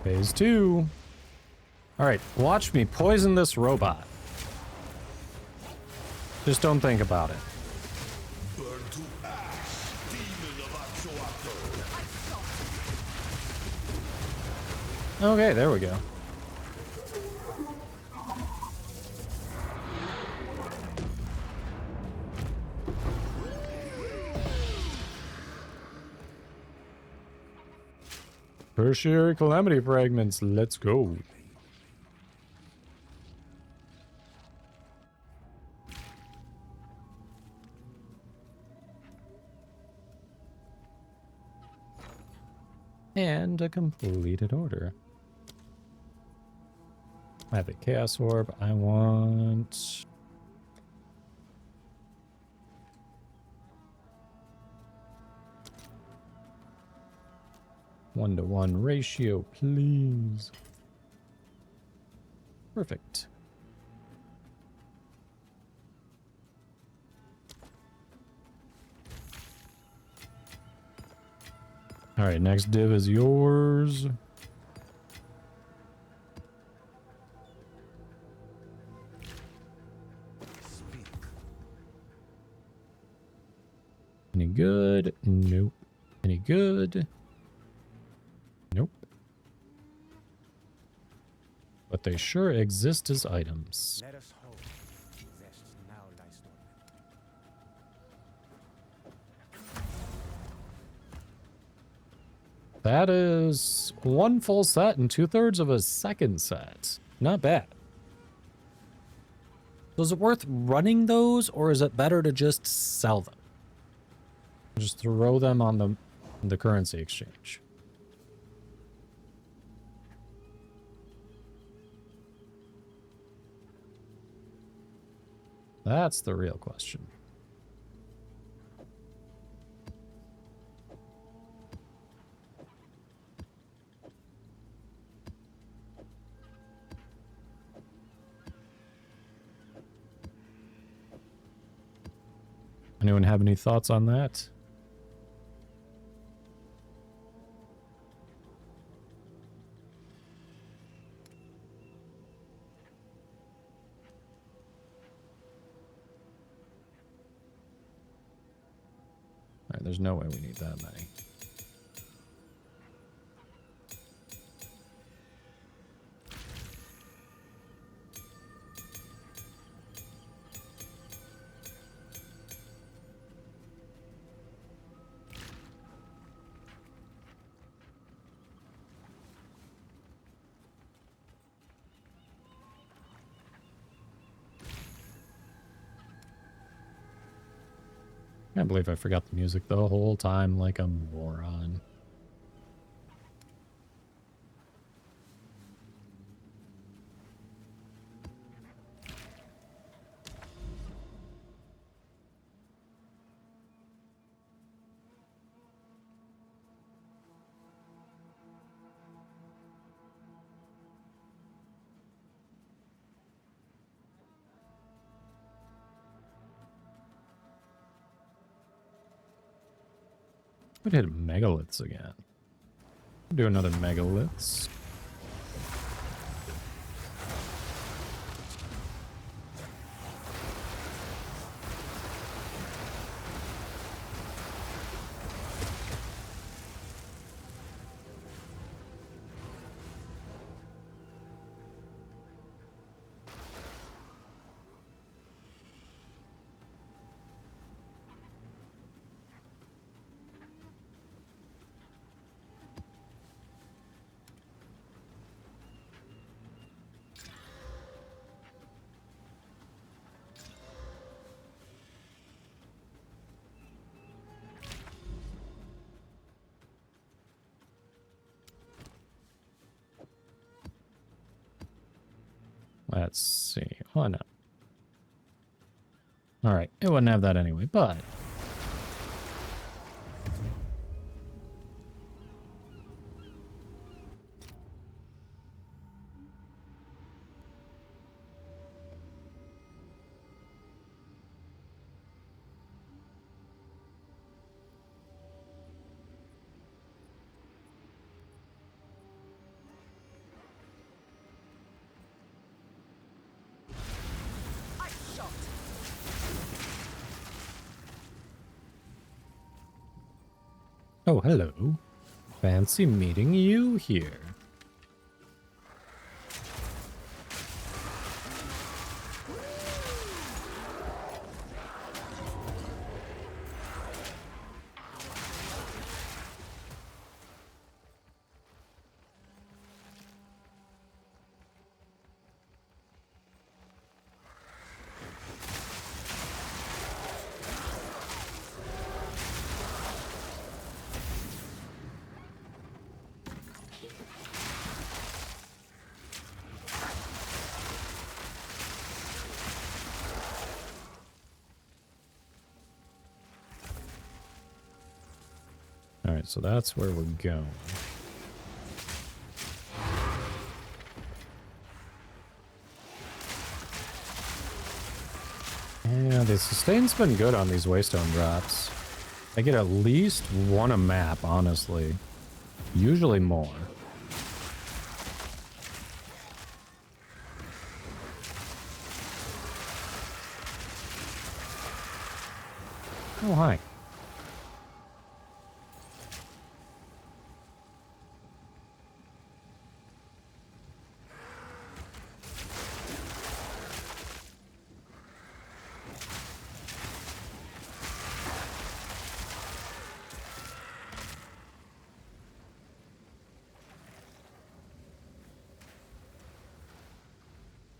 Phase 2. Alright, watch me poison this robot. Just don't think about it. burn to ash, demon of Axoato. Okay, there we go. Tertiary calamity fragments, let's go. And a completed order. I have a chaos orb. I want... One-to-one ratio, please. Perfect. All right, next div is yours. Any good? Nope. Any good? Nope. But they sure exist as items. Let us hope Zest now lies dormant. That is one full set and 2/3 of a second set. Not bad. So is it worth running those, or is it better to just sell them? Just throw them on the currency exchange. That's the real question. Anyone have any thoughts on that? Alright, there's no way we need that many. I can't believe I forgot the music the whole time like a moron. We'd hit megaliths again. Do another megaliths. Let's see. Oh, no. All right. It wouldn't have that anyway, but... Oh, hello. Fancy meeting you here. All right, so that's where we're going. Yeah, the sustain's been good on these waystone drops. I get at least one a map, honestly. Usually more. Oh, hi.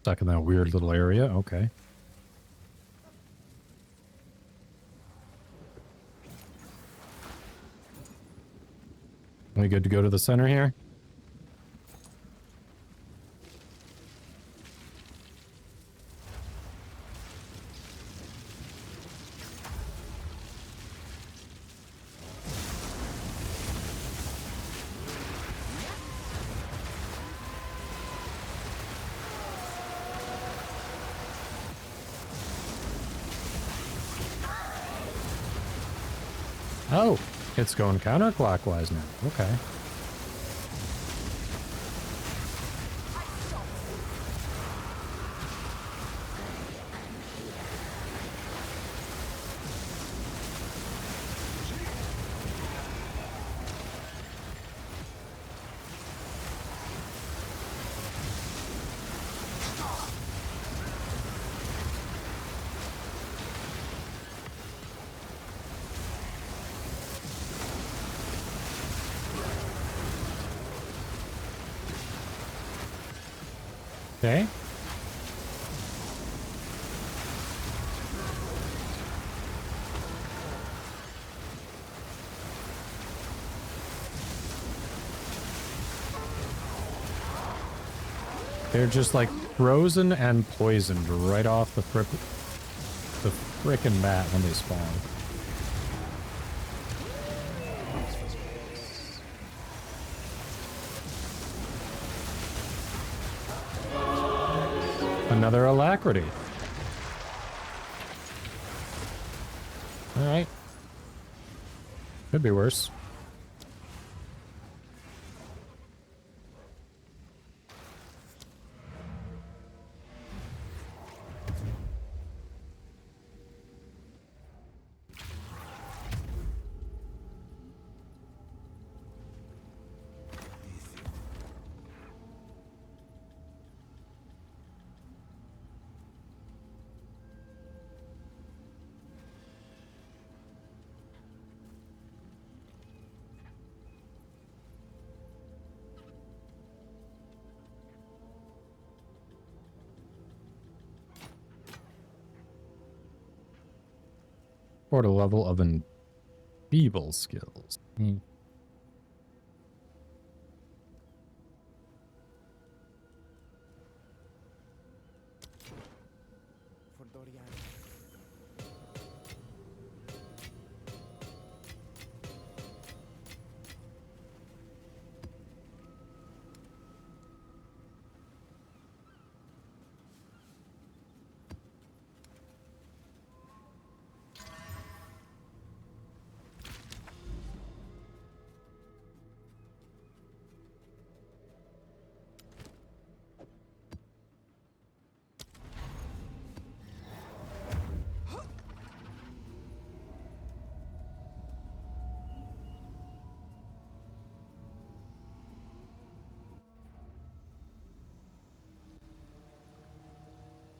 Stuck in that weird little area. Okay. We good to go to the center here? Oh, it's going counterclockwise now. Okay. Okay. They're just like frozen and poisoned right off the frickin' bat when they spawn. Another alacrity. All right. Could be worse. Or the level of enfeeble skills.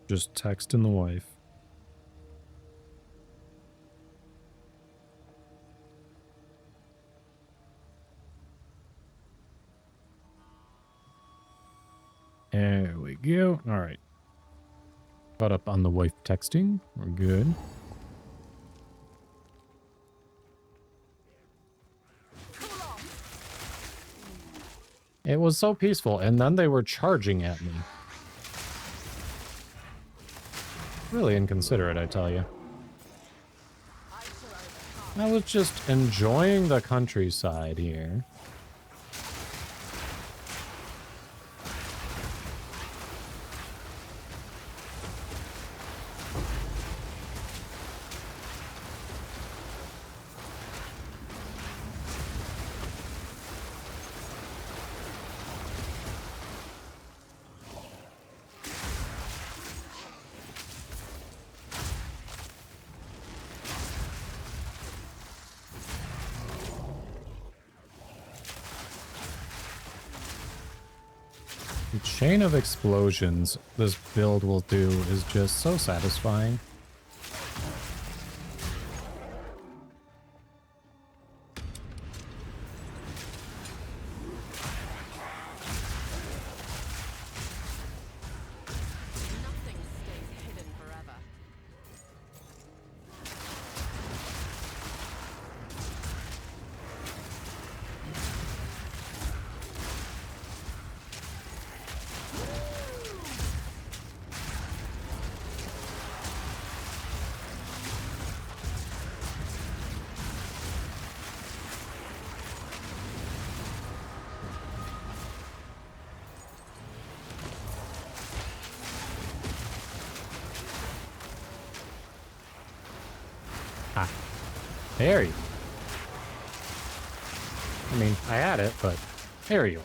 Just texting the wife. There we go. All right. Caught up on the wife texting. We're good. It was so peaceful, and then they were charging at me. Really inconsiderate, I tell you. I was just enjoying the countryside here. The chain of explosions this build will do is just so satisfying. Nothing stays hidden forever. There you. I mean, I had it, but there you are.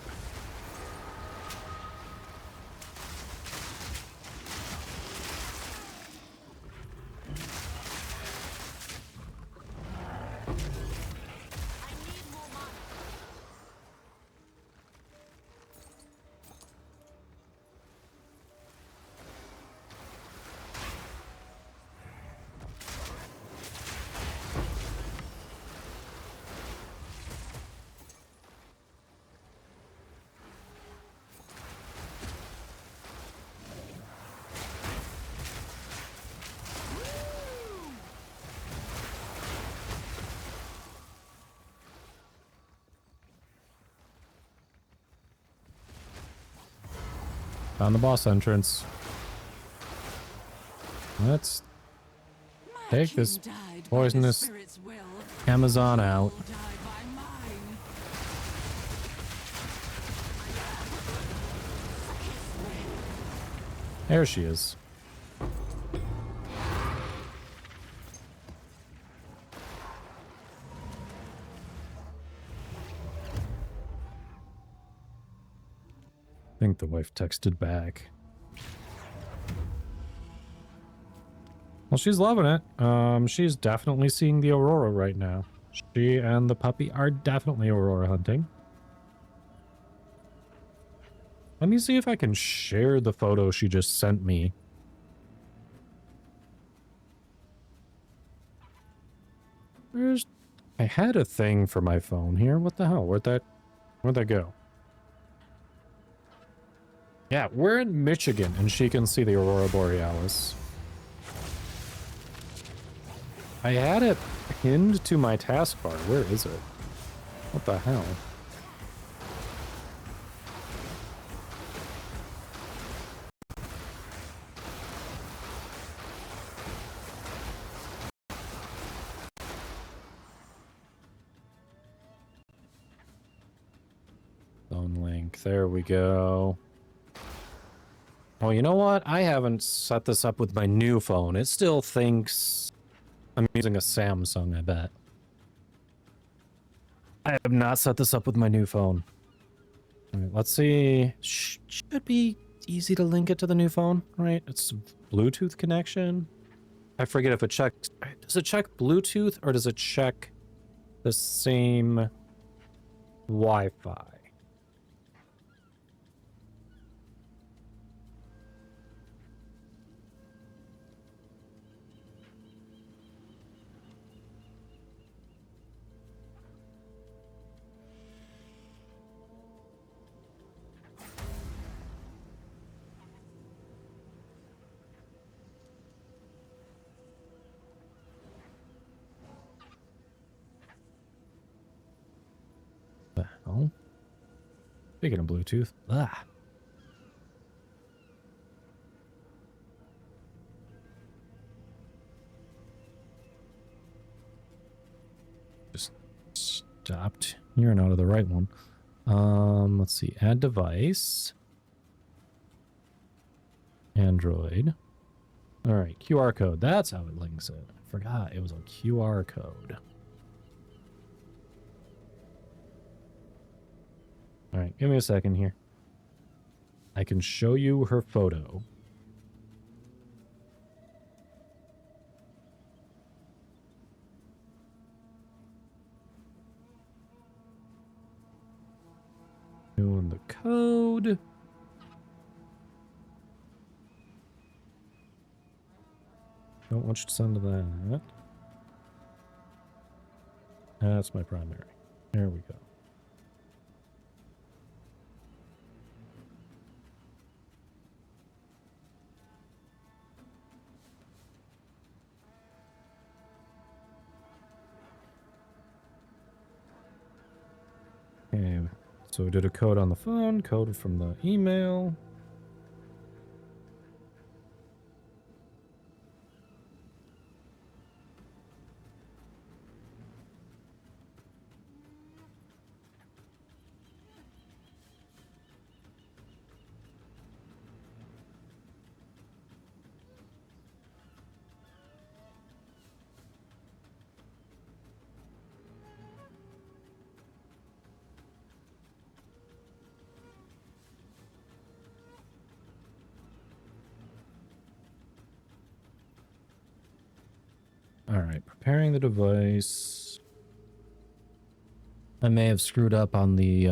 Found the boss entrance. Let's take this poisonous Amazon out. There she is. I think the wife texted back. Well, she's loving it. She's definitely seeing the aurora right now. She and the puppy are definitely aurora hunting. Let me see if I can share the photo she just sent me. I had a thing for my phone here. What the hell? Where'd that go? Yeah, we're in Michigan, and she can see the Aurora Borealis. I had it pinned to my taskbar. Where is it? What the hell? Phone link. There we go. Oh, you know what? I haven't set this up with my new phone. It still thinks I'm using a Samsung, I bet. I have not set this up with my new phone. All right, let's see. Should be easy to link it to the new phone, right? It's a Bluetooth connection. I forget if it checks. Does it check Bluetooth or does it check the same Wi-Fi? Speaking of Bluetooth. Ah. Just stopped. You're not of the right one. Let's see. Add device. Android. All right. QR code. That's how it links it. I forgot it was a QR code. All right. Give me a second here. I can show you her photo. Doing the code. Don't want you to send to that. That's my primary. There we go. Okay, so we did a code on the phone, code from the email. All right, preparing the device. I may have screwed up on the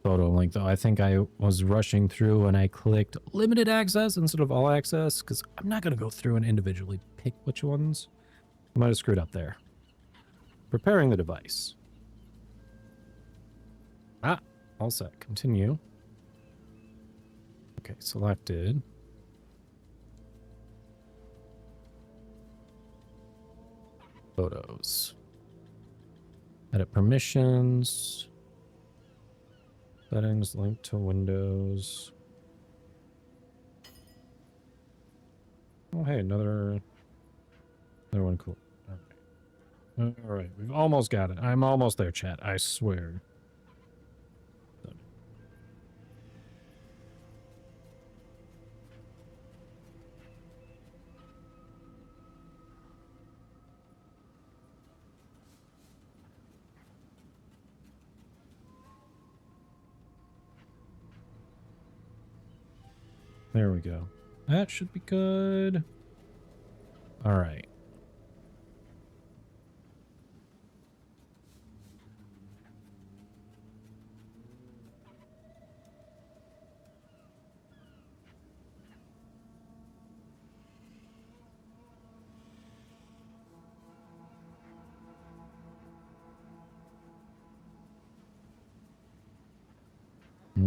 photo link, though. I think I was rushing through and I clicked limited access instead of all access, because I'm not going to go through and individually pick which ones. I might have screwed up there. Preparing the device. Ah, all set. Continue. Okay, selected. Photos. Edit permissions. Settings, link to Windows. Oh, hey, another one. Cool. All right, we've almost got it. I'm almost there, chat. I swear. There we go. That should be good. All right.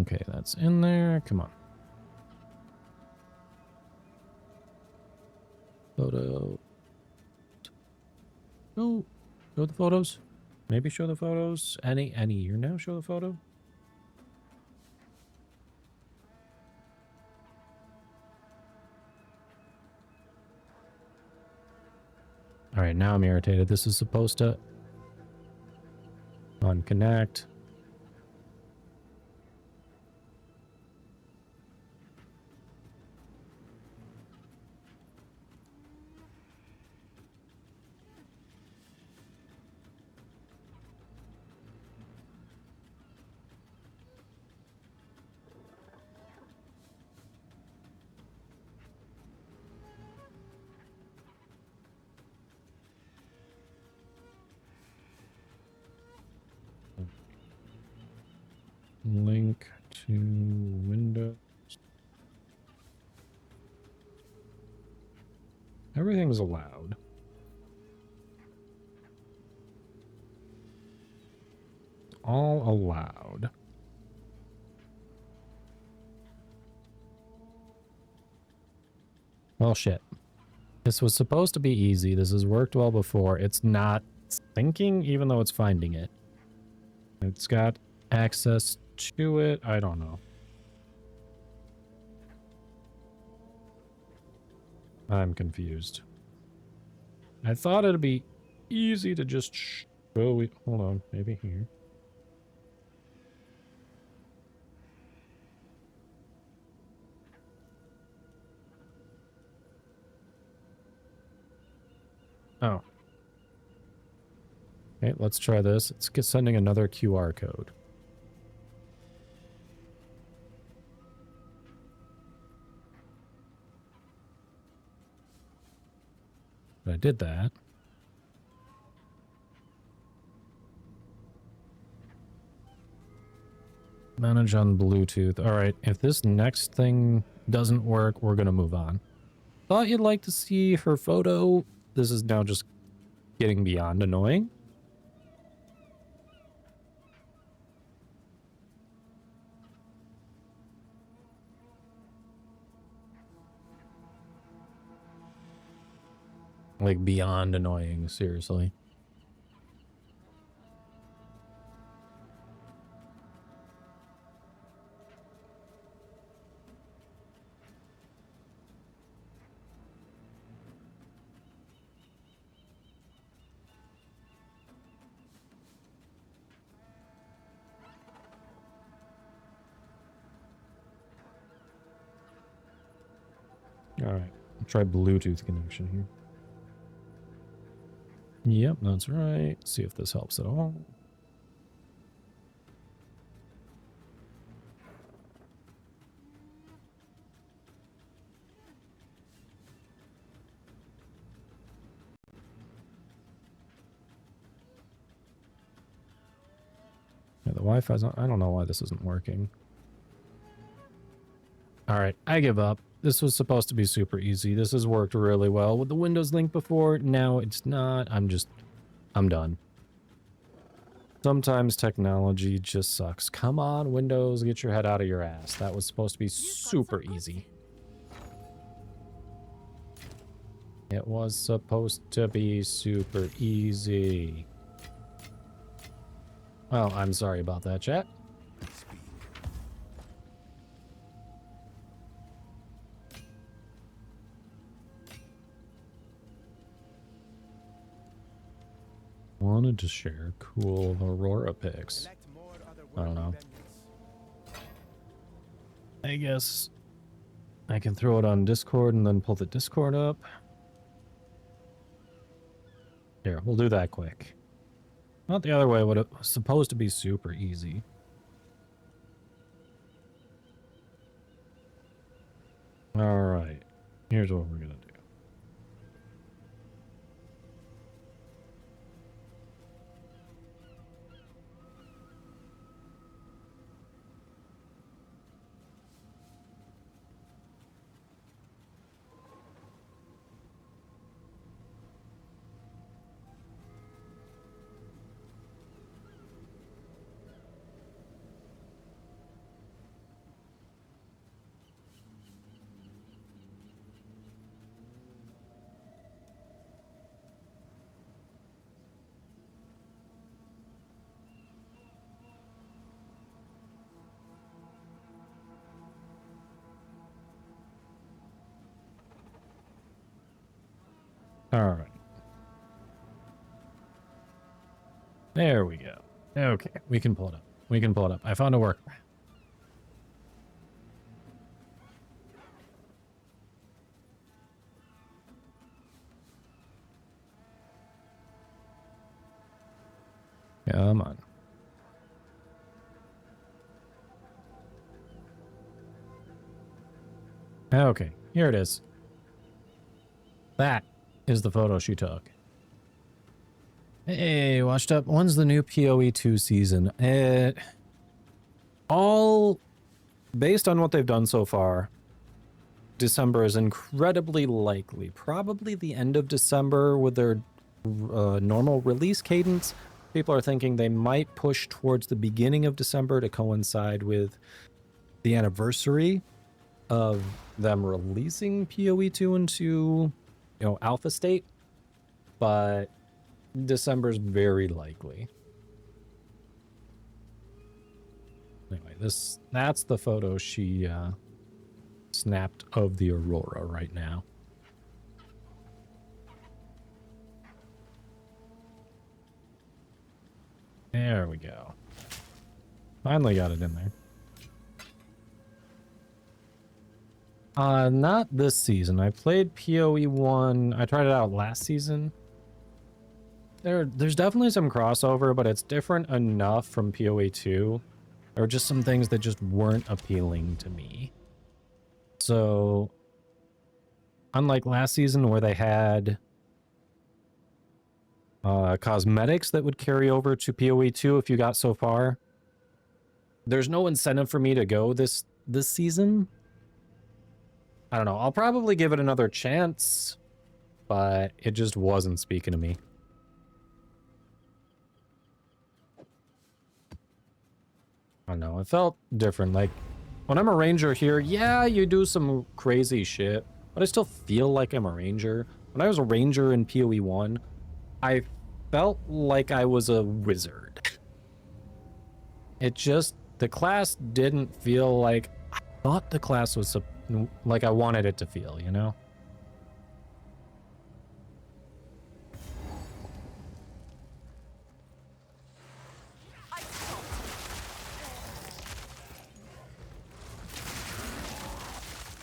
Okay, that's in there. Come on. Photo. Oh, show the photos. Maybe show the photos. Any year now, show the photo. All right, now I'm irritated. This is supposed to unconnect. Link to Windows. Everything's allowed. All allowed. Well, shit. This was supposed to be easy. This has worked well before. It's not syncing, even though it's finding it. It's got access to it? I don't know. I'm confused. I thought it'd be easy to just show it. Hold on, maybe here. Oh. Okay, let's try this. Let's get sending another QR code. I did that. Manage on Bluetooth. All right, if this next thing doesn't work, we're going to move on. Thought you'd like to see her photo. This is now just getting beyond annoying. Like beyond annoying, seriously. All right, I'll try Bluetooth connection here. Yep, that's right. See if this helps at all. Yeah, the Wi-Fi's not, I don't know why this isn't working. All right, I give up. This was supposed to be super easy. This has worked really well with the Windows link before. Now it's not. I'm done. Sometimes technology just sucks. Come on, Windows, get your head out of your ass. That was supposed to be super easy. It was supposed to be super easy. Well, I'm sorry about that, chat. Wanted to share cool Aurora pics. I don't know. I guess I can throw it on Discord and then pull the Discord up. Here, we'll do that quick. Not the other way, what it was supposed to be super easy. Alright, here's what we're gonna do. Alright. There we go. Okay, we can pull it up. We can pull it up. I found a workaround. Come on. Okay, here it is. That is the photo she took. Hey, washed up. When's the new PoE 2 season? All based on what they've done so far, December is incredibly likely. Probably the end of December with their normal release cadence. People are thinking they might push towards the beginning of December to coincide with the anniversary of them releasing PoE 2 into, alpha state. But December's very likely. that's the photo she snapped of the Aurora right now. There we go. Finally got it in there. Not this season. I played PoE 1. I tried it out last season. There's definitely some crossover, but it's different enough from PoE 2. There were just some things that just weren't appealing to me. So, unlike last season where they had cosmetics that would carry over to PoE 2 if you got so far, there's no incentive for me to go this season. I don't know. I'll probably give it another chance, but it just wasn't speaking to me. I don't know. It felt different. Like, when I'm a ranger here, yeah, you do some crazy shit, but I still feel like I'm a ranger. When I was a ranger in PoE 1, I felt like I was a wizard. It just, the class didn't feel like I thought the class was like I wanted it to feel, you know?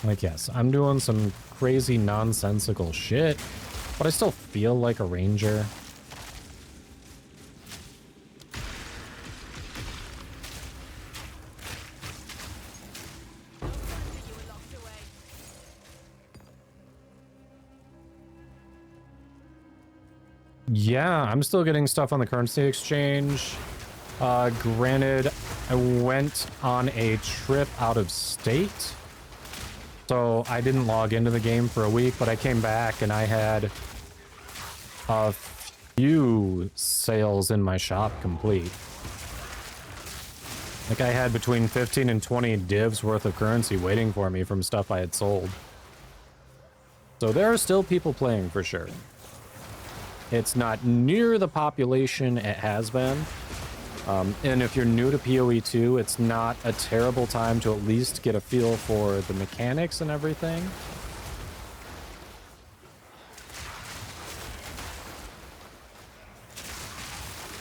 Like, yes, I'm doing some crazy nonsensical shit, but I still feel like a ranger. Yeah, I'm still getting stuff on the currency exchange. Granted, I went on a trip out of state, so I didn't log into the game for a week, but I came back and I had a few sales in my shop complete. Like, I had between 15 and 20 divs worth of currency waiting for me from stuff I had sold. So there are still people playing for sure. It's not near the population it has been. And if you're new to PoE 2, it's not a terrible time to at least get a feel for the mechanics and everything.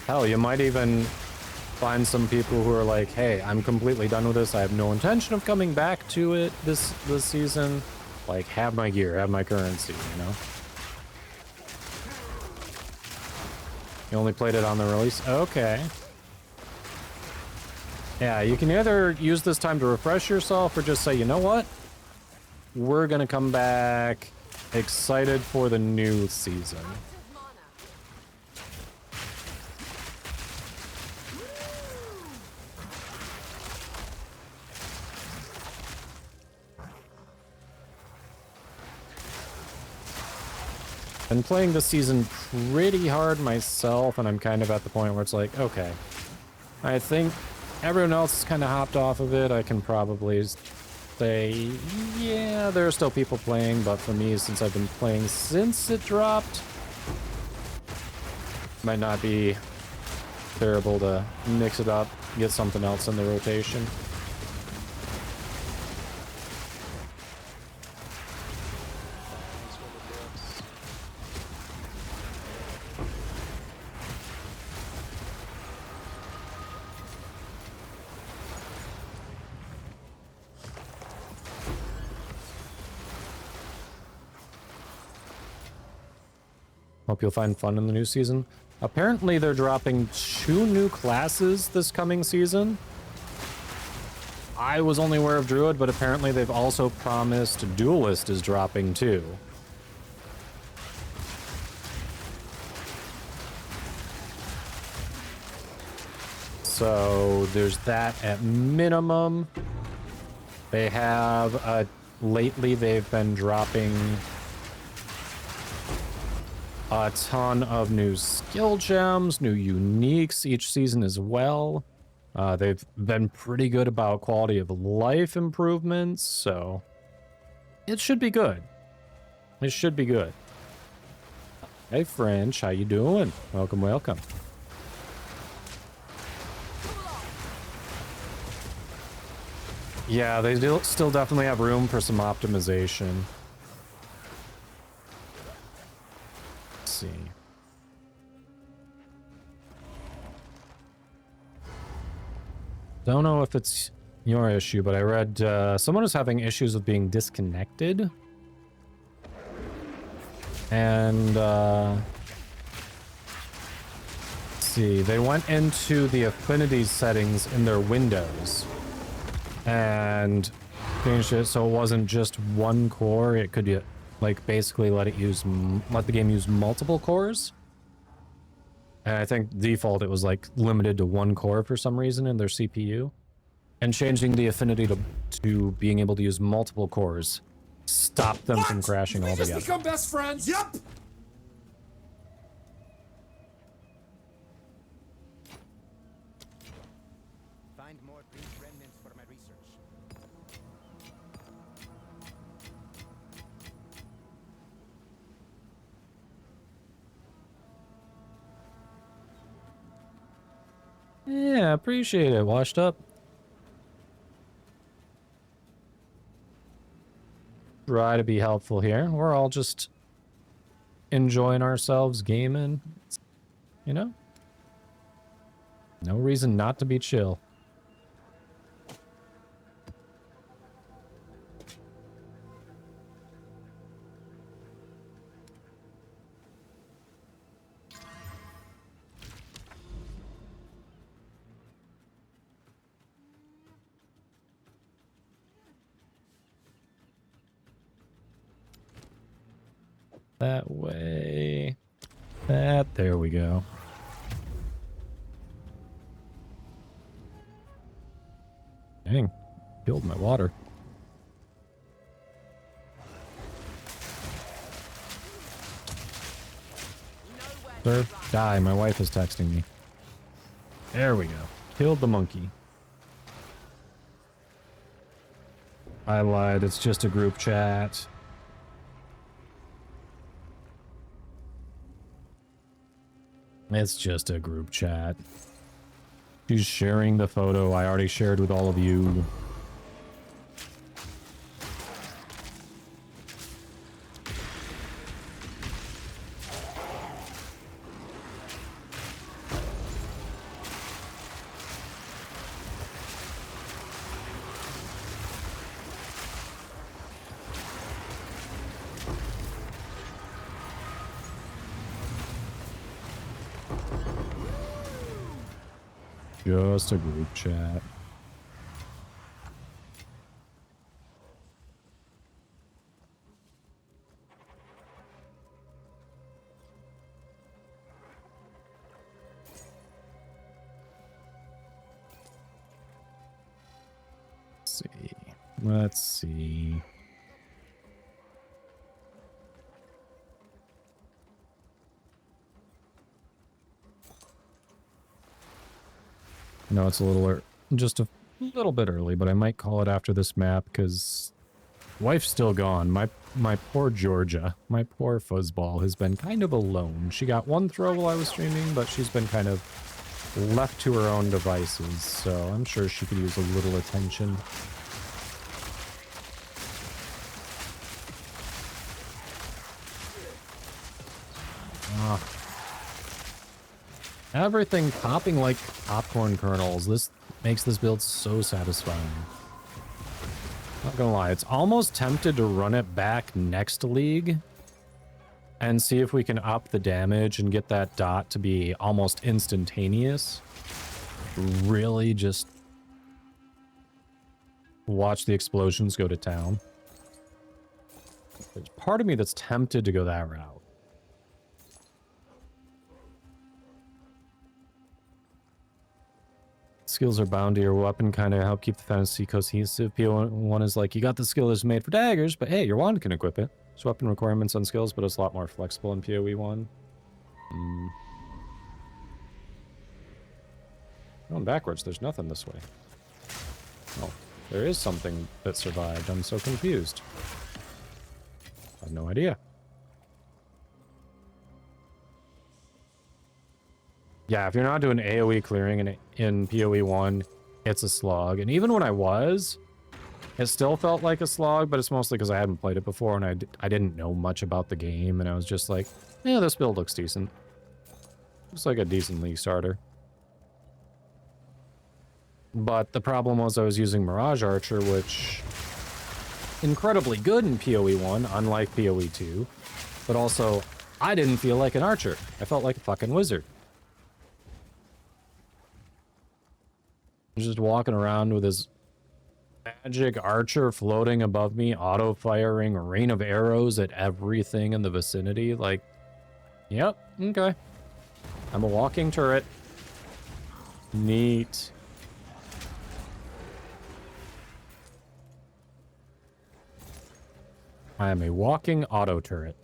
Hell, you might even find some people who are like, hey, I'm completely done with this. I have no intention of coming back to it this season. Like, have my gear, have my currency, you know? You only played it on the release? Okay. Yeah, you can either use this time to refresh yourself or just say, you know what? We're gonna come back excited for the new season. Been playing this season pretty hard myself, and I'm kind of at the point where it's like, okay, I think everyone else has kind of hopped off of it. I can probably say, yeah, there are still people playing, but for me, since I've been playing since it dropped, might not be terrible to mix it up, get something else in the rotation. Hope you'll find fun in the new season. Apparently they're dropping 2 new classes this coming season. I was only aware of Druid, but apparently they've also promised Duelist is dropping too. So there's that at minimum. They have, lately they've been dropping a ton of new skill gems, new uniques each season as well. They've been pretty good about quality of life improvements, so it should be good. It should be good. Hey French, how you doing? Welcome, welcome. Yeah, they still definitely have room for some optimization. Let's see. Don't know if it's your issue, but I read someone was having issues with being disconnected. And let's see, they went into the affinity settings in their Windows and changed it so it wasn't just one core. It could like basically let the game use multiple cores. And I think default it was like limited to one core for some reason in their CPU. And changing the affinity to being able to use multiple cores stopped them from crashing altogether. Just become best friends. Yep. Find more breach remnants for my research. Yeah, appreciate it. Washed up. Try to be helpful here. We're all just enjoying ourselves, gaming. You know? No reason not to be chill. That way. There we go. Dang. Killed my water. Sir, die. My wife is texting me. There we go. Killed the monkey. I lied. It's just a group chat. It's just a group chat. She's sharing the photo I already shared with all of you. Just a group chat. Let's see. I know it's a little, just a little bit early, but I might call it after this map because wife's still gone. My poor Georgia, my poor fuzzball has been kind of alone. She got one throw while I was streaming, but she's been kind of left to her own devices, so I'm sure she could use a little attention. Everything popping like popcorn kernels. This makes this build so satisfying. Not gonna lie, it's almost tempted to run it back next league and see if we can up the damage and get that dot to be almost instantaneous. Really just watch the explosions go to town. There's part of me that's tempted to go that route. Skills are bound to your weapon, kind of help keep the fantasy cohesive. PO1 is like, you got the skill that's made for daggers, but hey, your wand can equip it. There's weapon requirements on skills, but it's a lot more flexible in PoE 1. Going backwards, there's nothing this way. Oh, there is something that survived. I'm so confused. I have no idea. Yeah, if you're not doing AoE clearing in PoE 1, it's a slog. And even when I was, It still felt like a slog, but it's mostly because I hadn't played it before and I didn't know much about the game, and I was just like, yeah, this build looks decent. Looks like a decent league starter. But the problem was I was using Mirage Archer, which incredibly good in PoE 1, unlike PoE 2. But also, I didn't feel like an archer. I felt like a fucking wizard. Just walking around with his magic archer floating above me, auto-firing a rain of arrows at everything in the vicinity. Like, yep, okay. I'm a walking turret. Neat. I am a walking auto turret.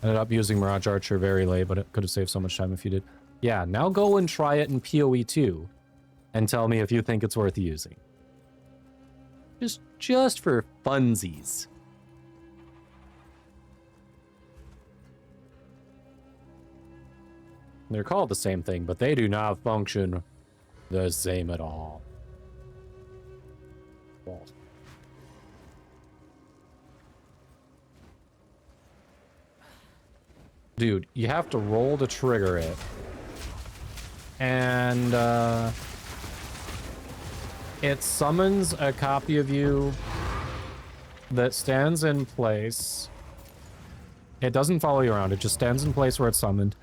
Ended up using Mirage Archer very late, but it could have saved so much time if you did. Yeah, now go and try it in PoE 2 and tell me if you think it's worth using. Just for funsies. They're called the same thing, but they do not function the same at all. Well, dude, you have to roll to trigger it. And it summons a copy of you that stands in place. It doesn't follow you around. It just stands in place where it's summoned.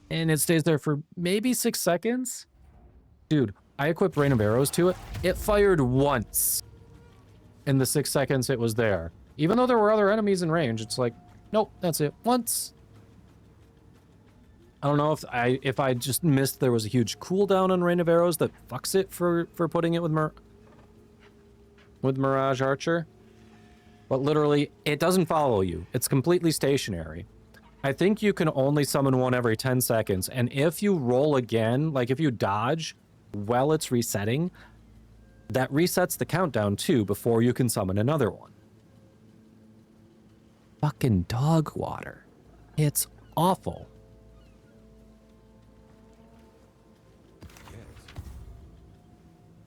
And it stays there for maybe 6 seconds. Dude, I equipped Rain of Arrows to it. It fired once in the 6 seconds it was there. Even though there were other enemies in range, it's like, nope, that's it. Once. I don't know if I just missed there was a huge cooldown on Rain of Arrows that fucks it for putting it with Mirage Archer. But literally, it doesn't follow you. It's completely stationary. I think you can only summon one every 10 seconds. And if you roll again, like if you dodge while it's resetting, that resets the countdown too before you can summon another one. Fucking dog water. It's awful.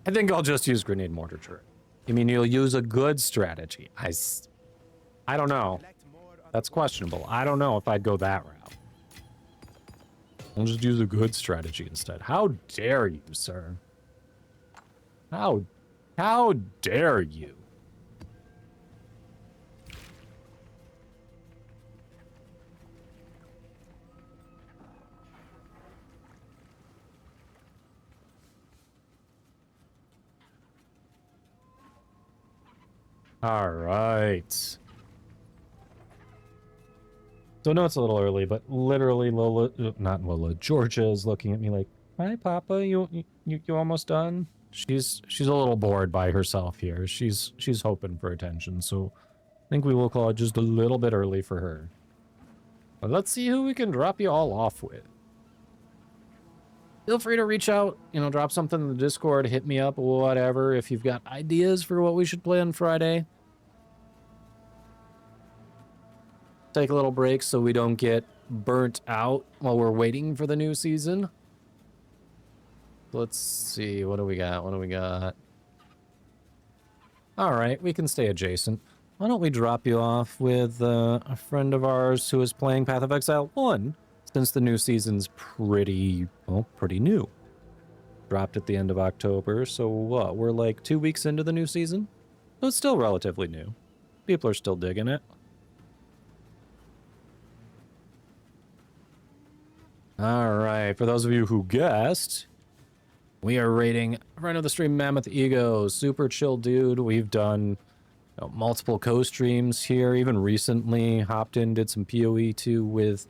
I think I'll just use Grenade Mortar Turret. I mean, you'll use a good strategy. I don't know. That's questionable. I don't know if I'd go that route. I'll just use a good strategy instead. How dare you, sir? How dare you? All right. So I know it's a little early, but literally not Lola, Georgia is looking at me like, "Hi, Papa, you almost done?" She's a little bored by herself here. She's hoping for attention, so I think we will call it just a little bit early for her. But let's see who we can drop you all off with. Feel free to reach out, drop something in the Discord, hit me up, whatever, if you've got ideas for what we should play on Friday. Take a little break so we don't get burnt out while we're waiting for the new season. Let's see, what do we got? All right, we can stay adjacent. Why don't we drop you off with a friend of ours who is playing Path of Exile 1, since the new season's pretty new. Dropped at the end of October, so what? We're like 2 weeks into the new season? So it's still relatively new. People are still digging it. All right, for those of you who guessed, we are rating a friend of the stream, Mammoth Ego, super chill dude. We've done multiple co-streams here, even recently hopped in, did some PoE 2 with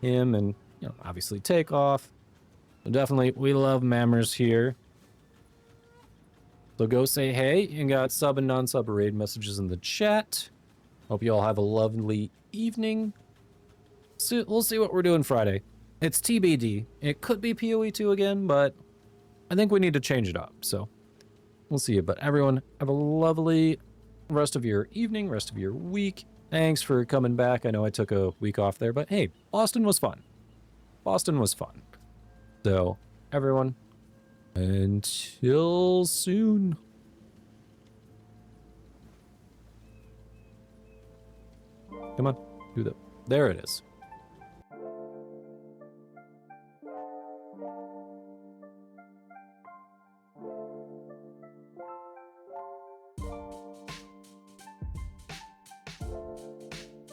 him, and obviously Takeoff. So definitely, we love Mammers here. So go say hey. You got sub and non-sub raid messages in the chat. Hope you all have a lovely evening. So we'll see what we're doing Friday. It's TBD. It could be PoE 2 again, but I think we need to change it up. So we'll see you. But everyone, have a lovely rest of your evening, rest of your week. Thanks for coming back. I know I took a week off there, but hey, Boston was fun. So everyone, Until soon. Come on, do that. There it is.